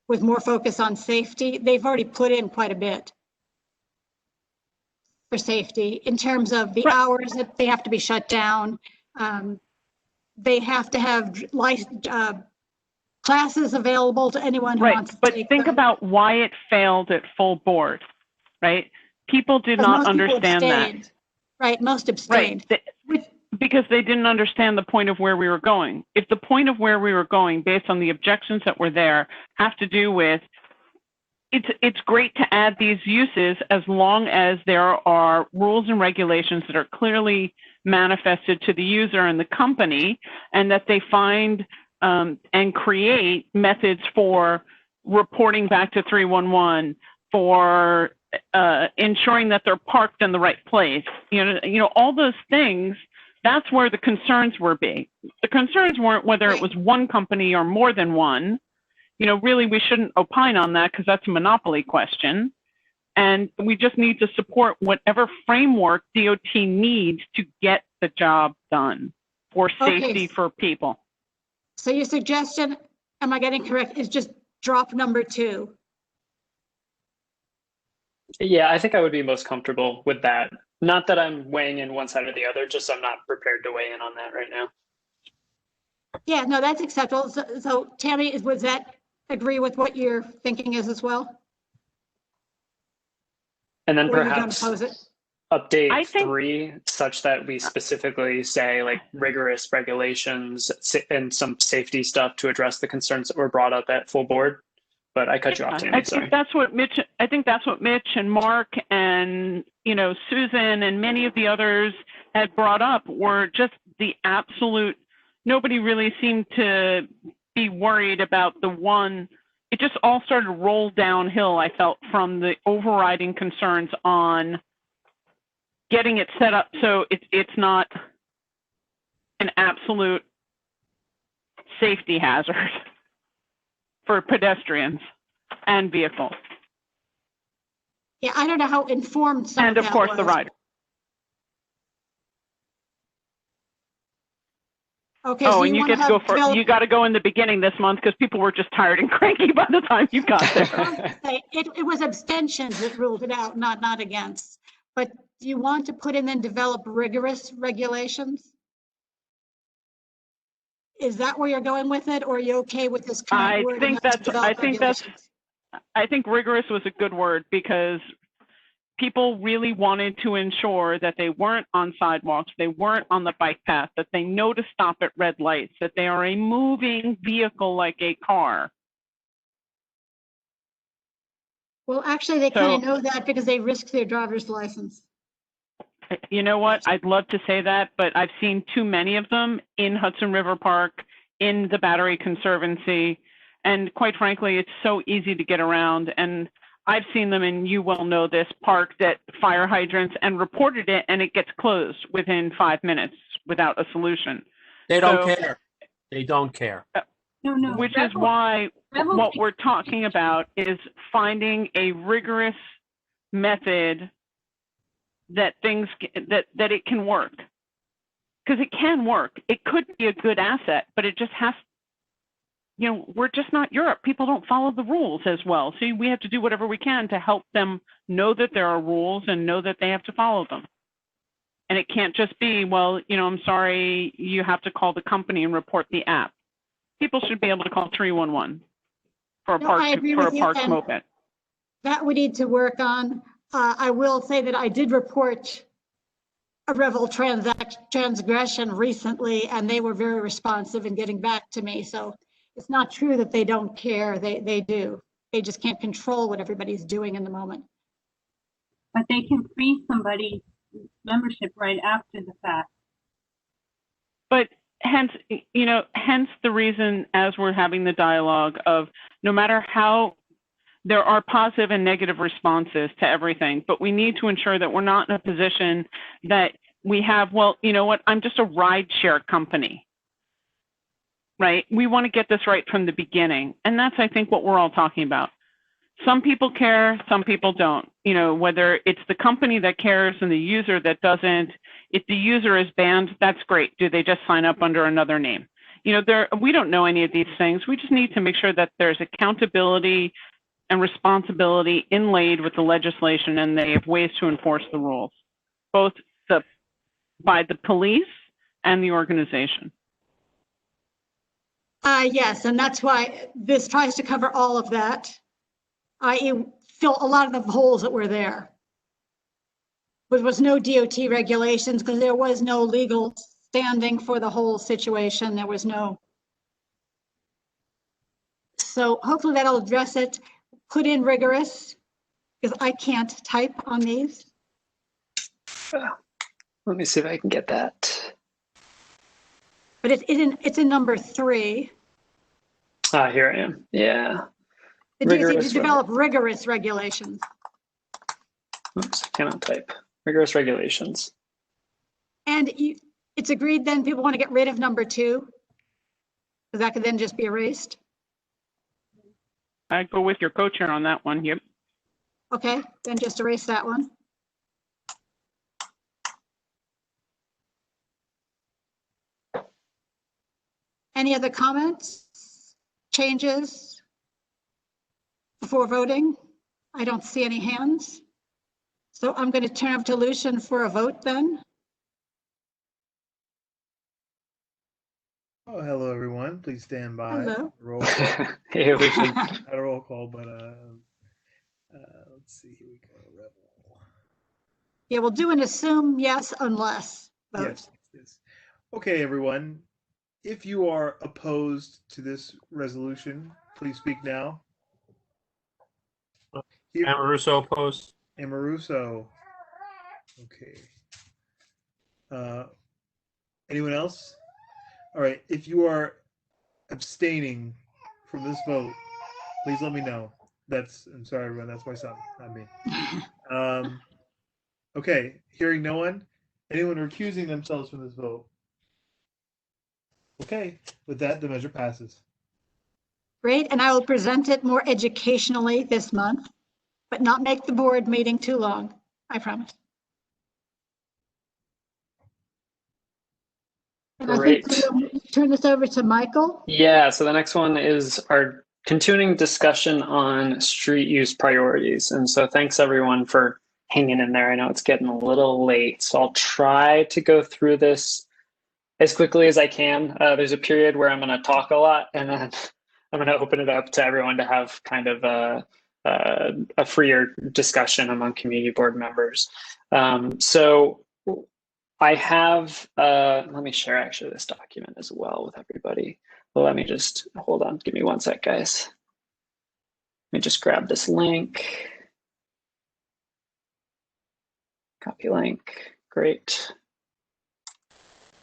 with more focus on safety, they've already put in quite a bit for safety in terms of the hours that they have to be shut down. They have to have classes available to anyone who wants to but take think them. about why it failed at full board, right? People did Because not most people understand that. abstained. Right, most abstained. Because they didn't understand the point of where we were going. If the point of where we were going, based on the objections that were there, have to do with, it's great to add these uses as long as there are rules and regulations that are clearly manifested to the user and the company, and that they find and create methods for reporting back to 311, for ensuring that they're parked in the right place. You know, all those things. That's where the concerns were being. The concerns weren't whether it was one company or more than one. You know, really, we shouldn't opine on that because that's a monopoly question. And we just need to support whatever framework DOT needs to get the job done for safety for people. So your suggestion, am I getting correct, is just drop number 2? Yeah, I think I would be most comfortable with that. Not that I'm weighing in one side or the other, just I'm not prepared to weigh in on that right now. Yeah, no, that's acceptable. So Tammy, would that agree with what your thinking is as well? And then Or are you gonna perhaps pose it? update 3 such that we specifically say like rigorous regulations and some safety stuff to address the concerns that were brought up at full board. But I cut you off, Tammy, sorry. That's what Mitch, I think that's what Mitch and Mark and, you know, Susan and many of the others had brought up, were just the absolute, nobody really seemed to be worried about the one. It just all started to roll downhill, I felt, from the overriding concerns on getting it set up so it's not an absolute safety hazard for pedestrians and vehicles. Yeah, I don't know how informed some And of course the was. rider. Okay, Oh, so and you get to go for, you got to go in the beginning this month because people were just tired and cranky by the time you got there. It was abstentions that ruled it out, not against. But do you want to put in and develop rigorous regulations? Is that where you're going with it, or are you okay with this current wording? I think rigorous was a good word, because people really wanted to ensure that they weren't on sidewalks, they weren't on the bike path, that they know to stop at red lights, that they are a moving vehicle like a car. Well, actually, they kind of know that because they risk their driver's license. You know what? I'd love to say that, but I've seen too many of them in Hudson River Park, in the Battery Conservancy, and quite frankly, it's so easy to get around. And I've seen them, and you well know this, parked at fire hydrants and reported it, and it gets closed within 5 minutes without a solution. They don't care. They don't care. No. Which is why what we're talking about is finding a rigorous method that things that it can work, because it can work. It could be a good asset, but it just has, you know, we're just not Europe. People don't follow the rules as well. So we have to do whatever we can to help them know that there are rules and know that they have to follow them. And it can't just be, well, you know, I'm sorry, you have to call the company and report the app. People should be able to call 311 for a parked moped. That we need to work on. I will say that I did report a Revocable transgression recently, and they were very responsive in getting back to me. So it's not true that they don't care. They do. They just can't control what everybody's doing in the moment. But they can freeze somebody's membership right after the fact. But hence the reason, as we're having the dialogue of, no matter how, there are positive and negative responses to everything, but we need to ensure that we're not in a position that we have, well, you know what, I'm just a ride share company, right? We want to get this right from the beginning. And that's, I think, what we're all talking about. Some people care, some people don't. You know, whether it's the company that cares and the user that doesn't, if the user is banned, that's great. Do they just sign up under another name? You know, we don't know any of these things. We just need to make sure that there's accountability and responsibility inlaid with the legislation, and they have ways to enforce the rules, both by the police and the organization. Yes, and that's why this tries to cover all of that, i.e. fill a lot of the holes that were there. There was no DOT regulations because there was no legal standing for the whole situation. There was no. So hopefully that'll address it. Put in rigorous, because I can't type on these. Let me see if I can get that. But it's in number 3. Ah, here I am. Yeah. The DOT to develop rigorous regulations. Oops, I cannot type. Rigorous regulations. And it's agreed then people want to get rid of number 2, because that could then just be erased. I'd go with your co-chair on that one. Yep. Okay, then just erase that one. Any other comments, changes before voting? I don't see any hands. So I'm going to turn up to Lucian for a vote then. Oh, hello everyone. Please stand by. Hello. Roll call. Hey, Lucian. Not a roll call, but let's see. Here we go. Rebel. Yeah, we'll do an assume yes unless vote. Yes. Okay, everyone. If you are opposed to this resolution, please speak now. Amaruso opposed. Amaruso. Okay. Anyone else? All right. If you are abstaining from this vote, please let me know. I'm sorry, everyone. That's my son, not me. Okay. Hearing no one. Anyone recusing themselves from this vote? Okay. With that, the measure passes. Great, and I will present it more educationally this month, but not make the board meeting too long, I promise. And Great. I think we'll turn this over to Michael. Yeah, so the next one is our continuing discussion on street use priorities. And so thanks everyone for hanging in there. I know it's getting a little late, so I'll try to go through this as quickly as I can. There's a period where I'm going to talk a lot, and then I'm going to open it up to everyone to have kind of a freer discussion among community board members. So I have, let me share actually this document as well with everybody. Well, let me just, hold on, give me one sec, guys. Let me just grab this link. Copy link, great.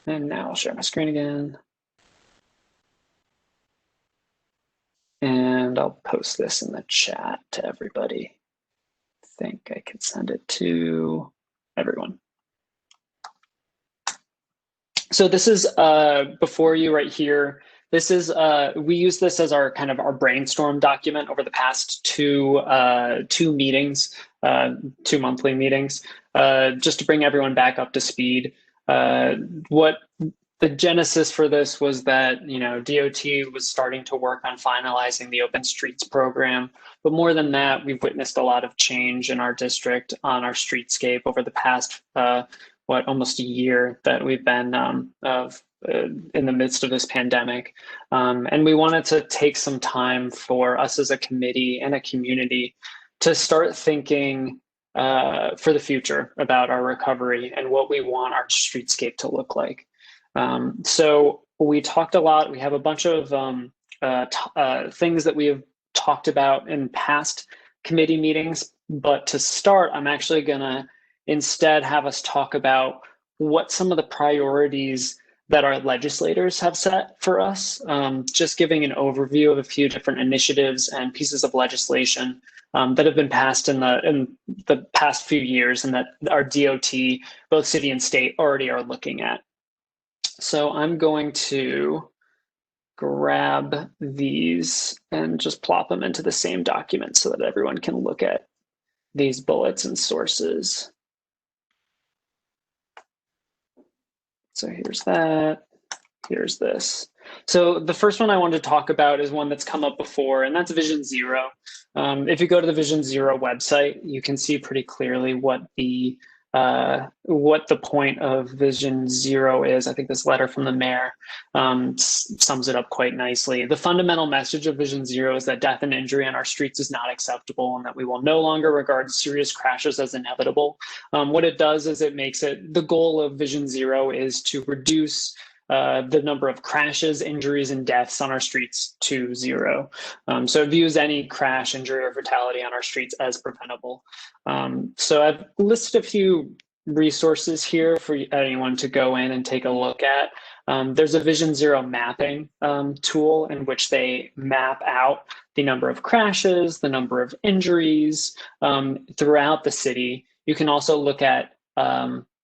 And now I'll share my screen again. And I'll post this in the chat to everybody. I think I could send it to everyone. So this is before you right here. This is, we use this as our kind of our brainstorm document over the past two meetings, 2 monthly meetings, just to bring everyone back up to speed. What the genesis for this was that, you know, DOT was starting to work on finalizing the Open Streets program. But more than that, we've witnessed a lot of change in our district on our streetscape over the past, almost a year that we've been in the midst of this pandemic. And we wanted to take some time for us as a committee and a community to start thinking for the future about our recovery and what we want our streetscape to look like. So we talked a lot. We have a bunch of things that we have talked about in past committee meetings. But to start, I'm actually going to instead have us talk about what some of the priorities that our legislators have set for us, just giving an overview of a few different initiatives and pieces of legislation that have been passed in the past few years and that our DOT, both city and state, already are looking at. So I'm going to grab these and just plop them into the same document so that everyone can look at these bullets and sources. So here's that, here's this. So the first one I wanted to talk about is one that's come up before, and that's Vision Zero. If you go to the Vision Zero website, you can see pretty clearly what the point of Vision Zero is. I think this letter from the mayor sums it up quite nicely. The fundamental message of Vision Zero is that death and injury on our streets is not acceptable and that we will no longer regard serious crashes as inevitable. What it does is it makes it, the goal of Vision Zero is to reduce the number of crashes, injuries, and deaths on our streets to zero. So it views any crash, injury, or fatality on our streets as preventable. So I've listed a few resources here for anyone to go in and take a look at. There's a Vision Zero mapping tool in which they map out the number of crashes, the number of injuries throughout the city. You can also look at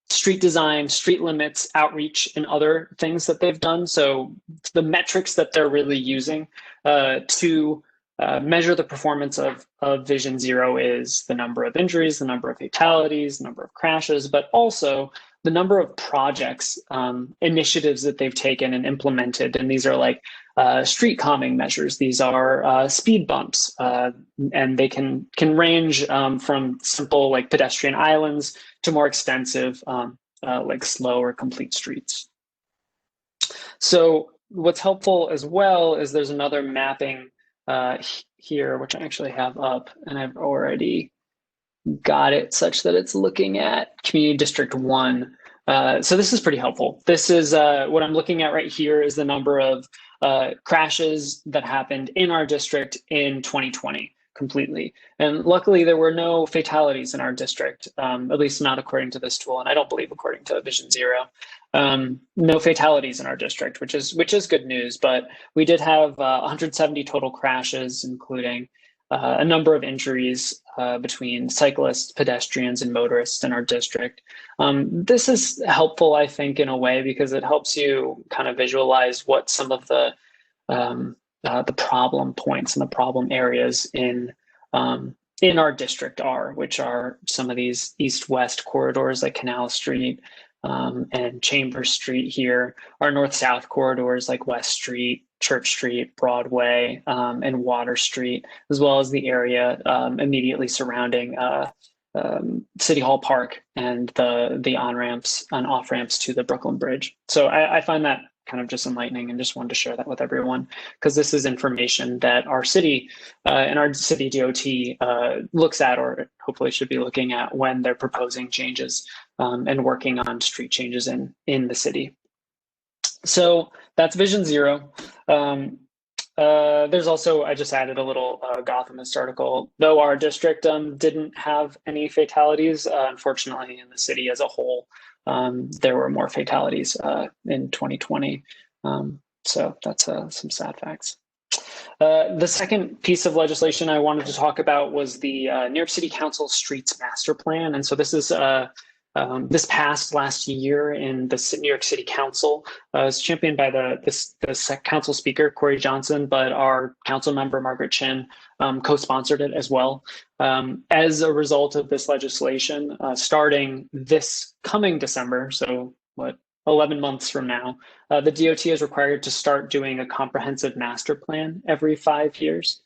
street design, street limits, outreach, and other things that they've done. So the metrics that they're really using to measure the performance of Vision Zero is the number of injuries, the number of fatalities, the number of crashes, but also the number of projects, initiatives that they've taken and implemented. And these are like street calming measures. These are speed bumps, and they can range from simple like pedestrian islands to more extensive like slow or complete streets. So what's helpful as well is there's another mapping here, which I actually have up, and I've already got it such that it's looking at Community District 1. So this is pretty helpful. This is what I'm looking at right here is the number of crashes that happened in our district in 2020 completely. And luckily there were no fatalities in our district, at least not according to this tool. And I don't believe according to Vision Zero. No fatalities in our district, which is good news, but we did have 170 total crashes, including a number of injuries between cyclists, pedestrians, and motorists in our district. This is helpful, I think, in a way, because it helps you kind of visualize what some of the problem points and the problem areas in our district are, which are some of these east-west corridors like Canal Street and Chambers Street here, our north-south corridors like West Street, Church Street, Broadway, and Water Street, as well as the area immediately surrounding City Hall Park and the on-ramps and off-ramps to the Brooklyn Bridge. So I find that kind of just enlightening and just wanted to share that with everyone, because this is information that our city and our city DOT looks at, or hopefully should be looking at, when they're proposing changes and working on street changes in the city. So that's Vision Zero. There's also, I just added a little Gothamist article. Though our district didn't have any fatalities, unfortunately in the city as a whole, there were more fatalities in 2020. So that's some sad facts. The second piece of legislation I wanted to talk about was the New York City Council Streets Master Plan. And so this is this passed last year in the New York City Council. It's championed by the council speaker, Corey Johnson, but our council member, Margaret Chin, co-sponsored it as well. As a result of this legislation, starting this coming December, so 11 months from now, the DOT is required to start doing a comprehensive master plan every 5 years.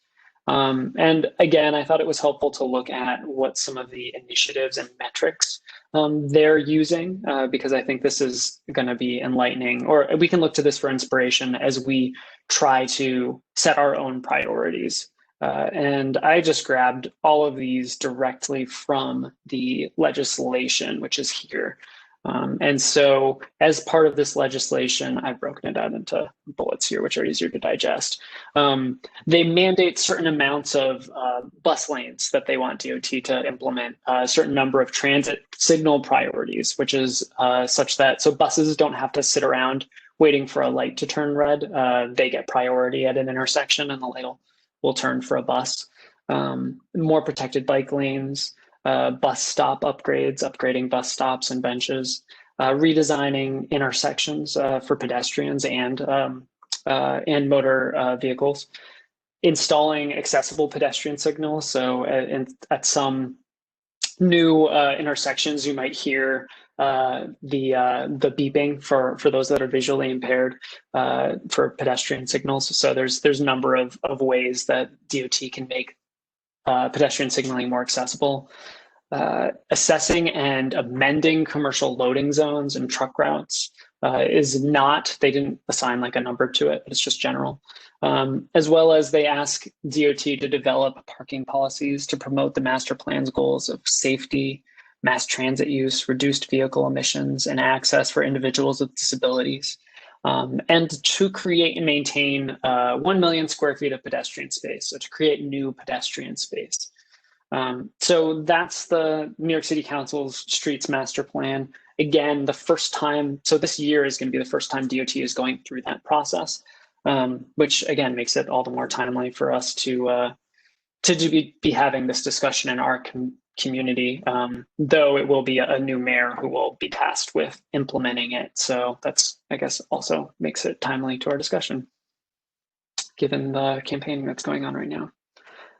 And again, I thought it was helpful to look at what some of the initiatives and metrics they're using, because I think this is going to be enlightening, or we can look to this for inspiration as we try to set our own priorities. And I just grabbed all of these directly from the legislation, which is here. And so as part of this legislation, I've broken it out into bullets here, which are easier to digest. They mandate certain amounts of bus lanes that they want DOT to implement, a certain number of transit signal priorities, which is such that so buses don't have to sit around waiting for a light to turn red. They get priority at an intersection and the light will turn for a bus. More protected bike lanes. Bus stop upgrades, upgrading bus stops and benches, redesigning intersections for pedestrians and and motor vehicles, installing accessible pedestrian signals. So at some new intersections, you might hear the beeping for those that are visually impaired for pedestrian signals. So there's a number of ways that DOT can make pedestrian signaling more accessible. Assessing and amending commercial loading zones and truck routes is not, they didn't assign like a number to it, but it's just general. As well as they ask DOT to develop parking policies to promote the master plan's goals of safety, mass transit use, reduced vehicle emissions, and access for individuals with disabilities. And to create and maintain 1 million square feet of pedestrian space, so to create new pedestrian space. So that's the New York City Council's Streets Master Plan. Again, the first time, so this year is going to be the first time DOT is going through that process, which again makes it all the more timely for us to be having this discussion in our community, though it will be a new mayor who will be tasked with implementing it. So that's, I guess, also makes it timely to our discussion, given the campaigning that's going on right now.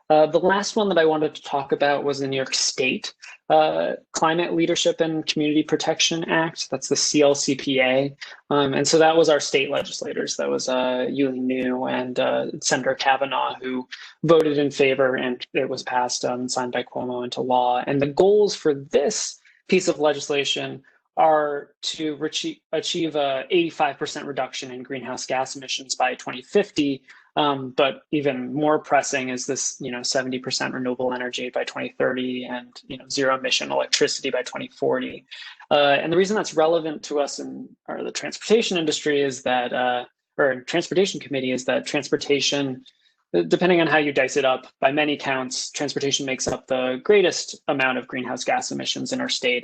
The last one that I wanted to talk about was the New York State Climate Leadership and Community Protection Act. That's the CLCPA. And so that was our state legislators. That was Yuli New and Senator Kavanaugh who voted in favor, and it was passed, signed by Cuomo into law. And the goals for this piece of legislation are to achieve a 85% reduction in greenhouse gas emissions by 2050. But even more pressing is this, 70% renewable energy by 2030 and, zero emission electricity by 2040. And the reason that's relevant to us or the transportation industry is that, or transportation committee, is that transportation, depending on how you dice it up, by many counts, transportation makes up the greatest amount of greenhouse gas emissions in our state.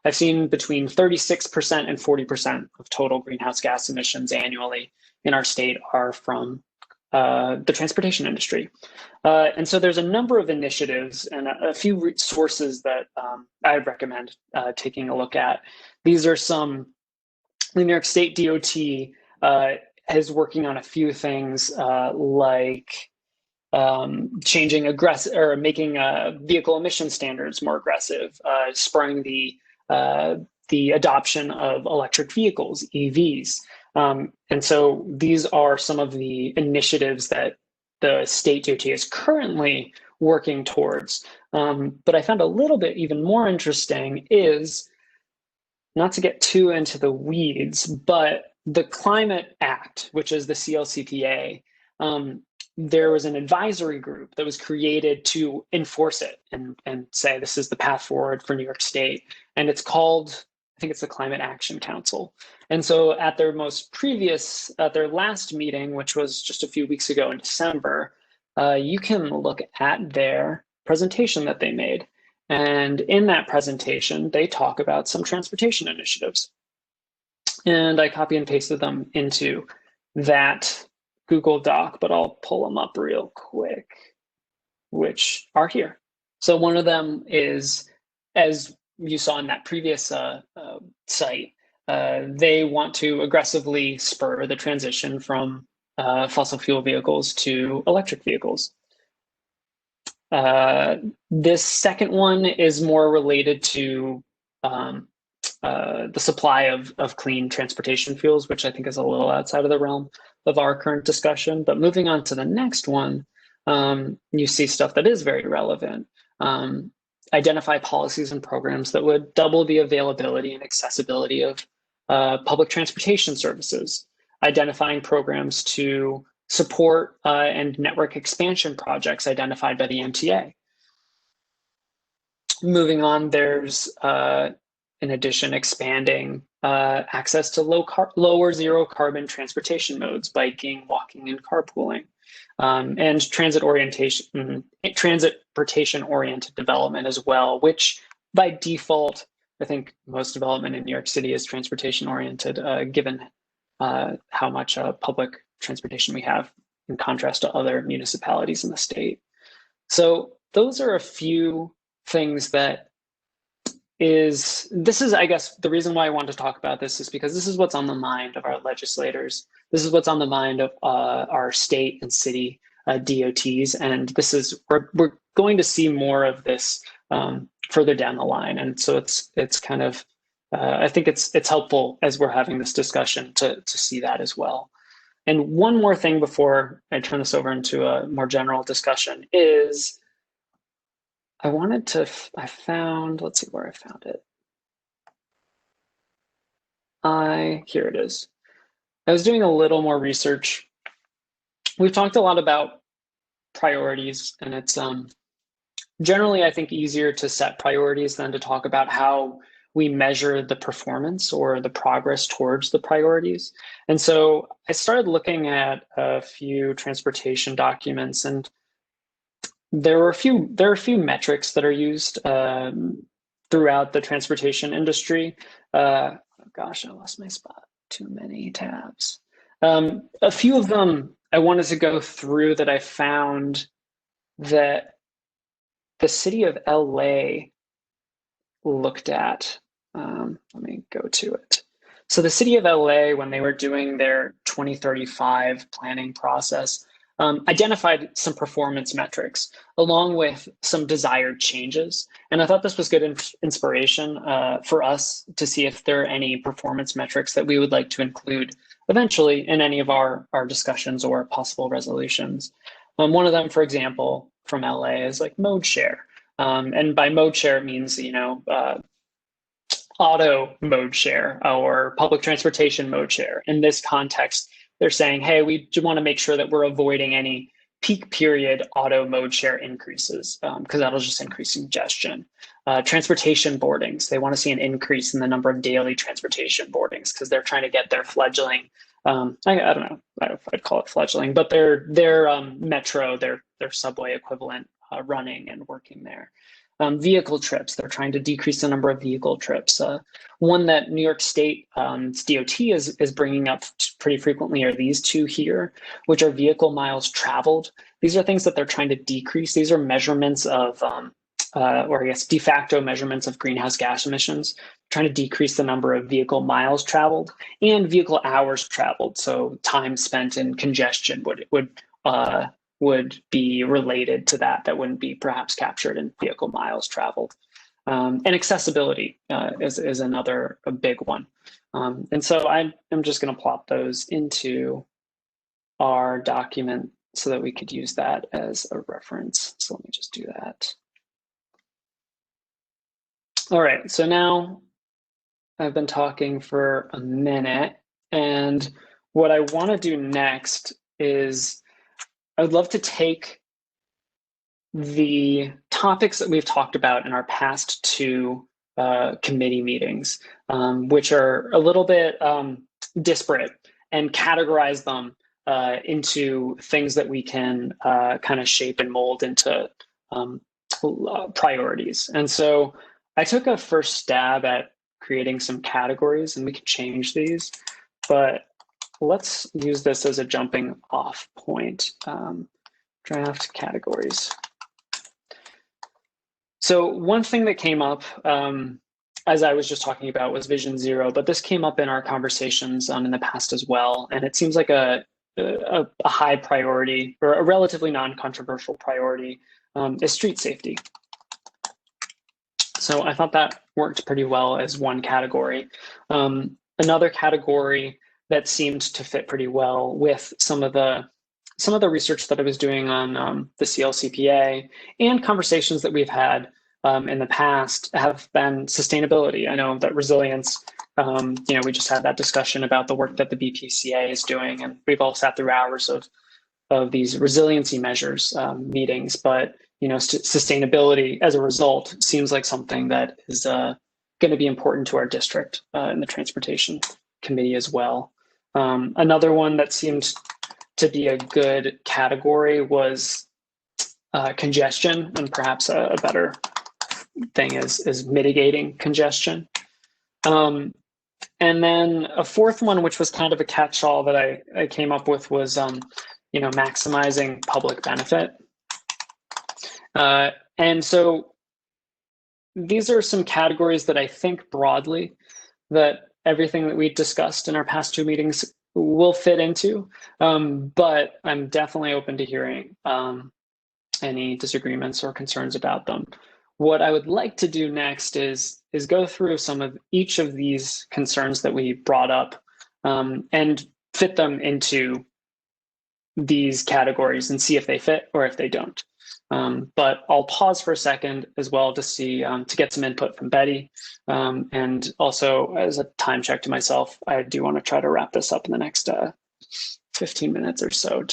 I've seen between 36% and 40% of total greenhouse gas emissions annually in our state are from the transportation industry. And so there's a number of initiatives and a few resources that I would recommend taking a look at. These are the New York State DOT is working on a few things like changing or making vehicle emission standards more aggressive, spurring the adoption of electric vehicles, EVs. And so these are some of the initiatives that the state DOT is currently working towards. But I found a little bit even more interesting is, not to get too into the weeds, but the Climate Act, which is the CLCPA, there was an advisory group that was created to enforce it and say this is the path forward for New York State. And it's called, I think it's the Climate Action Council. And so at their their last meeting, which was just a few weeks ago in December, you can look at their presentation that they made. And in that presentation, they talk about some transportation initiatives. And I copy and pasted them into that Google Doc, but I'll pull them up real quick, which are here. So one of them is, as you saw in that previous site, they want to aggressively spur the transition from fossil fuel vehicles to electric vehicles. This second one is more related to the supply of clean transportation fuels, which I think is a little outside of the realm of our current discussion. But moving on to the next one, you see stuff that is very relevant. Identify policies and programs that would double the availability and accessibility of public transportation services. Identifying programs to support and network expansion projects identified by the MTA. Moving on, there's, in addition, expanding access to lower zero carbon transportation modes, biking, walking, and carpooling. And transportation-oriented development as well, which by default, I think most development in New York City is transportation-oriented, given how much public transportation we have in contrast to other municipalities in the state. So those are a few things that this is, I guess, the reason why I want to talk about this is because this is what's on the mind of our legislators. This is what's on the mind of our state and city DOTs, and this is we're going to see more of this further down the line. And so it's kind of I think it's helpful as we're having this discussion to see that as well. And one more thing before I turn this over into a more general discussion is I found, let's see where I found it. Here it is. I was doing a little more research. We've talked a lot about priorities, and it's generally, I think, easier to set priorities than to talk about how we measure the performance or the progress towards the priorities. And so I started looking at a few transportation documents, and there are a few metrics that are used throughout the transportation industry. Gosh, I lost my spot. Too many tabs. A few of them I wanted to go through that I found that the city of LA looked at. Let me go to it. So the city of LA, when they were doing their 2035 planning process, identified some performance metrics along with some desired changes. And I thought this was good inspiration for us to see if there are any performance metrics that we would like to include eventually in any of our discussions or possible resolutions. One of them, for example, from LA is like mode share. And by mode share, it means, auto mode share or public transportation mode share. In this context, they're saying, hey, we want to make sure that we're avoiding any peak period auto mode share increases because that'll just increase congestion. Transportation boardings, they want to see an increase in the number of daily transportation boardings because they're trying to get their fledgling, I don't know if I'd call it fledgling, but their metro, their subway equivalent running and working there. Vehicle trips, they're trying to decrease the number of vehicle trips. One that New York State DOT is bringing up pretty frequently are these two here, which are vehicle miles traveled. These are things that they're trying to decrease. These are measurements of, or I guess de facto measurements of greenhouse gas emissions, trying to decrease the number of vehicle miles traveled and vehicle hours traveled. So time spent in congestion would be related to that wouldn't be perhaps captured in vehicle miles traveled. And accessibility is another a big one. And so I'm just going to plop those into our document so that we could use that as a reference. So let me just do that. All right, so now I've been talking for a minute, and what I want to do next is I would love to take the topics that we've talked about in our past two committee meetings, which are a little bit disparate, and categorize them into things that we can kind of shape and mold into priorities. And so I took a first stab at creating some categories, and we can change these, but let's use this as a jumping off point. Draft categories. So one thing that came up as I was just talking about was Vision Zero, but this came up in our conversations in the past as well. And it seems like a high priority or a relatively non-controversial priority is street safety. So I thought that worked pretty well as one category. Another category that seemed to fit pretty well with some of the research that I was doing on the CLCPA and conversations that we've had in the past have been sustainability. I know that resilience, we just had that discussion about the work that the BPCA is doing, and we've all sat through hours of these resiliency measures meetings, but sustainability as a result seems like something that is going to be important to our district in the transportation committee as well. Another one that seemed to be a good category was congestion, and perhaps a better thing is mitigating congestion. And then a fourth one, which was kind of a catch-all that I came up with, was maximizing public benefit. And so these are some categories that I think broadly that everything that we discussed in our past two meetings will fit into, but I'm definitely open to hearing any disagreements or concerns about them. What I would like to do next is go through some of each of these concerns that we brought up and fit them into these categories and see if they fit or if they don't. But I'll pause for a second as well to see to get some input from Betty, and also as a time check to myself, I do want to try to wrap this up in the next 15 minutes or so.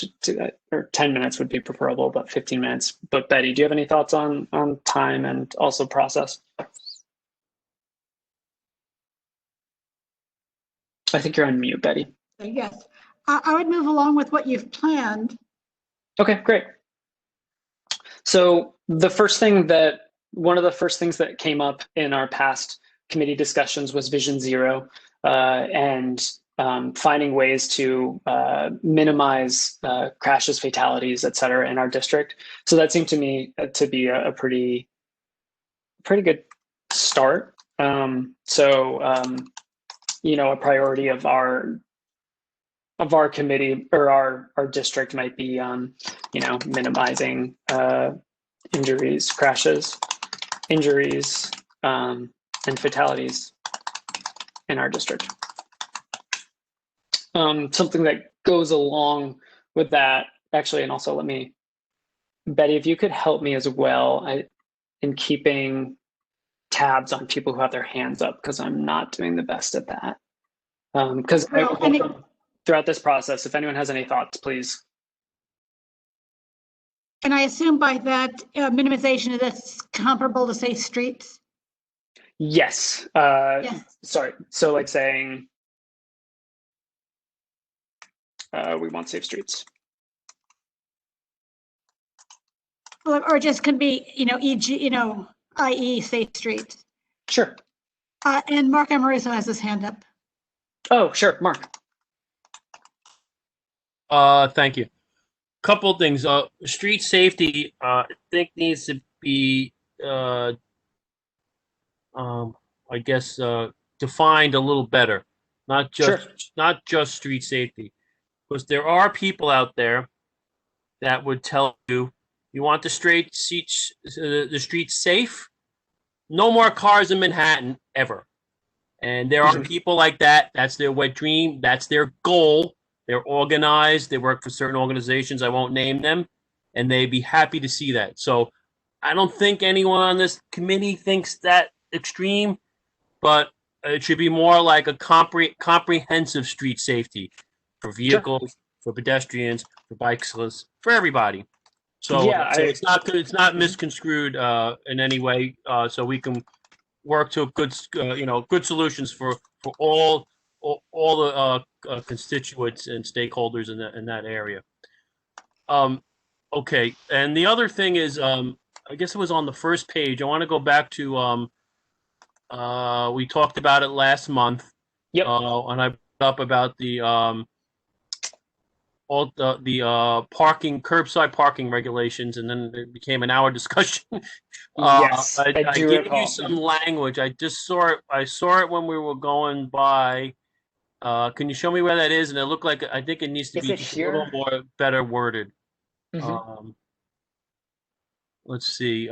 Or 10 minutes would be preferable, but 15 minutes. But Betty, do you have any thoughts on time and also process? I think you're on mute, Betty. Yes, I would move along with what you've planned. Okay, great. So one of the first things that came up in our past committee discussions was Vision Zero, and finding ways to minimize crashes, fatalities, et cetera, in our district. So that seemed to me to be a pretty good start. A priority of our committee or our district might be, minimizing injuries, crashes, injuries, and fatalities in our district. Something that goes along with that, actually, and also Betty, if you could help me as well in keeping tabs on people who have their hands up, because I'm not doing the best at that. Because throughout this process, if anyone has any thoughts, please. And I assume by that minimization, that's comparable to Safe Streets? Yes. Yes. Sorry. So like saying we want safe streets. Or just could be, e.g., i.e. Safe Streets. Sure. And Mark Amoruso has his hand up. Oh, sure, Mark. Thank you. Couple things. Street safety, I think needs to be, I guess, defined a little better. Not just street safety, because there are people out there that would tell you, you want the streets safe. No more cars in Manhattan ever. And there are people like that. That's their wet dream. That's their goal. They're organized. They work for certain organizations. I won't name them. And they'd be happy to see that. So I don't think anyone on this committee thinks that extreme, but it should be more like a comprehensive street safety for vehicles, for pedestrians, for bicyclists, for everybody. So, it's not misconstrued in any way. So we can work to good solutions for all the constituents and stakeholders in that area. Okay, and the other thing is, I guess it was on the first page. I want to go back to we talked about it last month. Yep. And I brought up about the parking, curbside parking regulations, and then it became an hour discussion. Yes, I do gave recall. you some language. I just saw it. I saw it when we were going by. Can you show me where that is? And it looked like, I think it needs to be just a little more better worded. Let's see.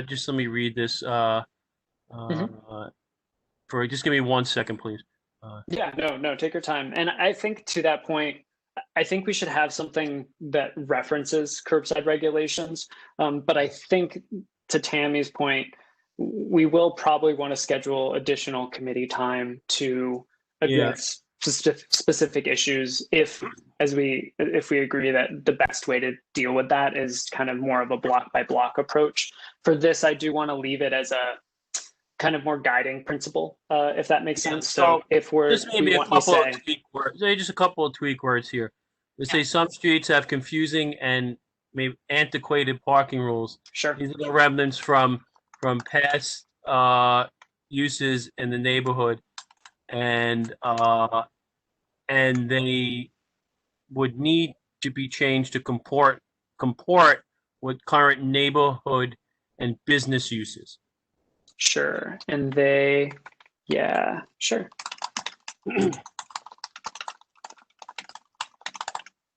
Just let me read this. Just give me 1 second, please. Yeah, no, take your time. And I think to that point, I think we should have something that references curbside regulations. But I think to Tammy's point, we will probably want to schedule additional committee time to address specific issues if we agree that the best way to deal with that is kind of more of a block by block approach. For this, I do want to leave it as a kind of more guiding principle, if that makes sense. So if just maybe a couple of tweak words, just a couple of tweak words here. We say some streets have confusing and maybe antiquated parking rules. Sure. These are the remnants from past uses in the neighborhood, and they would need to be changed to comport with current neighborhood and business uses. Sure. And they, yeah, sure.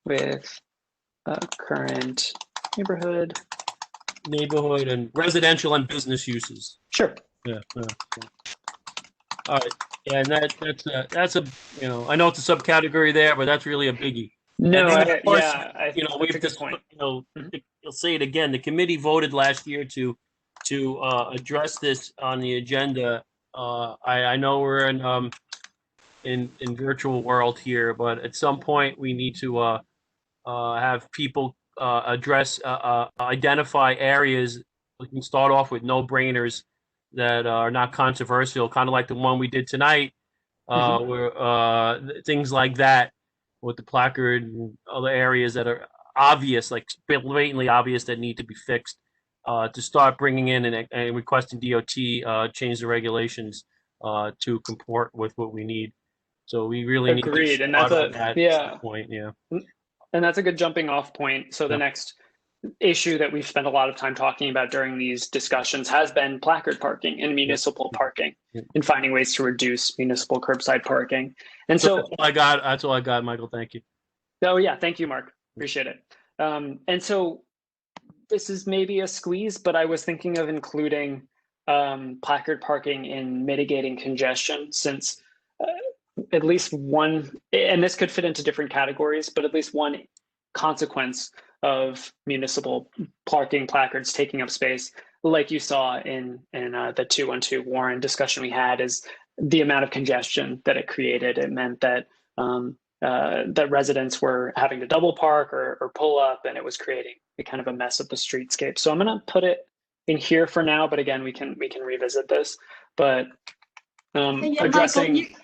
With current neighborhood and residential and business uses. Sure. Yeah. All right. Yeah, and that's a I know it's a subcategory there, but that's really a biggie. No, And then, of course, I think that's a good point. You'll say it again. The committee voted last year to address this on the agenda. I know we're in virtual world here, but at some point we need to have people identify areas. We can start off with no-brainers that are not controversial, kind of like the one we did tonight, where things like that with the placard and other areas that are obvious, like blatantly obvious, that need to be fixed. To start bringing in and requesting DOT change the regulations to comport with what we need. So we really Agreed. need to And that's that point. Yeah. And that's a good jumping off point. So the next issue that we've spent a lot of time talking about during these discussions has been placard parking and municipal parking and finding ways to reduce municipal curbside parking. And so that's all I got, Michael. Thank you. Oh yeah, thank you, Mark. Appreciate it. And so this is maybe a squeeze, but I was thinking of including placard parking in mitigating congestion, since at least one, and this could fit into different categories, but at least one consequence of municipal parking placards taking up space, like you saw in the 212 Warren discussion we had, is the amount of congestion that it created. It meant that that residents were having to double park or pull up, and it was creating a kind of a mess of the streetscape. So I'm going to put it in here for now, but again, we can revisit this. But addressing. Michael,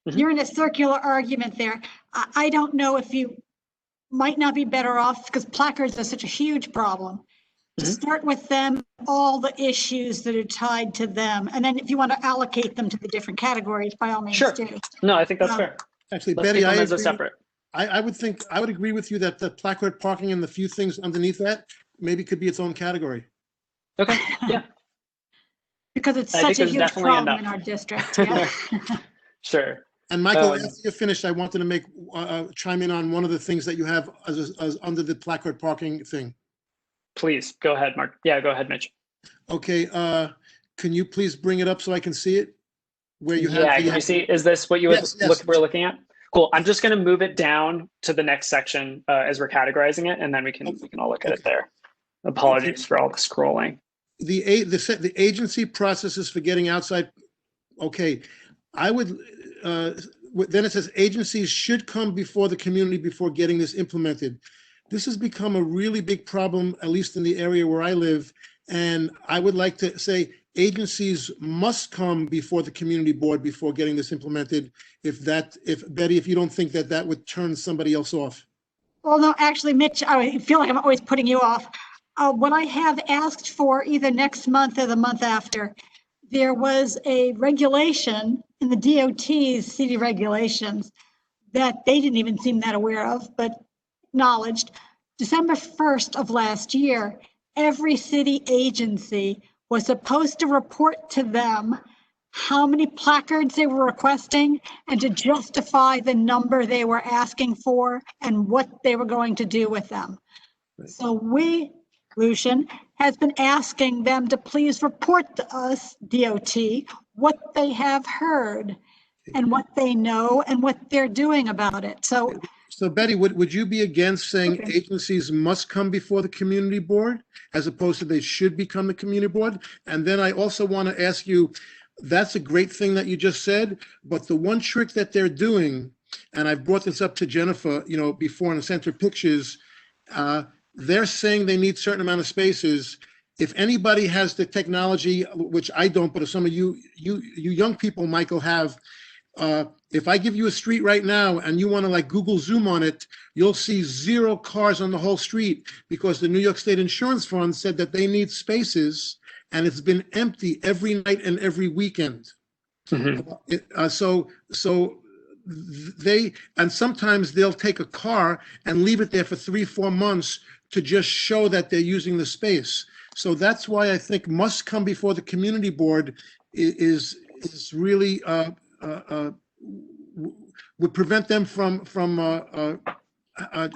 you're in a circular argument there. I don't know if you might not be better off, because placards are such a huge problem, to start with them, all the issues that are tied to them. And then if you want to allocate them to the different categories, by all means do. No, I think that's fair. Actually, Let's Betty, keep them I as a agree. separate. I would agree with you that the placard parking and the few things underneath that maybe could be its own category. Okay, yeah. Because it's I such think a there's huge definitely problem in enough. our district. Yeah. Sure. And Michael, after you're finished, I wanted to make chime in on one of the things that you have as under the placard parking thing. Please go ahead, Mark. Yeah, go ahead, Mitch. Okay, can you please bring it up so I can see it? Where you have Yeah, can you see? Is this what you we're looking at? Cool. I'm just going to move it down to the next section as we're categorizing it, and then we can all look at it there. Apologies for all the scrolling. The agency processes for getting outside. Okay, I would. Then it says agencies should come before the community before getting this implemented. This has become a really big problem, at least in the area where I live. And I would like to say agencies must come before the community board before getting this implemented. If Betty, if you don't think that would turn somebody else off. Well, no, actually, Mitch, I feel like I'm always putting you off. What I have asked for either next month or the month after, there was a regulation in the DOT's city regulations that they didn't even seem that aware of, but acknowledged. December 1st of last year, every city agency was supposed to report to them how many placards they were requesting and to justify the number they were asking for and what they were going to do with them. So Lucian has been asking them to please report to us, DOT, what they have heard and what they know and what they're doing about it. So Betty, would you be against saying agencies must come before the community board as opposed to they should become the community board? And then I also want to ask you, that's a great thing that you just said, but the one trick that they're doing, and I've brought this up to Jennifer, before in the center pictures, they're saying they need certain amount of spaces. If anybody has the technology, which I don't, but if some of you young people, Michael, have, if I give you a street right now and you want to like Google Zoom on it, you'll see 0 cars on the whole street because the New York State Insurance Fund said that they need spaces and it's been empty every night and every weekend. So and sometimes they'll take a car and leave it there for 3-4 months to just show that they're using the space. So that's why I think must come before the community board is really would prevent them from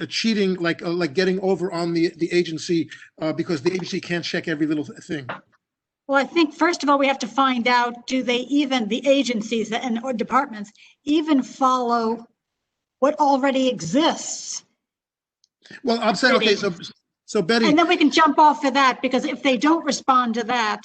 cheating, like getting over on the agency because the agency can't check every little thing. Well, I think first of all, we have to find out, do they even, the agencies and or departments, even follow what already exists? Well, I'm saying, okay, so Betty. And then we can jump off of that, because if they don't respond to that,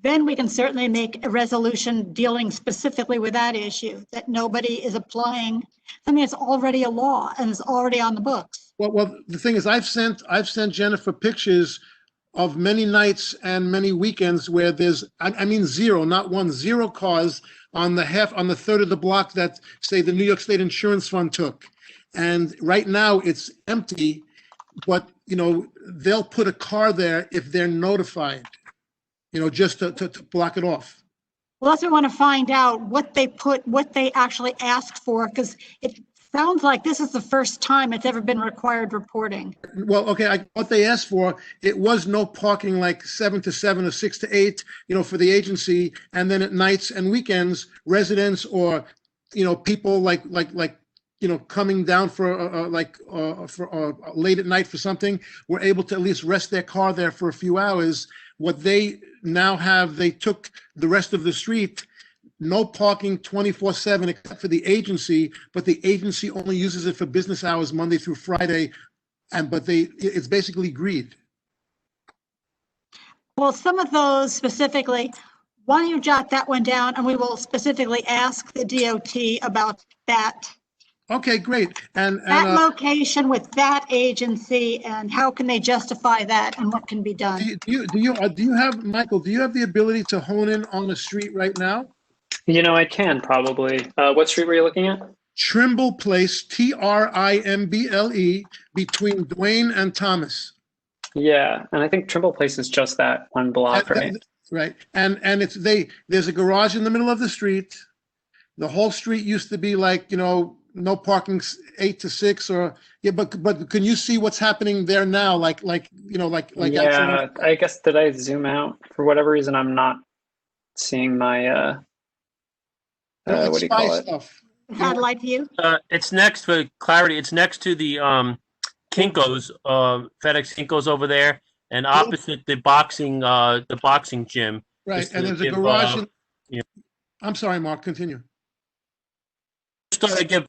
then we can certainly make a resolution dealing specifically with that issue, that nobody is applying. I mean, it's already a law and it's already on the books. Well, the thing is, I've sent Jennifer pictures of many nights and many weekends where there's, I mean, zero, not one, zero cars on the third of the block that, say, the New York State Insurance Fund took. And right now it's empty, but, you know, they'll put a car there if they're notified, you know, just to block it off. Well, that's what we want to find out, what they actually asked for, because it sounds like this is the first time it's ever been required reporting. Well, okay, what they asked for, it was no parking like 7 to 7 or 6 to 8, you know, for the agency. And then at nights and weekends, residents or, you know, people like, you know, coming down for late at night for something, were able to at least rest their car there for a few hours. What they now have, they took the rest of the street, no parking 24/7 except for the agency, but the agency only uses it for business hours Monday through Friday, it's basically greed. Well, some of those specifically, why don't you jot that one down, and we will specifically ask the DOT about that. Okay, great. And that location with that agency, and how can they justify that, and what can be done? Do you have, Michael, do you have the ability to hone in on the street right now? You know, I can probably. What street were you looking at? Trimble Place, Trimble, between Duane and Thomas. Yeah, and I think Trimble Place is just that one block, right? Right, and there's a garage in the middle of the street. The whole street used to be like, you know, no parking 8 to 6 or yeah, but can you see what's happening there now? Like you know, like yeah. Actually, I guess, did I zoom out for whatever reason? I'm not seeing my what do you call it? Satellite view. It's next for clarity. It's next to the Kinko's, FedEx Kinko's over there, and opposite the boxing gym. Right, and there's a garage. I'm sorry, Mark. Continue. Just thought I'd give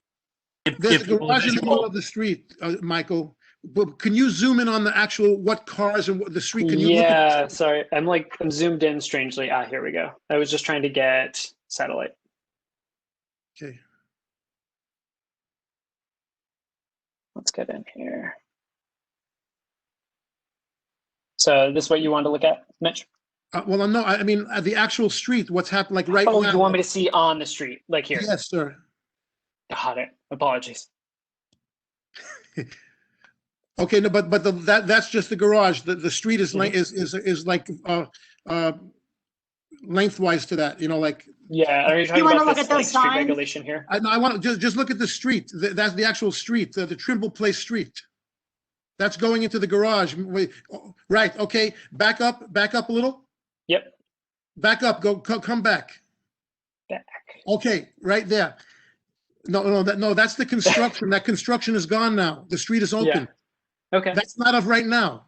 There's a garage in the middle of the street, Michael. But can you zoom in on the actual what cars and what the street? Can you? Yeah, look at sorry. I'm zoomed in strangely. Here we go. I was just trying to get satellite. Okay. Let's get in here. So this is what you want to look at, Mitch? Well, no, I mean the actual street. What's happened, like right now? Oh, you want me to see on the street, like here? Yes, sir. Got it. Apologies. Okay, no, but that's just the garage. The street is like lengthwise to that. You know, like. Yeah, are you talking about this like street regulation here? I want to just look at the street. That's the actual street, the Trimble Place street. That's going into the garage. Right. Okay. Back up a little. Yep. Back up. Come back. Back. Okay. Right there. No, that's the construction. That construction is gone now. The street is open. Yeah. Okay. That's not of right now.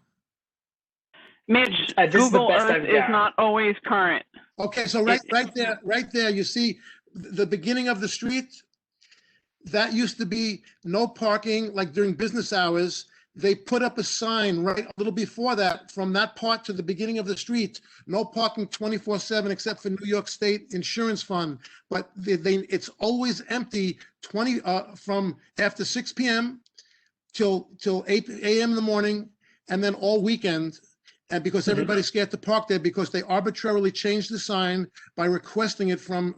Mitch, Google Earth is not always current. Okay, so right there, you see the beginning of the street. That used to be no parking, like during business hours. They put up a sign right a little before that, from that part to the beginning of the street, no parking 24/7 except for New York State Insurance Fund. But it's always empty from after 6 p.m. till 8 a.m. in the morning, and then all weekend. And because everybody's scared to park there, because they arbitrarily changed the sign by requesting it from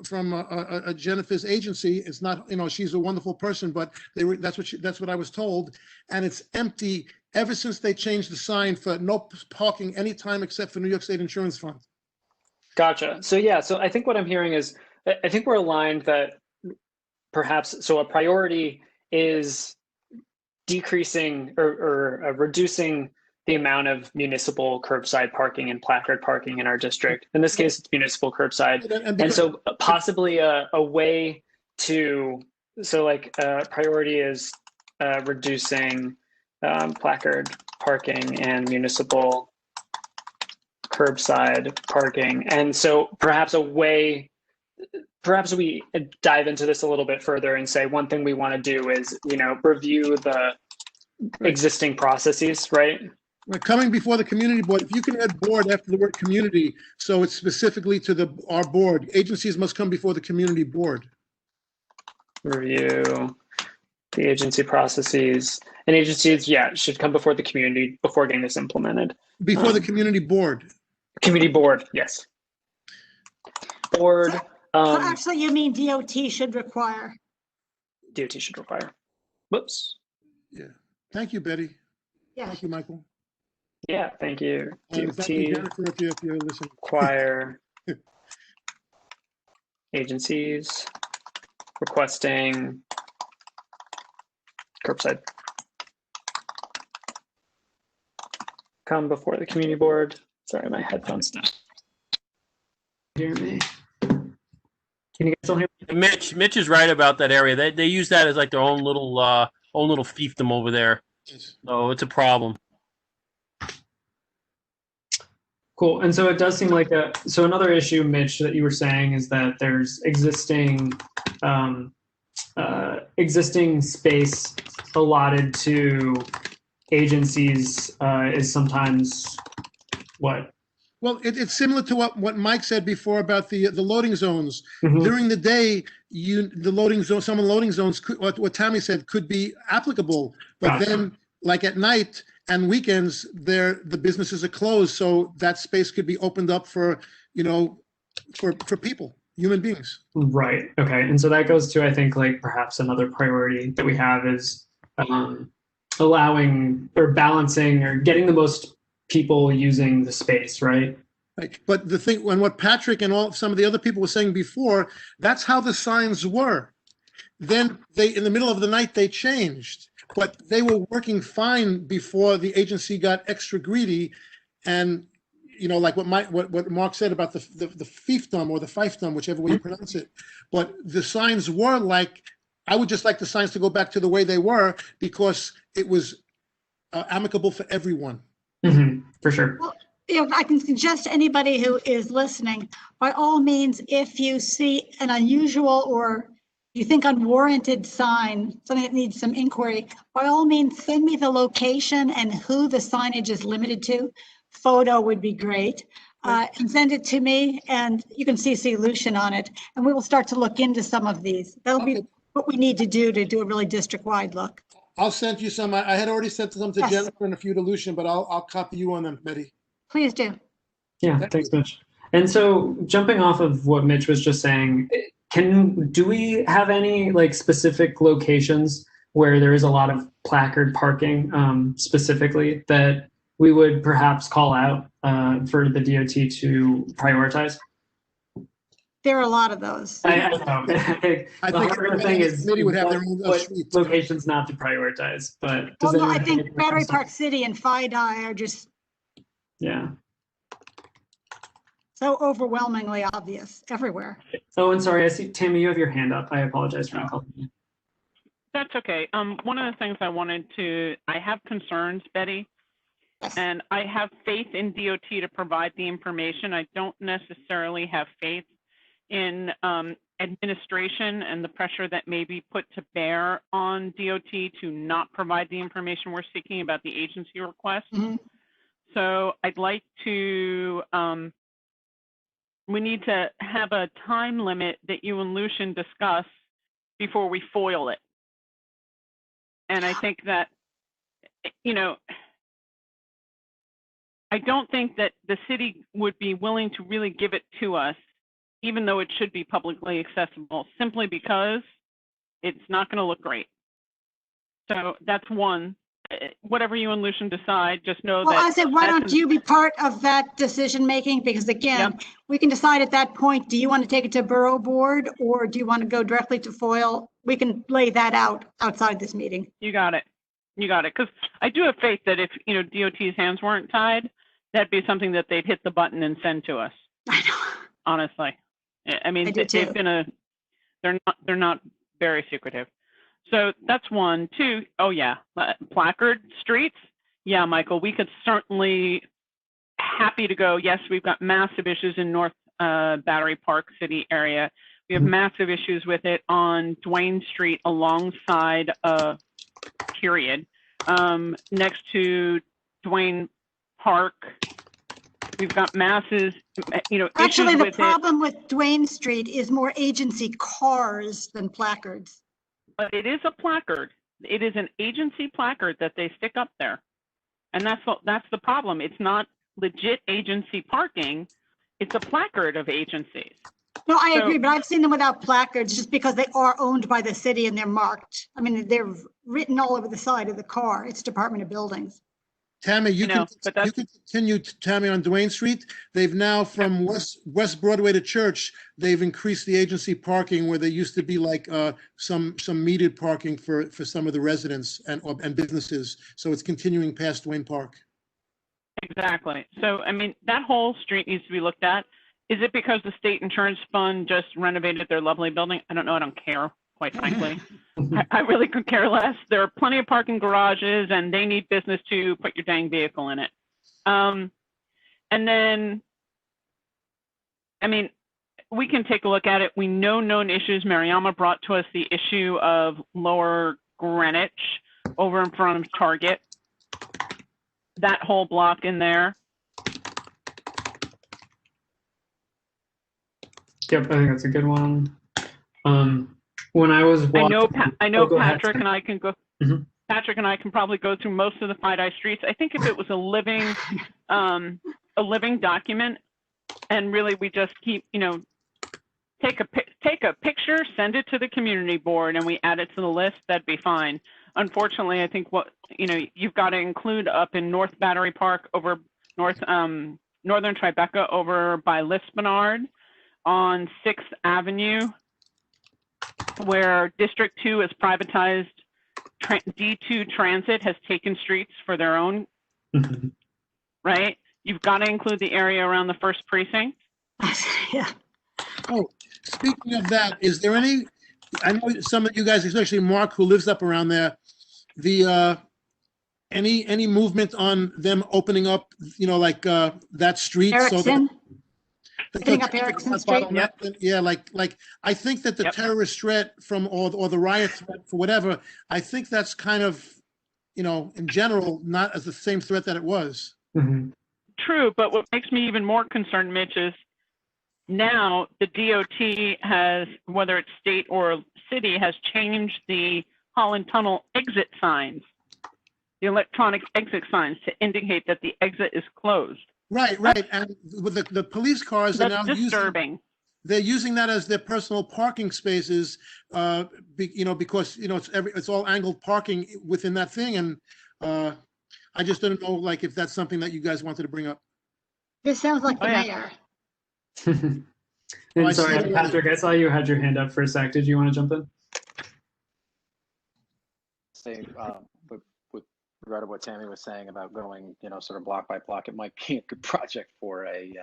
Jennifer's agency. It's not, you know, she's a wonderful person, but that's what I was told. And it's empty ever since they changed the sign for no parking anytime except for New York State Insurance Fund. Gotcha. So yeah, so I think what I'm hearing is, I think we're aligned that perhaps, so a priority is decreasing or reducing the amount of municipal curbside parking and placard parking in our district. In this case, it's municipal curbside. And so possibly a way to, so like priority is reducing placard parking and municipal curbside parking. And so perhaps we dive into this a little bit further and say one thing we want to do is, review the existing processes, right? We're coming before the community board. If you can add board after the word community, so it's specifically to our board. Agencies must come before the community board. Review the agency processes, and agencies, should come before the community before getting this implemented. Before the community board. Community board, yes. Board. So actually, you mean DOT should require? DOT should require. Whoops. Yeah. Thank you, Betty. Yeah. Thank you, Michael. Yeah, thank you. DOT Thank you, Jennifer, if you're listening. Require agencies requesting curbside come before the community board. Sorry, my headphones stopped. Hear me? Can you guys still hear me? Mitch is right about that area. They use that as like their own little fiefdom over there. So it's a problem. Cool. And so it does seem like so another issue, Mitch, that you were saying is that there's existing space allotted to agencies is sometimes what? Well, it's similar to what Mike said before about the loading zones. Mm-hmm. During the day, some of the loading zones, what Tammy said, could be applicable. But Gotcha. then, like at night and weekends, the businesses are closed, so that space could be opened up for people, human beings. Right. Okay. And so that goes to, I think, like perhaps another priority that we have is allowing or balancing or getting the most people using the space, right? Right. But the thing, and what Patrick and some of the other people were saying before, that's how the signs were. Then in the middle of the night, they changed, but they were working fine before the agency got extra greedy. And, like what Mark said about the fiefdom or the fiefdom, whichever way you pronounce it. But the signs were like, I would just like the signs to go back to the way they were because it was amicable for everyone. Mm-hmm, for sure. Well, I can suggest to anybody who is listening, by all means, if you see an unusual or you think unwarranted sign, something that needs some inquiry, by all means, send me the location and who the signage is limited to. Photo would be great. And send it to me, and you can CC Lucian on it, and we will start to look into some of these. That'll be what we need to do a really district-wide look. I'll send you some. I had already sent some to Jennifer and a few to Lucian, but I'll copy you on them, Betty. Please do. Yeah, thanks, Mitch. And so jumping off of what Mitch was just saying, do we have any like specific locations where there is a lot of placard parking specifically that we would perhaps call out for the DOT to prioritize? There are a lot of those. I know. The harder thing is would have their own locations not to prioritize, but I think Battery Park City and Fdny are just so overwhelmingly obvious everywhere. Oh, and sorry, I see Tammy, you have your hand up. I apologize for not calling you. That's okay. One of the things I have concerns, Betty, and I have faith in DOT to provide the information. I don't necessarily have faith in administration and the pressure that may be put to bear on DOT to not provide the information we're seeking about the agency request. Mm-hmm. So I'd like to, we need to have a time limit that you and Lucian discuss before we foil it. And I think that, I don't think that the city would be willing to really give it to us, even though it should be publicly accessible, simply because it's not going to look great. So that's one. Whatever you and Lucian decide, just know that. Well, I said, why don't you be part of that decision making? Because again, we can decide at that point, do you want to take it to borough board or do you want to go directly to FOIL? We can lay that out outside this meeting. You got it. You got it. Because I do have faith that if, DOT's hands weren't tied, that'd be something that they'd hit the button and send to us. I know. Honestly. I mean, I do they've too. been they're not very secretive. So that's one. Two, oh yeah, placard streets. Yeah, Michael, we could certainly happy to go. Yes, we've got massive issues in North Battery Park City area. We have massive issues with it on Duane Street alongside period. Next to Duane Park, we've got masses, Actually, issues the with problem with Duane Street is more agency cars than placards. But it is a placard. It is an agency placard that they stick up there. And that's the problem. It's not legit agency parking. It's a placard of agencies. No, I agree, but I've seen them without placards just because they are owned by the city and they're marked. I mean, they're written all over the side of the car. It's Department of Buildings. Tammy, you can continue, Tammy, on Duane Street. They've now, from West Broadway to Church, they've increased the agency parking where there used to be like some metered parking for some of the residents and businesses. So it's continuing past Duane Park. Exactly. So, I mean, that whole street needs to be looked at. Is it because the state insurance fund just renovated their lovely building? I don't know. I don't care, quite frankly. I really could care less. There are plenty of parking garages and they need business to put your dang vehicle in it. And then, I mean, we can take a look at it. We know known issues. Mariama brought to us the issue of Lower Greenwich over in front of Target. That whole block in there. Yep, I think that's a good one. When I was watching, I know go ahead. Patrick and I can go. Patrick and I can probably go through most of the Fdny streets. I think if it was a living document, and really we just keep, take a picture, send it to the community board, and we add it to the list, that'd be fine. Unfortunately, I think you've got to include up in North Battery Park over Northern Tribeca over by Lispenard on 6th Avenue, where District 2 has privatized. D2 Transit has taken streets for their own, right? You've got to include the area around the 1st precinct. Yeah. Oh, speaking of that, is there any, I know some of you guys, especially Mark, who lives up around there, any movement on them opening up, like that street? Erickson? So Opening up Erickson Street? Yeah, like I think that the terrorist threat from, or the riot threat for whatever, I think that's kind of, in general, not as the same threat that it was. True, but what makes me even more concerned, Mitch, is now the DOT has, whether it's state or city, has changed the Holland Tunnel exit signs, the electronic exit signs, to indicate that the exit is closed. Right. And with the police cars, that's now disturbing. They're using that as their personal parking spaces, because it's all angled parking within that thing, and I just don't know, like, if that's something that you guys wanted to bring up. This sounds like the mayor. And sorry, Patrick, I saw you had your hand up for a sec. Did you want to jump in? Say, with regard to what Tammy was saying about going, sort of block by block, it might be a good project for a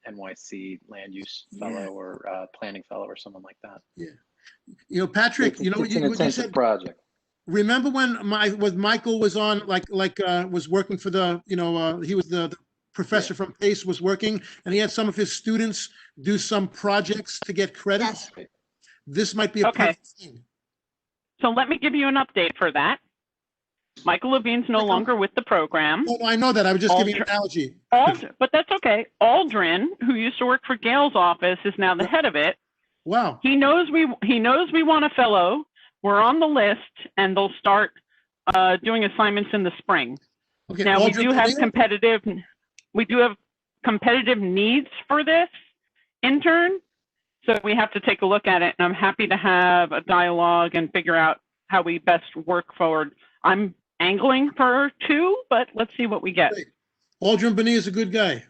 NYC land use fellow or planning fellow or someone like that. Yeah. Patrick, it's an intensive project. Remember when Michael was on, was working for the, he was the professor from PACE, was working, and he had some of his students do some projects to get credits? Yes. This might be a perfect thing. So let me give you an update for that. Michael Levine's no longer with the program. No, I know that. I was just giving an analogy. But that's okay. Aldrin, who used to work for Gail's office, is now the head of it. Wow. He knows we want a fellow. We're on the list, and they'll start doing assignments in the spring. Okay, now we do have competitive needs for this intern, so we have to take a look at it. And I'm happy to have a dialogue and figure out how we best work forward. I'm angling for 2, but let's see what we get. Aldrin B'nai is a good guy.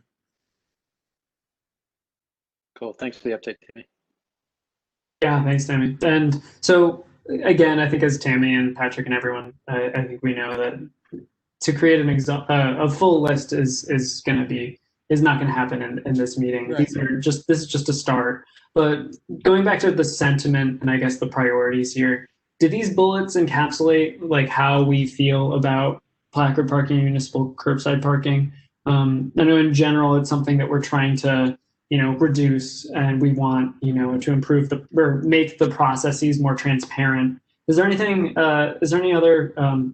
Cool. Thanks for the update, Tammy. Yeah, thanks, Tammy. And so again, I think as Tammy and Patrick and everyone, I think we know that to create a full list is not going to happen in this meeting. Right. This is just a start. But going back to the sentiment and I guess the priorities here, do these bullets encapsulate like how we feel about placard parking, municipal curbside parking? I know in general it's something that we're trying to reduce, and we want to improve or make the processes more transparent. Is there anything? Is there any other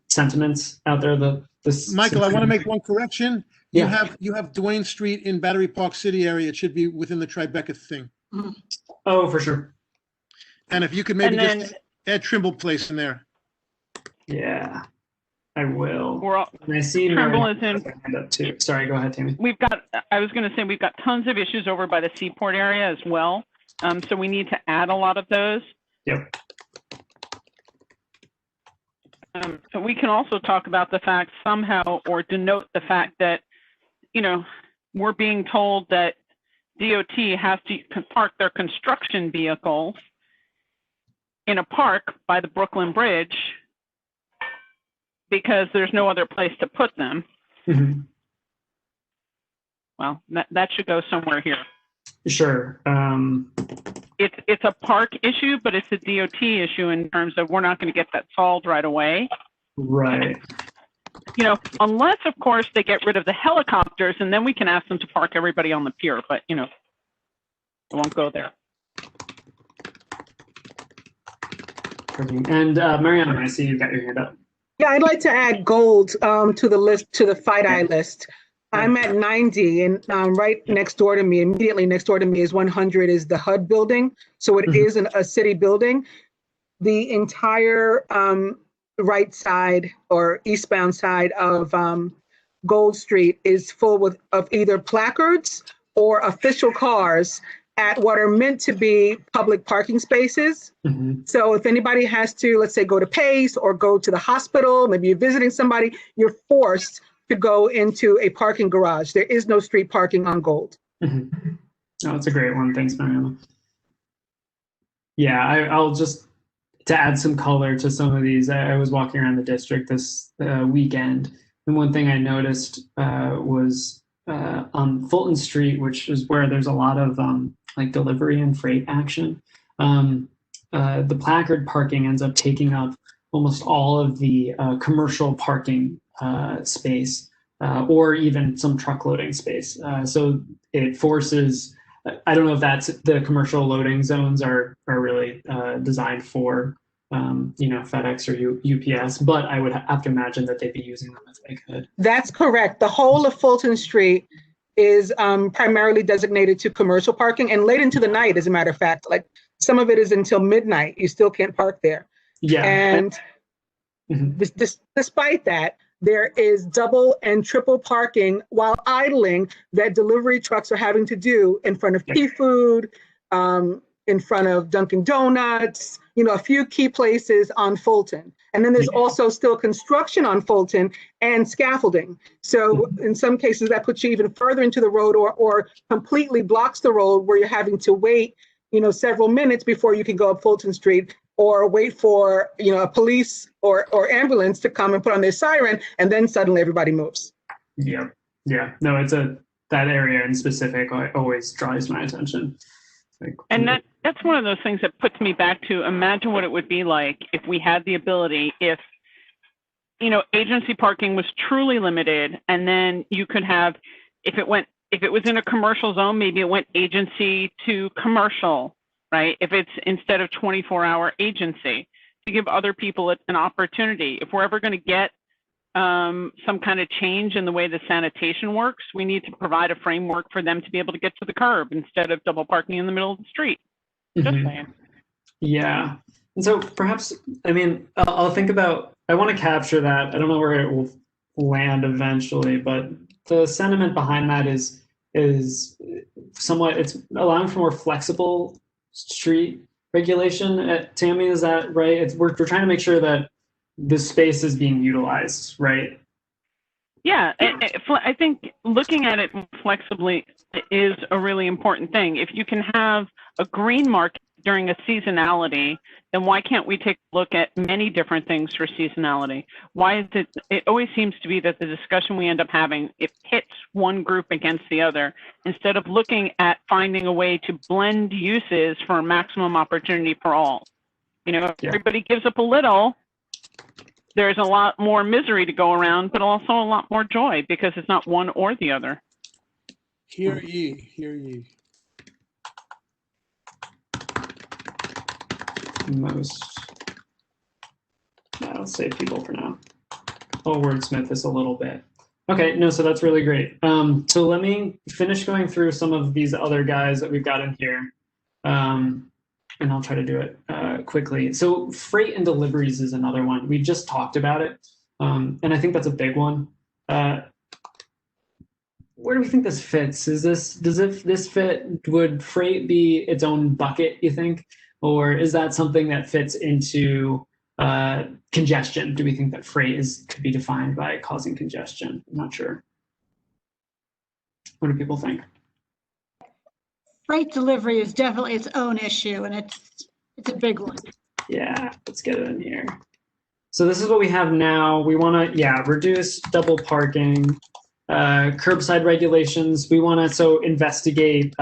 sentiments out there that this? Michael, I want to make one correction. Yeah. You have Duane Street in Battery Park City area. It should be within the Tribeca thing. Oh, for sure. And if you could maybe just add Trimble Place in there. Yeah, I will. And I see Trimble Mary is in. hand up too. Sorry, go ahead, Tammy. I was going to say we've got tons of issues over by the Seaport area as well. So we need to add a lot of those. Yep. So we can also talk about the fact somehow, or denote the fact that, we're being told that DOT has to park their construction vehicles in a park by the Brooklyn Bridge because there's no other place to put them. Mm-hmm. Well, that should go somewhere here. Sure. It's a park issue, but it's a DOT issue in terms of we're not going to get that solved right away. Right. Unless, of course, they get rid of the helicopters, and then we can ask them to park everybody on the pier. But, I won't go there. And Mariana, I see you've got your hand up. Yeah, I'd like to add gold to the list, to the Fdny list. I'm at 90, and right next door to me, immediately next door to me is 100 is the HUD building. So it is a city building. The entire right side or eastbound side of Gold Street is full of either placards or official cars at what are meant to be public parking spaces. Mm-hmm. So if anybody has to, let's say, go to Pace or go to the hospital, maybe you're visiting somebody, you're forced to go into a parking garage. There is no street parking on Gold. Mm-hmm. Oh, that's a great one. Thanks, Mariana. Yeah, I'll just, to add some color to some of these, I was walking around the district this weekend, and one thing I noticed was on Fulton Street, which is where there's a lot of like delivery and freight action. The placard parking ends up taking up almost all of the commercial parking space, or even some truck loading space. So it forces, I don't know if that's the commercial loading zones are really designed for FedEx or UPS, but I would have to imagine that they'd be using them if they could. That's correct. The whole of Fulton Street is primarily designated to commercial parking, and late into the night, as a matter of fact, like some of it is until midnight. You still can't park there. Yeah. And despite that, there is double and triple parking while idling that delivery trucks are having to do in front of Key Food, in front of Dunkin' Donuts, a few key places on Fulton. And then there's also still construction on Fulton and scaffolding. So in some cases that puts you even further into the road or completely blocks the road where you're having to wait, several minutes before you can go up Fulton Street, or wait for, a police or ambulance to come and put on their siren, and then suddenly everybody moves. Yeah. Yeah. No, that area in specific always draws my attention. And that's one of those things that puts me back to imagine what it would be like if we had the ability, if, agency parking was truly limited, and then you could have, if it was in a commercial zone, maybe it went agency to commercial, right? If it's instead of 24-hour agency, to give other people an opportunity. If we're ever going to get some kind of change in the way the sanitation works, we need to provide a framework for them to be able to get to the curb instead of double parking in the middle of the street. Just saying. Yeah. And so perhaps, I'll think about, I want to capture that. I don't know where it will land eventually, but the sentiment behind that is somewhat, it's allowing for more flexible street regulation. Tammy, is that right? We're trying to make sure that the space is being utilized, right? Yeah, I think looking at it flexibly is a really important thing. If you can have a green market during a seasonality, then why can't we take a look at many different things for seasonality? Why is it, it always seems to be that the discussion we end up having, it pits one group against the other, instead of looking at finding a way to blend uses for maximum opportunity for all. You know, if everybody gives up a little, there's a lot more misery to go around, but also a lot more joy because it's not one or the other. Hear ye, hear ye. I'll save people for now. I'll wordsmith this a little bit. Okay, no, so that's really great. So let me finish going through some of these other guys that we've got in here. And I'll try to do it quickly. So freight and deliveries is another one. We just talked about it. And I think that's a big one. Where do we think this fits? Does this fit? Would freight be its own bucket, you think? Or is that something that fits into congestion? Do we think that freight could be defined by causing congestion? I'm not sure. What do people think? Freight delivery is definitely its own issue, and it's a big one. Yeah, let's get it in here. So this is what we have now. We want to, reduce double parking, curbside regulations. We want to investigate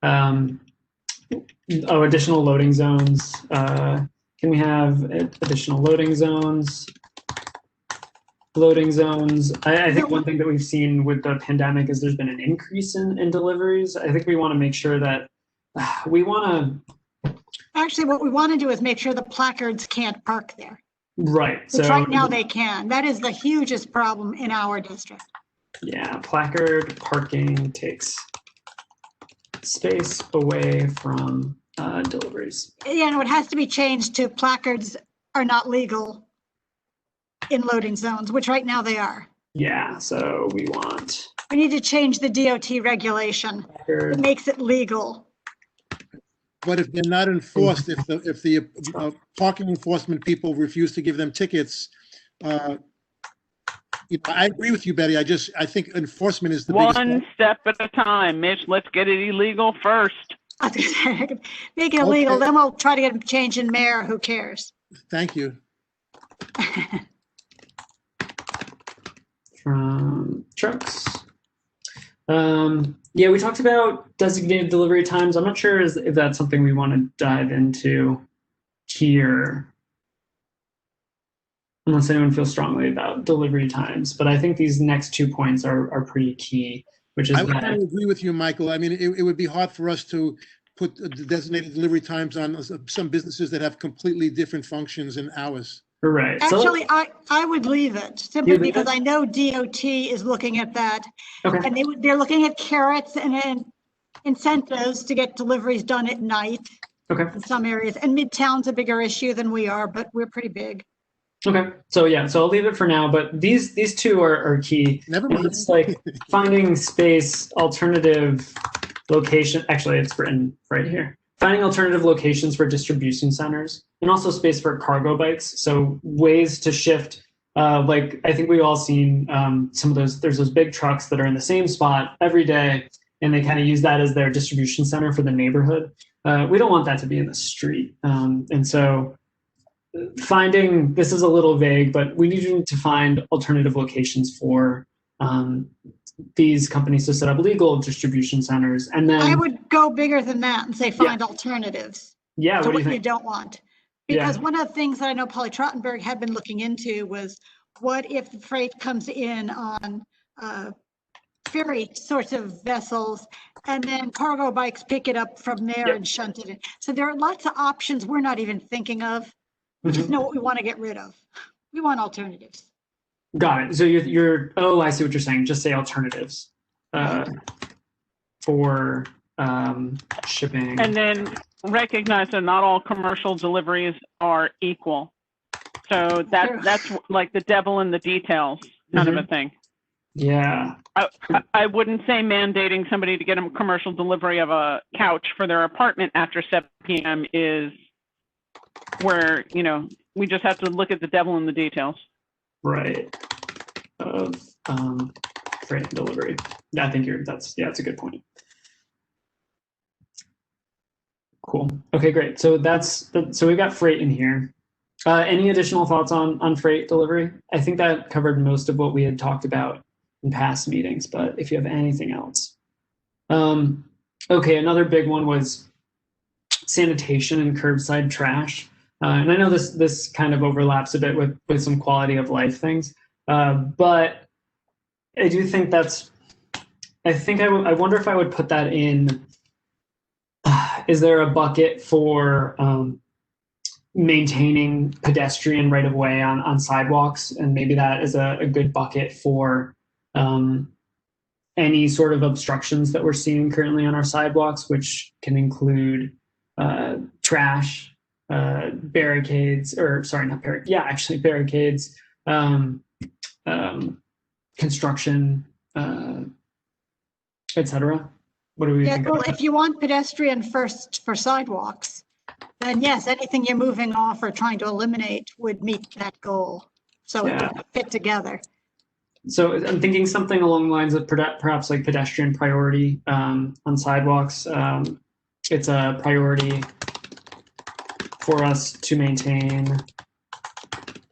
additional loading zones. Can we have additional loading zones? Loading zones. I think one thing that we've seen with the pandemic is there's been an increase in deliveries. I think we want to make sure that Actually, what we want to do is make sure the placards can't park there. Right. Which right now they can. That is the hugest problem in our district. Yeah, placard parking takes space away from deliveries. Yeah, no, it has to be changed to placards are not legal in loading zones, which right now they are. Yeah, so we need to change the DOT regulation. It makes it legal. But if they're not enforced, if the parking enforcement people refuse to give them tickets, I agree with you, Betty. I think enforcement is the biggest one step at a time, Mitch. Let's get it illegal first. Make it illegal, then we'll try to get a change in mayor. Who cares? Thank you. From trucks. Yeah, we talked about designated delivery times. I'm not sure if that's something we want to dive into here, unless anyone feels strongly about delivery times. But I think these next 2 points are pretty key, which is I would agree with you, Michael. I mean, it would be hard for us to put designated delivery times on some businesses that have completely different functions and hours. Right. Actually, I would leave it simply because I know DOT is looking at that. Okay. And they're looking at carrots and incentives to get deliveries done at night. Okay. In some areas. And Midtown's a bigger issue than we are, but we're pretty big. Okay. So I'll leave it for now, but these two are key. Never mind. It's like finding space, alternative location. Actually, it's written right here. Finding alternative locations for distribution centers and also space for cargo bikes. So ways to shift, like I think we've all seen some of those, there's those big trucks that are in the same spot every day and they kind of use that as their distribution center for the neighborhood. We don't want that to be in the street. And so this is a little vague, but we need to find alternative locations for these companies to set up legal distribution centers. And then I would go bigger than that and say find alternatives. Yeah, to what do you what think? you don't want. Because one of the things that I know Polly Trottenberg had been looking into was what if the freight comes in on ferry sorts of vessels and then cargo bikes pick it up from there and shunt it in. So there are lots of options we're not even thinking of. We just know what we want to get rid of. We want alternatives. Got it. So you're I see what you're saying. Just say alternatives for shipping. And then recognize that not all commercial deliveries are equal. So that's like the devil in the details kind of a thing. Yeah. I wouldn't say mandating somebody to get a commercial delivery of a couch for their apartment after 7 p.m. is where, we just have to look at the devil in the details. Right. Of freight and delivery. Yeah, I think that's a good point. Cool. Okay, great. So so we've got freight in here. Any additional thoughts on freight delivery? I think that covered most of what we had talked about in past meetings, but if you have anything else. Okay, another big one was sanitation and curbside trash. And I know this kind of overlaps a bit with some quality of life things, but I do think I wonder if I would put that in. Is there a bucket for maintaining pedestrian right of way on sidewalks? And maybe that is a good bucket for any sort of obstructions that we're seeing currently on our sidewalks, which can include trash, barricades, or sorry, not barricades. Yeah, actually barricades, construction, etc. What do we think? Well, if you want pedestrian first for sidewalks, then yes, anything you're moving off or trying to eliminate would meet that goal. So it would fit together. So I'm thinking something along the lines of perhaps like pedestrian priority on sidewalks. It's a priority for us to maintain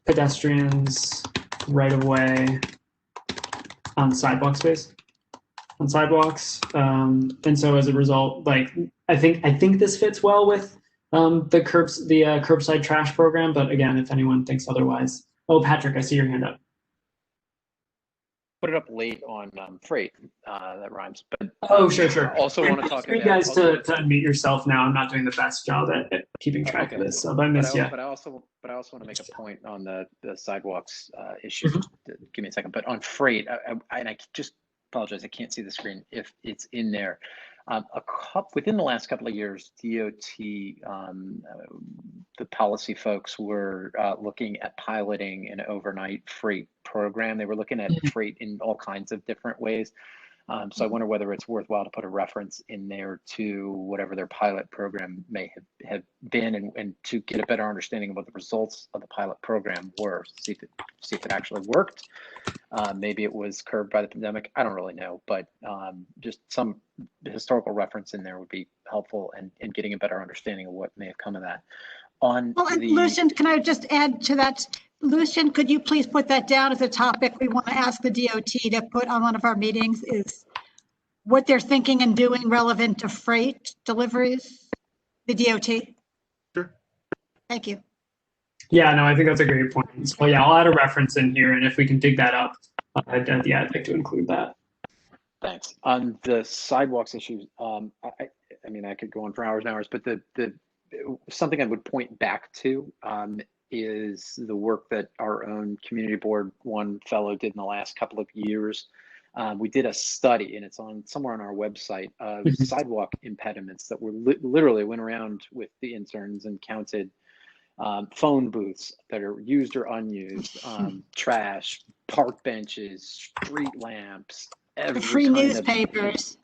pedestrians right of way on sidewalk space, on sidewalks. And so as a result, like I think this fits well with the curbside trash program. But again, if anyone thinks otherwise. Oh, Patrick, I see your hand up. Put it up late on freight. That rhymes. But oh, sure. I also want to talk about. You guys to unmute yourself now. I'm not doing the best job at keeping track of this, so if I miss you. But I also want to make a point on the sidewalks issue. Give me a second. But on freight, I just apologize. I can't see the screen if it's in there. Within the last couple of years, DOT, the policy folks were looking at piloting an overnight freight program. They were looking at freight in all kinds of different ways. So I wonder whether it's worthwhile to put a reference in there to whatever their pilot program may have been, and to get a better understanding of what the results of the pilot program were. See if it actually worked. Maybe it was curbed by the pandemic. I don't really know, but just some historical reference in there would be helpful in getting a better understanding of what may have come of that. Lucian, can I just add to that? Lucian, could you please put that down as a topic we want to ask the DOT to put on one of our meetings, is what they're thinking and doing relevant to freight deliveries, the DOT? Sure. Thank you. Yeah, no, I think that's a great point. So yeah, I'll add a reference in here, and if we can dig that up, I'd like to include that. Thanks. On the sidewalks issues, I mean, I could go on for hours and hours, but the something I would point back to is the work that our own community board one fellow did in the last couple of years. We did a study, and it's somewhere on our website, of sidewalk impediments that were literally went around with the interns and counted phone booths that are used or unused, trash, park benches, street lamps, every free newspapers.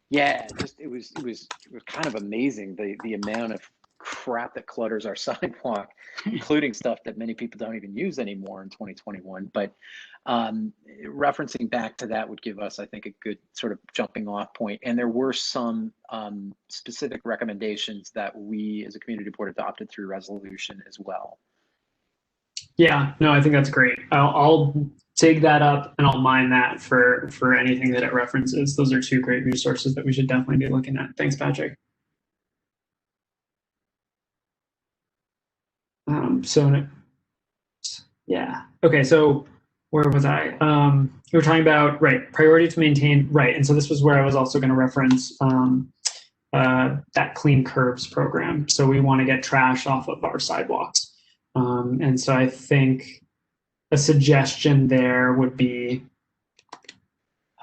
Yeah, just it was kind of amazing the amount of crap that clutters our sidewalk, including stuff that many people don't even use anymore in 2021. But referencing back to that would give us, I think, a good sort of jumping off point. And there were some specific recommendations that we as a community board adopted through resolution as well. Yeah, no, I think that's great. I'll dig that up and I'll mine that for anything that it references. Those are two great resources that we should definitely be looking at. Thanks, Patrick. Yeah. Okay. So where was I? You were talking about, right, priority to maintain, right. And so this was where I was also going to reference that clean curbs program. So we want to get trash off of our sidewalks. And so I think a suggestion there would be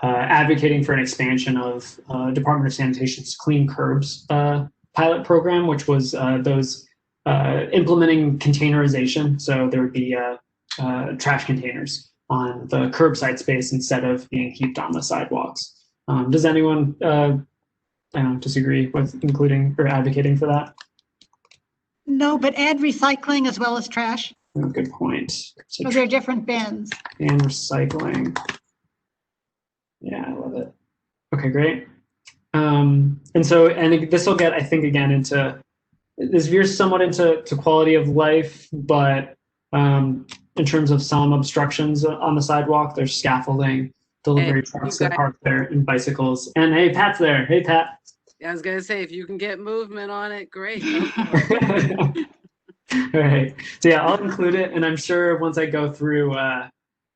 advocating for an expansion of Department of Sanitation's clean curbs pilot program, which was those implementing containerization. So there would be trash containers on the curbside space instead of being heaped on the sidewalks. Does anyone disagree with including or advocating for that? No, but add recycling as well as trash. Oh, good point. So they're different bins. And recycling. Yeah, I love it. Okay, great. And this will get, I think, again into this veers somewhat into quality of life, but in terms of some obstructions on the sidewalk, there's scaffolding, delivery trucks that park there, and bicycles. And hey, Pat's there. Hey, Pat. I was gonna say, if you can get movement on it, great. Go for it. All right. So yeah, I'll include it, and I'm sure once I go through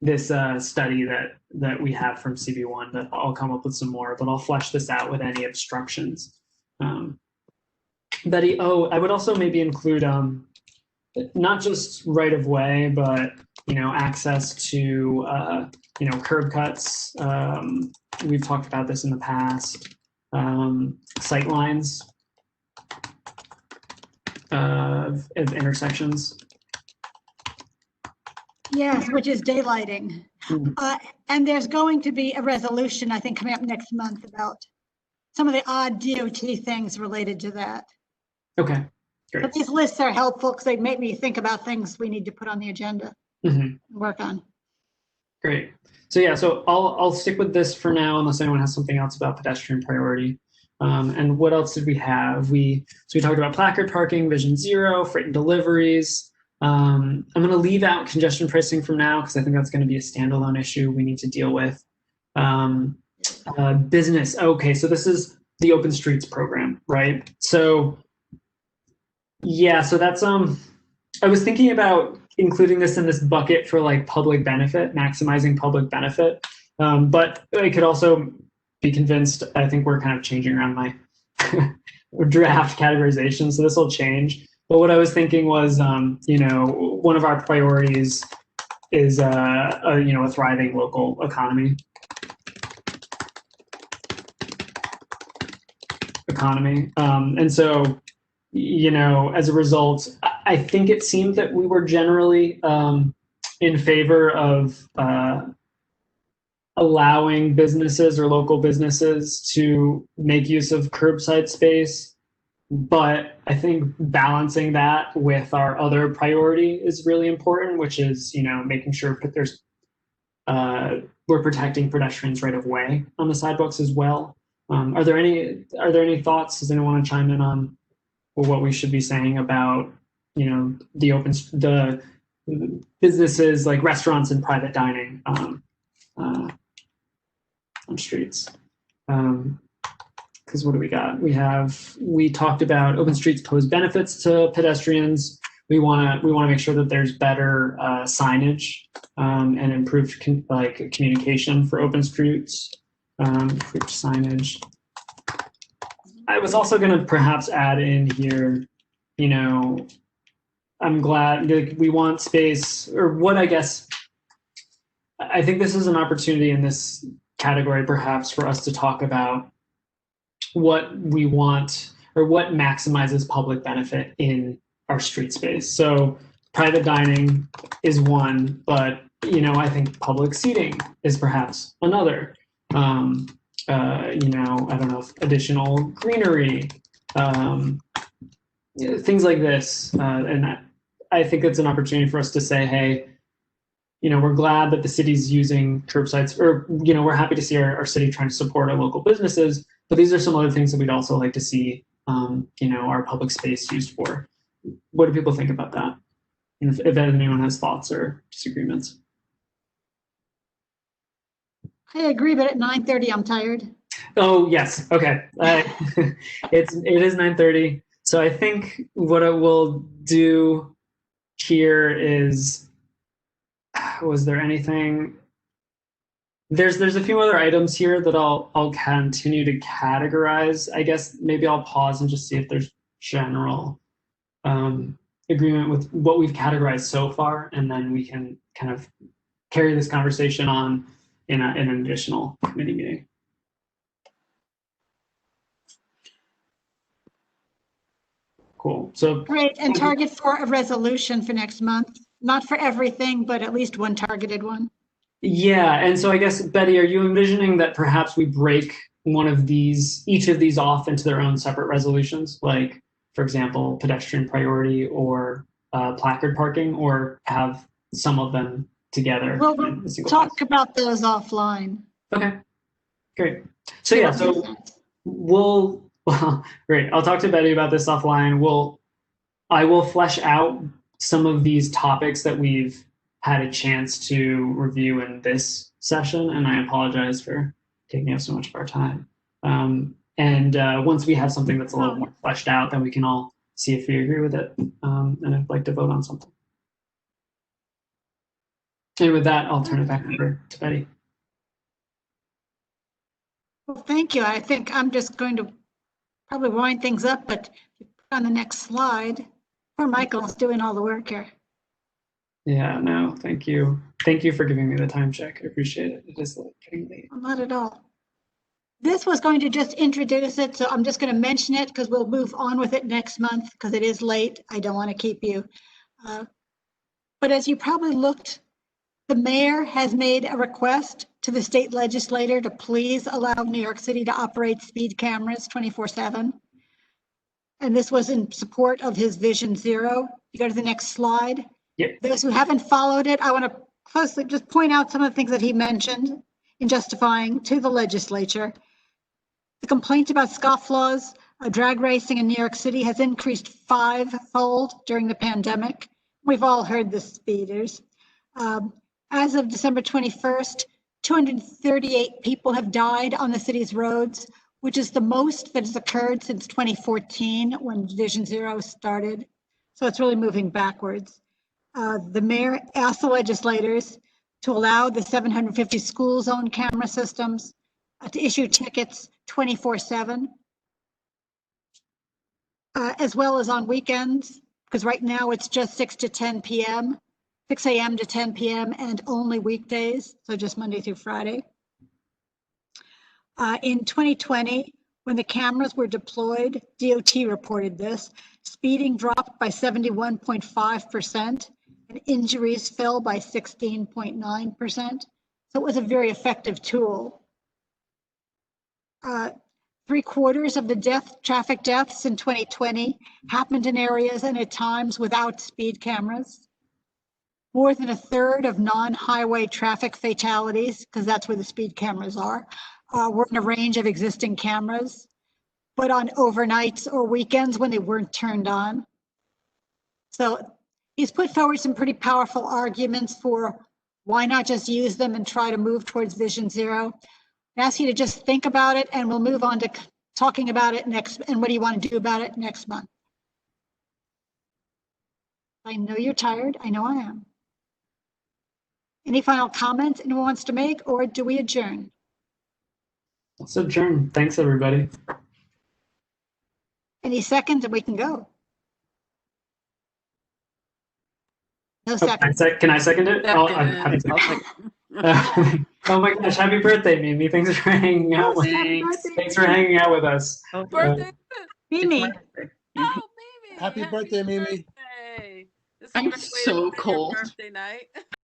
this study that we have from CB1, that I'll come up with some more. But I'll flesh this out with any obstructions. Betty, I would also maybe include not just right of way, but access to curb cuts. We've talked about this in the past. Sight lines of intersections. Yes, which is daylighting. And there's going to be a resolution, I think, coming up next month about some of the odd DOT things related to that. Okay, great. But these lists are helpful because they make me think about things we need to put on the agenda, work on. Great. So yeah, so I'll stick with this for now, unless anyone has something else about pedestrian priority. And what else did we have? We talked about placard parking, Vision Zero, freight and deliveries. I'm going to leave out congestion pricing from now because I think that's going to be a standalone issue we need to deal with. Business. Okay, so this is the Open Streets program, right? So yeah, so that's I was thinking about including this in this bucket for like public benefit, maximizing public benefit. But I could also be convinced, I think we're kind of changing around my draft categorization, so this will change. But what I was thinking was, one of our priorities is a thriving local economy. And so, as a result, I think it seemed that we were generally in favor of allowing businesses or local businesses to make use of curbside space. But I think balancing that with our other priority is really important, which is, making sure that we're protecting pedestrians right of way on the sidewalks as well. Are there any thoughts? Does anyone want to chime in on what we should be saying about, the businesses like restaurants and private dining on streets? Because what do we got? We talked about open streets pose benefits to pedestrians. We want to make sure that there's better signage and improved communication for open streets. Improved signage. I was also going to perhaps add in here, I'm glad we want space, or what I guess, I think this is an opportunity in this category perhaps for us to talk about what we want or what maximizes public benefit in our street space. So private dining is one, but I think public seating is perhaps another. I don't know, additional greenery, things like this. And I think it's an opportunity for us to say, hey, we're glad that the city's using curbsides, or, we're happy to see our city trying to support our local businesses, but these are some other things that we'd also like to see, our public space used for. What do people think about that? And if anyone has thoughts or disagreements. I agree, but at 9:30, I'm tired. Oh, yes. Okay. It is 9:30. So I think what I will do here is, was there anything? There's a few other items here that I'll continue to categorize. I guess maybe I'll pause and just see if there's general agreement with what we've categorized so far, and then we can kind of carry this conversation on in an additional committee meeting. Cool. So great, and target for a resolution for next month. Not for everything, but at least one targeted one. Yeah, and so I guess, Betty, are you envisioning that perhaps we break each of these off into their own separate resolutions, like, for example, pedestrian priority or placard parking, or have some of them together? We'll talk about those offline. Okay, great. So yeah, so great. I'll talk to Betty about this offline. I will flesh out some of these topics that we've had a chance to review in this session, and I apologize for taking up so much of our time. Once we have something that's a little more fleshed out, then we can all see if we agree with it, and I'd like to vote on something. And with that, I'll turn it back over to Betty. Well, thank you. I think I'm just going to probably wind things up, but on the next slide, poor Michael's doing all the work here. Yeah, no, thank you. Thank you for giving me the time check. I appreciate it. It is getting late. Not at all. This was going to just introduce it, so I'm just going to mention it because we'll move on with it next month because it is late. I don't want to keep you. But as you probably looked, the mayor has made a request to the state legislator to please allow New York City to operate speed cameras 24/7. And this was in support of his Vision Zero. You go to the next slide. Yep. Those who haven't followed it, I want to closely just point out some of the things that he mentioned in justifying to the legislature. The complaint about scofflaws, drag racing in New York City has increased 5-fold during the pandemic. We've all heard the speeders. As of December 21st, 238 people have died on the city's roads, which is the most that has occurred since 2014 when Vision Zero started. So it's really moving backwards. The mayor asked the legislators to allow the 750 school zone camera systems to issue tickets 24/7, as well as on weekends, because right now it's just 6 to 10 p.m., 6 a.m. to 10 p.m. and only weekdays, so just Monday through Friday. In 2020, when the cameras were deployed, DOT reported this, speeding dropped by 71.5% and injuries fell by 16.9%. So it was a very effective tool. 3/4 of the traffic deaths in 2020 happened in areas and at times without speed cameras. More than 1/3 of non-highway traffic fatalities, because that's where the speed cameras are, were in a range of existing cameras, but on overnights or weekends when they weren't turned on. So he's put forward some pretty powerful arguments for why not just use them and try to move towards Vision Zero. I ask you to just think about it, and we'll move on to talking about it next, and what do you want to do about it next month. I know you're tired. I know I am. Any final comments anyone wants to make, or do we adjourn? Let's adjourn. Thanks, everybody. Any seconds and we can go. No Oh, seconds. can I second it? Oh my gosh, happy birthday, Mimi. Thanks for hanging out with Thanks for hanging out with us. Birthday. Mimi. Oh, Mimi. Happy birthday, Mimi. Birthday. This is I'm a great way to so spend your cold. birthday night.